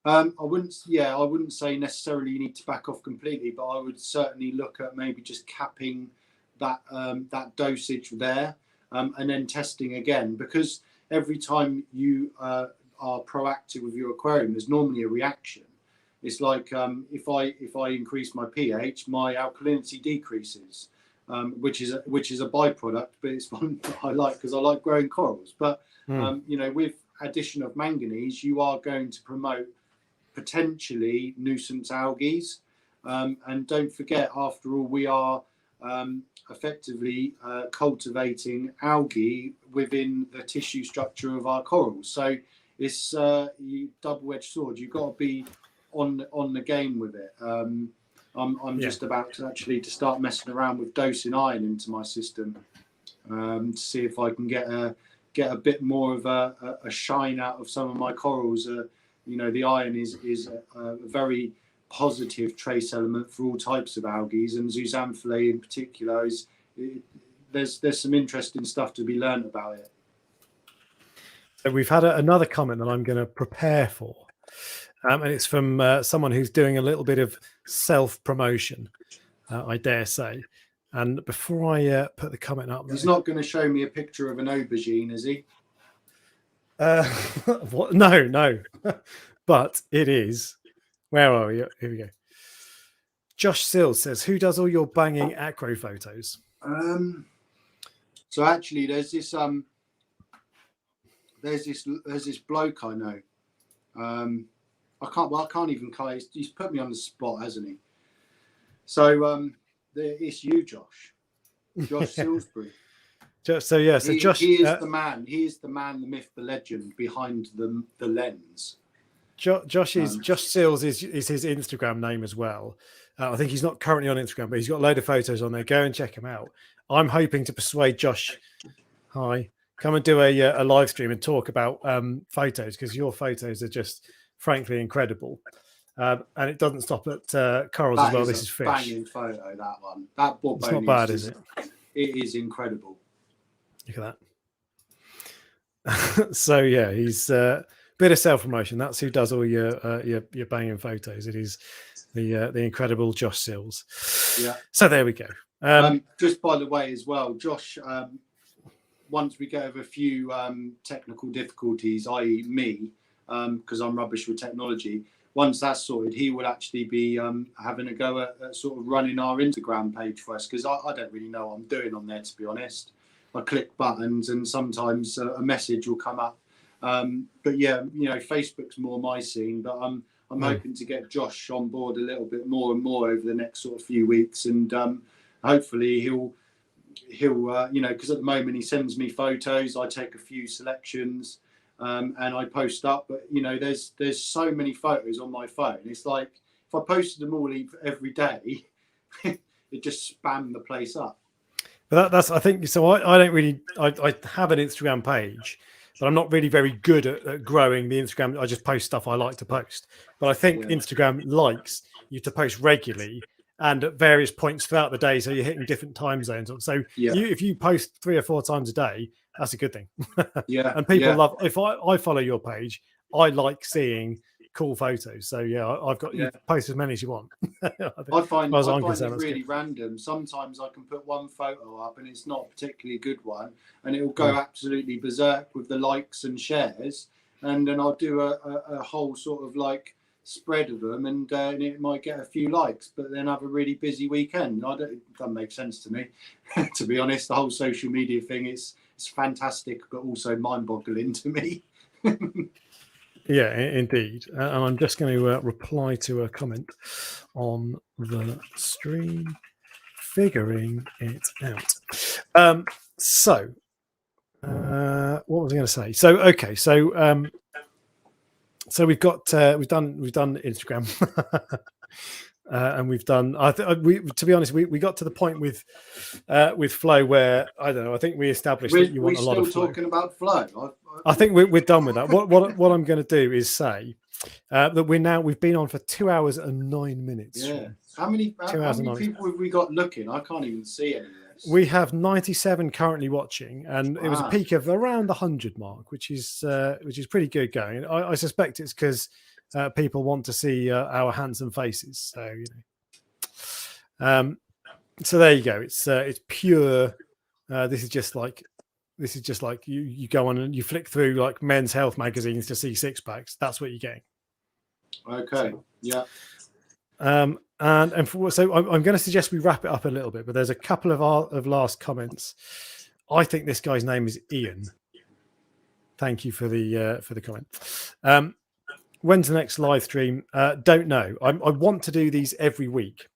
I wouldn't say necessarily you need to back off completely, but I would certainly look at maybe just capping that that dosage there, and then testing again, because every time you are proactive with your aquarium, there's normally a reaction. It's like if I increase my pH, my alkalinity decreases, which is a byproduct, but it's one that I like because I like growing corals. But you know, with addition of manganese, you are going to promote potentially nuisance algae, and don't forget, after all, we are effectively cultivating algae within the tissue structure of our corals. So it's double-edged sword. You've got to be on the game with it. I'm just about to start messing around with dosing iron into my system to see if I can get a bit more of a shine out of some of my corals. You know, the iron is a very positive trace element for all types of algae, and zooxanthellae in particular there's some interesting stuff to be learned about it. So we've had another comment that I'm going to prepare for, and it's from someone who's doing a little bit of self-promotion, I dare say. And before I put the comment up, he's not going to show me a picture of an aubergine, is he? What? No. But it is. Where are we? Here we go. Josh Sills says, "Who does all your banging acro photos?" So actually, there's this bloke I know. I can't even call. He's put me on the spot, hasn't he? So it's you, Josh Salisbury. So Josh, he is the man. He is the man, the myth, the legend behind the lens. Josh Sills is his Instagram name as well. I think he's not currently on Instagram, but he's got a load of photos on there. Go and check him out. I'm hoping to persuade Josh, come and do a live stream and talk about photos, because your photos are just frankly incredible. And it doesn't stop at corals as well. This is fish. Banging photo, that one. That bob it's not bad, is it? It is incredible. Look at that. So yeah, he's bit of self-promotion. That's who does all your banging photos. It is the incredible Josh Sills. Yeah. So there we go. Just by the way, as well, Josh. Once we get over a few technical difficulties, i.e., me, because I'm rubbish with technology. Once that's sorted, he will actually be having a go at sort of running our Instagram page for us, because I don't really know what I'm doing on there, to be honest. I click buttons and sometimes a message will come up. But yeah, you know, Facebook's more my scene, but I'm hoping to get Josh on board a little bit more and more over the next sort of few weeks, and hopefully he'll you know, because at the moment he sends me photos, I take a few selections, and I post up. But you know, there's so many photos on my phone. It's like if I posted them all every day, it just spammed the place up. But that's, I think, so I don't really, I have an Instagram page, but I'm not really very good at growing the Instagram. I just post stuff I like to post. But I think Instagram likes you to post regularly and at various points throughout the day, so you're hitting different time zones. So if you post 3 or 4 times a day, that's a good thing. And people love, if I follow your page, I like seeing cool photos. So I've got you post as many as you want. I find it really random. Sometimes I can put one photo up and it's not a particularly good one, and it will go absolutely berserk with the likes and shares, and then I'll do a whole sort of like spread of them, and it might get a few likes, but then have a really busy weekend. It doesn't make sense to me. To be honest, the whole social media thing is fantastic, but also mind-boggling to me. Yeah, indeed. And I'm just going to reply to a comment on the stream, figuring it out. So what was I going to say? So okay, so we've got we've done Instagram. And we've done. To be honest, we got to the point with flow where I don't know. I think we established that you want a lot of flow. We're still talking about flow. I think we're done with that. What I'm going to do is say that we've been on for 2 hours and 9 minutes. Yeah. How many people have we got looking? I can't even see any of this. We have 97 currently watching, and it was a peak of around the 100 mark, which is pretty good going. I suspect it's because people want to see our handsome faces. So so there you go. It's pure. This is just like you go on and you flick through like Men's Health magazines to see six packs. That's what you're getting. Okay. Yeah. So I'm going to suggest we wrap it up a little bit, but there's a couple of last comments. I think this guy's name is Ian. Thank you for the comment. When's the next live stream? Don't know. I want to do these every week,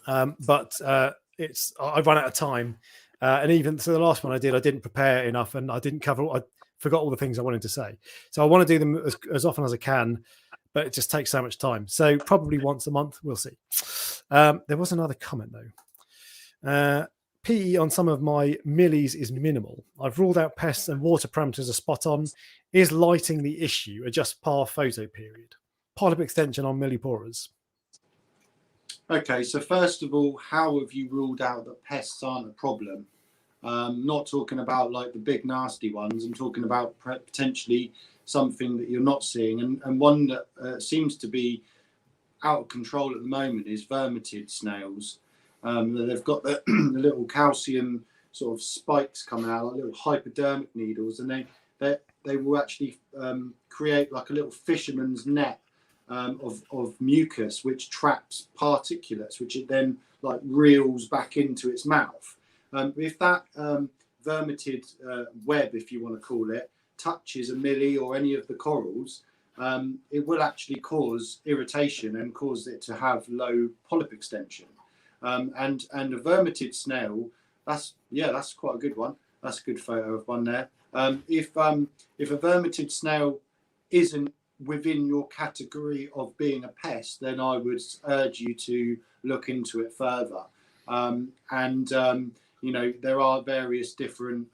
but I've run out of time, and even so, the last one I didn't prepare enough, and I forgot all the things I wanted to say. So I want to do them as often as I can, but it just takes so much time. So probably once a month, we'll see. There was another comment though. PE on some of my millies is minimal. I've ruled out pests and water parameters are spot on. Is lighting the issue? Adjust par photo period. Polyp extension on milliporas. Okay, so first of all, how have you ruled out that pests aren't a problem? Not talking about like the big nasty ones. I'm talking about potentially something that you're not seeing. And one that seems to be out of control at the moment is vermitid snails. They've got the little calcium sort of spikes coming out, like little hypodermic needles, and they will actually create like a little fisherman's net of mucus, which traps particulates, which it then like reels back into its mouth. If that vermitid web, if you want to call it, touches a millie or any of the corals, it will actually cause irritation and cause it to have low polyp extension. And a vermitid snail, that's quite a good one. That's a good photo of one there. If a vermitid snail isn't within your category of being a pest, then I would urge you to look into it further. There are various different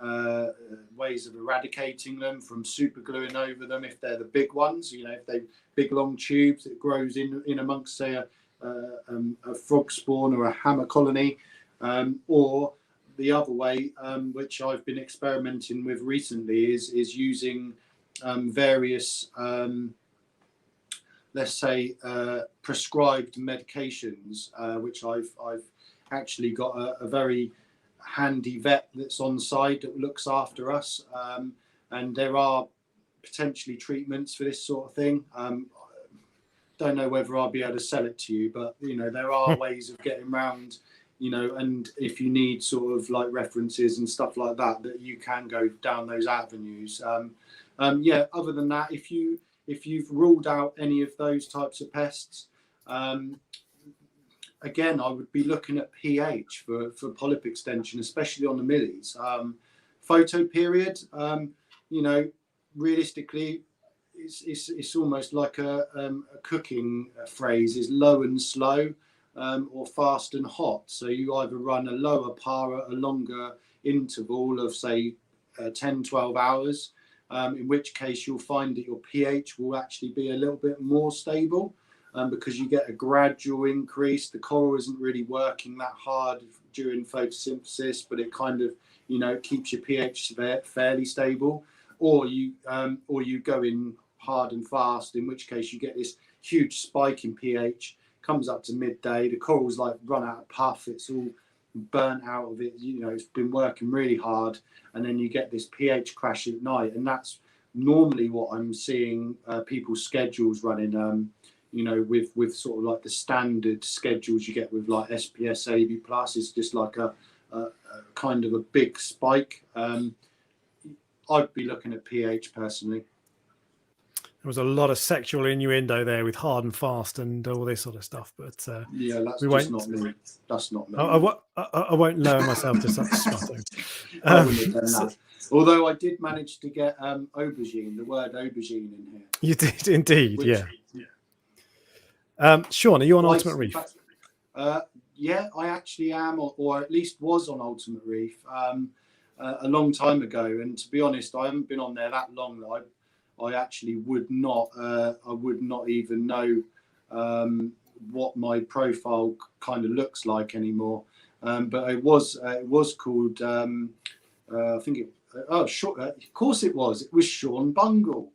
ways of eradicating them, from super gluing over them if they're the big ones, if they big long tubes that grows in amongst, say, a frog spawn or a hammer colony, or the other way, which I've been experimenting with recently, is using various, let's say, prescribed medications, which I've actually got a very handy vet that's on side that looks after us, and there are potentially treatments for this sort of thing. Don't know whether I'll be able to sell it to you, but there are ways of getting around, and if you need sort of like references and stuff like that you can go down those avenues. Other than that, if you've ruled out any of those types of pests, again, I would be looking at pH for polyp extension, especially on the millies. Photo period, realistically, it's almost like a cooking phrase, is low and slow, or fast and hot. So you either run a lower par at a longer interval of, say, 10, 12 hours, in which case you'll find that your pH will actually be a little bit more stable, because you get a gradual increase. The coral isn't really working that hard during photosynthesis, but it kind of, keeps your pH fairly stable. Or you go in hard and fast, in which case you get this huge spike in pH, comes up to midday, the coral's like run out of puff, it's all burnt out of it, it's been working really hard, and then you get this pH crash at night. And that's normally what I'm seeing people's schedules running, with sort of like the standard schedules you get with like SPS AB plus, is just like a kind of a big spike. I'd be looking at pH personally. There was a lot of sexual innuendo there with hard and fast and all this sort of stuff, but that's just not me. That's not me. I won't lower myself to such stuff. I wouldn't have done that. Although I did manage to get aubergine, the word aubergine in here. You did indeed, yeah. Shaun, are you on Twice, Ultimate in Reef? fact. Yeah, I actually am, or at least was on Ultimate Reef a long time ago. And to be honest, I haven't been on there that long that I actually would not even know what my profile kind of looks like anymore. But it was called I think it of course it was Shaun Bungle.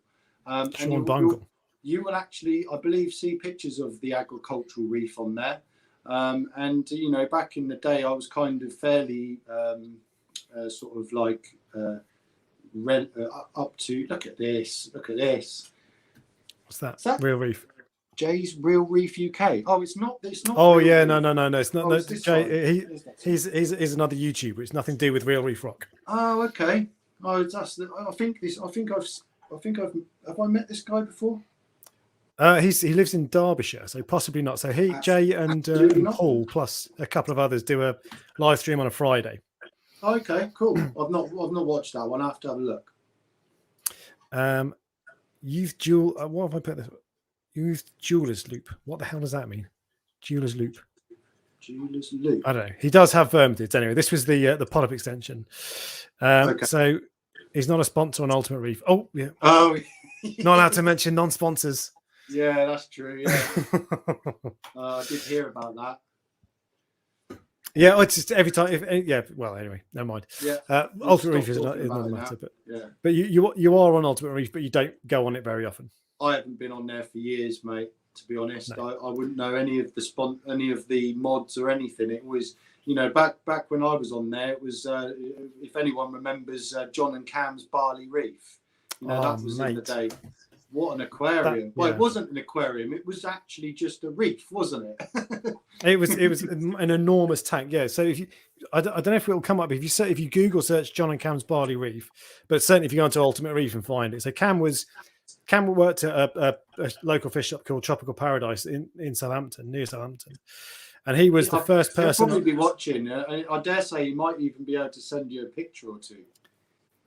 Shaun Bungle. You will actually, I believe, see pictures of the agricultural reef on there. And you know, back in the day, I was kind of fairly sort of like up to. Look at this! Look at this! What's that? Is that Real Reef. Jay's Real Reef UK. Oh, it's not. It's not. Oh Real yeah, Reef. no. It's not. Oh, No, it's this Jay, one. he's another YouTuber. It's nothing to do with Real Reef Rock. Oh, okay. Oh, that's. I think I've. Have I met this guy before? He lives in Derbyshire, so possibly not. So Jay and Paul plus a couple of others do a live stream on a Friday. Okay, cool. I've not watched that one. I have to have a look. What have I put this? Used jeweler's loop. What the hell does that mean? Jeweler's loop. Jeweler's loop. I don't know. He does have vermitids anyway. This was the polyp extension. Okay. So he's not a sponsor on Ultimate Reef. Oh yeah. Oh, not allowed to mention non-sponsors. Yeah, that's true. Yeah, I did hear about that. Yeah, it's just every time. Well, anyway, never mind. Yeah, Ultimate Reef is another matter, but you are on Ultimate Reef, but you don't go on it very often. I haven't been on there for years, mate. To be honest, no. I wouldn't know any of the mods or anything. It was, you know, back when I was on there, it was if anyone remembers John and Cam's Barley Reef. You know, that was in the day. What an aquarium! Well, it wasn't an aquarium. It was actually just a reef, wasn't it? it was an enormous tank. Yeah. So if you, I don't know if it will come up if you Google search John and Cam's Barley Reef, but certainly if you go into Ultimate Reef and find it. So Cam worked at a local fish shop called Tropical Paradise in Southampton, near Southampton, and he was the first person. He'll probably be watching. I dare say he might even be able to send you a picture or two.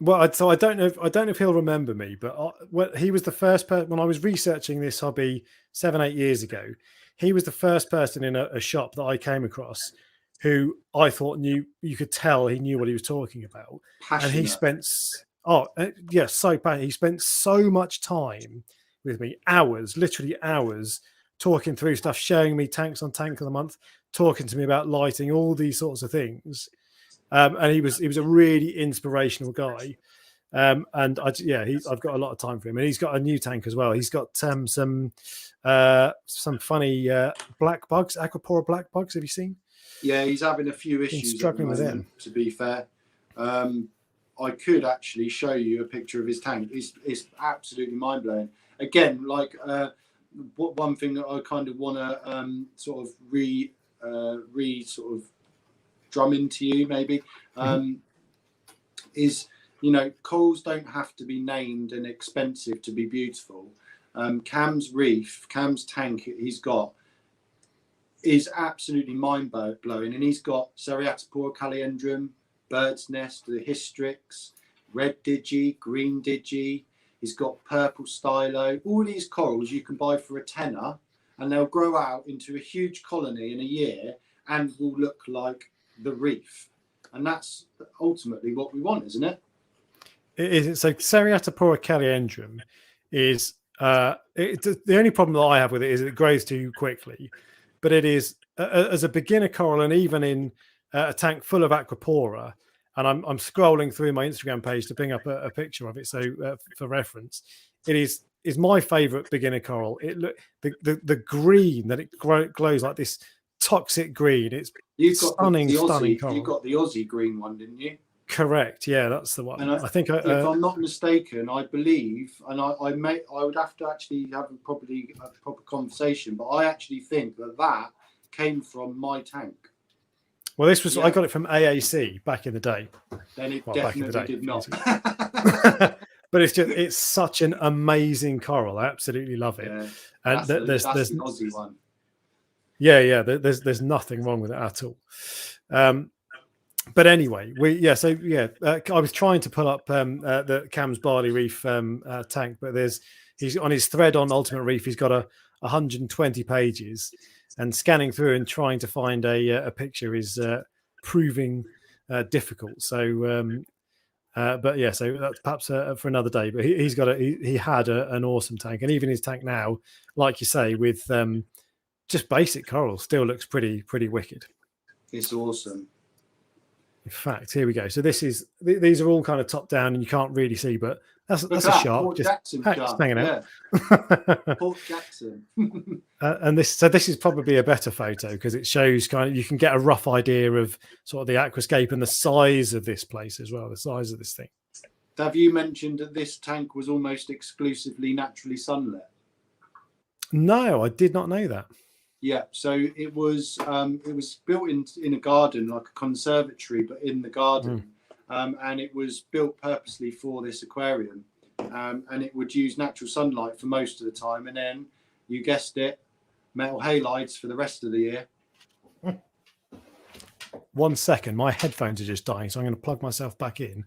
Well, so I don't know if he'll remember me, but he was the first person when I was researching this hobby 7-8 years ago. He was the first person in a shop that I came across who I thought knew. You could tell he knew what he was talking about, passionate. And he spent so passionate. He spent so much time with me, literally hours, talking through stuff, showing me tanks on Tank of the Month, talking to me about lighting, all these sorts of things. And he was a really inspirational guy, and I've got a lot of time for him. And he's got a new tank as well. He's got some funny black bugs, acropora black bugs. Have you seen? Yeah, he's having a few issues. He's struggling with them. To be fair, I could actually show you a picture of his tank. It's absolutely mind blowing. Again, like one thing that I kind of want to sort of drum into you maybe is, you know, corals don't have to be named and expensive to be beautiful. Cam's tank he's got is absolutely mind blowing, and he's got Seriatopora caliendrum, bird's nest, the hystrix, red digi, green digi. He's got purple stylo. All these corals you can buy for £10, and they'll grow out into a huge colony in a year and will look like the reef. And that's ultimately what we want, isn't it? It is. So Seriatopora caliendrum is the only problem that I have with it is it grows too quickly. But it is as a beginner coral, and even in a tank full of acropora, and I'm scrolling through my Instagram page to bring up a picture of it, so for reference, it is my favorite beginner coral. The green that it glows like this toxic green. It's stunning coral. You got the Aussie green one, didn't you? Correct. Yeah, that's the one. And I think if I'm not mistaken, I believe, and I would have to actually have a proper conversation, but I actually think that came from my tank. Well, this was I got it from AAC back in the day. Then it definitely did not. But it's such an amazing coral. I absolutely love it. Yeah, and there's the Aussie one. Yeah. There's nothing wrong with it at all. But anyway, I was trying to pull up the Cam's Barley Reef tank, but he's on his thread on Ultimate Reef. He's got a 120 pages, and scanning through and trying to find a picture is proving difficult. So, but yeah, so that's perhaps for another day. But he's got he had an awesome tank, and even his tank now, like you say, with just basic coral, still looks pretty wicked. It's awesome. In fact, here we go. So these are all kind of top down, and you can't really see, but that's a shark Port just Jackson hanging out. Port Jackson. And this is probably a better photo because it shows kind of, you can get a rough idea of sort of the aquascape and the size of this place as well, the size of this thing. Have you mentioned that this tank was almost exclusively naturally sunlit? No, I did not know that. Yeah, so it was built in a garden, like a conservatory, but in the garden, and it was built purposely for this aquarium, and it would use natural sunlight for most of the time, and then you guessed it, metal halides for the rest of the year. 1 second, my headphones are just dying, so I'm going to plug myself back in.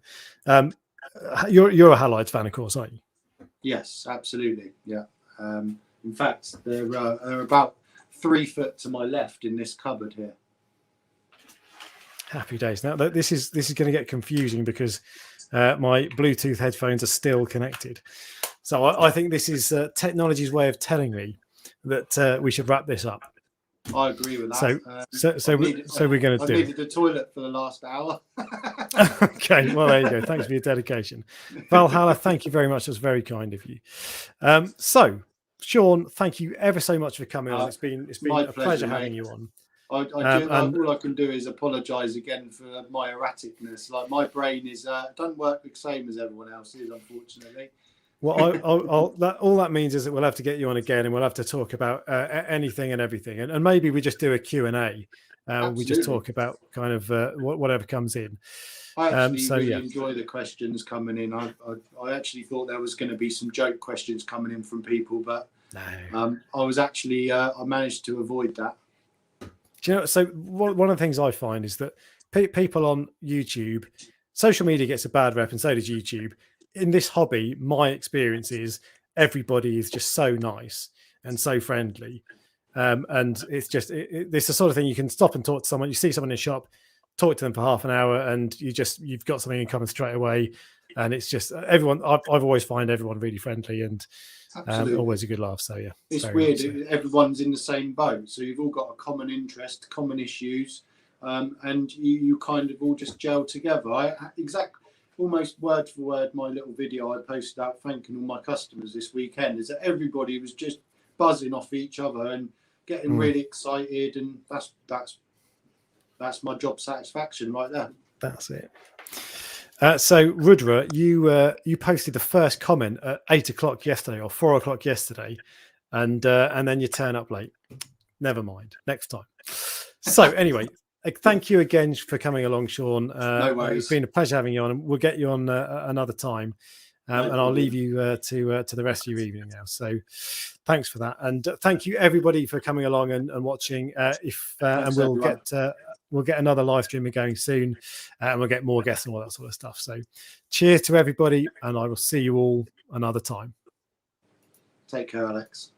You're a halides fan, of course, aren't you? Yes, absolutely. Yeah. In fact, they're about 3 foot to my left in this cupboard here. Happy days. Now this is going to get confusing because my Bluetooth headphones are still connected. So I think this is technology's way of telling me that we should wrap this up. I agree with that. So we're going to do. I needed the toilet for the last hour. Okay, well there you go. Thanks for your dedication, Valhalla. Thank you very much. That's very kind of you. So, Shaun, thank you ever so much for coming on. It's been a pleasure having you on. All I can do is apologise again for my erraticness. Like, my brain doesn't work the same as everyone else's, unfortunately. Well, all that means is that we'll have to get you on again, and we'll have to talk about anything and everything, and maybe we just do a Q&A. We just talk about kind of whatever comes in. I actually really enjoy the questions coming in. I actually thought there was going to be some joke questions coming in from people, but no. I managed to avoid that. Do you know, so one of the things I find is that people on YouTube, social media gets a bad rep, and so does YouTube. In this hobby, my experience is everybody is just so nice and so friendly. And it's just, it's the sort of thing you can stop and talk to someone. You see someone in a shop, talk to them for half an hour, and you've got something in common straight away. And it's just everyone. I've always find everyone really friendly and always a good laugh. So yeah, it's weird. Everyone's in the same boat, so you've all got a common interest, common issues, and you kind of all just gel together. Almost word for word, my little video I posted out thanking all my customers this weekend is that everybody was just buzzing off each other and getting really excited, and that's my job satisfaction right there. That's it. So Rudra, you posted the first comment at 8 o'clock yesterday or 4 o'clock yesterday, and then you turn up late. Never mind, next time. So anyway, thank you again for coming along, Shaun. No worries. It's been a pleasure having you on, and we'll get you on another time. And I'll leave you to the rest of your evening now. So thanks for that, and thank you everybody for coming along and watching. And we'll get another live stream going soon, and we'll get more guests and all that sort of stuff. So cheers to everybody, and I will see you all another time. Take care, Alex.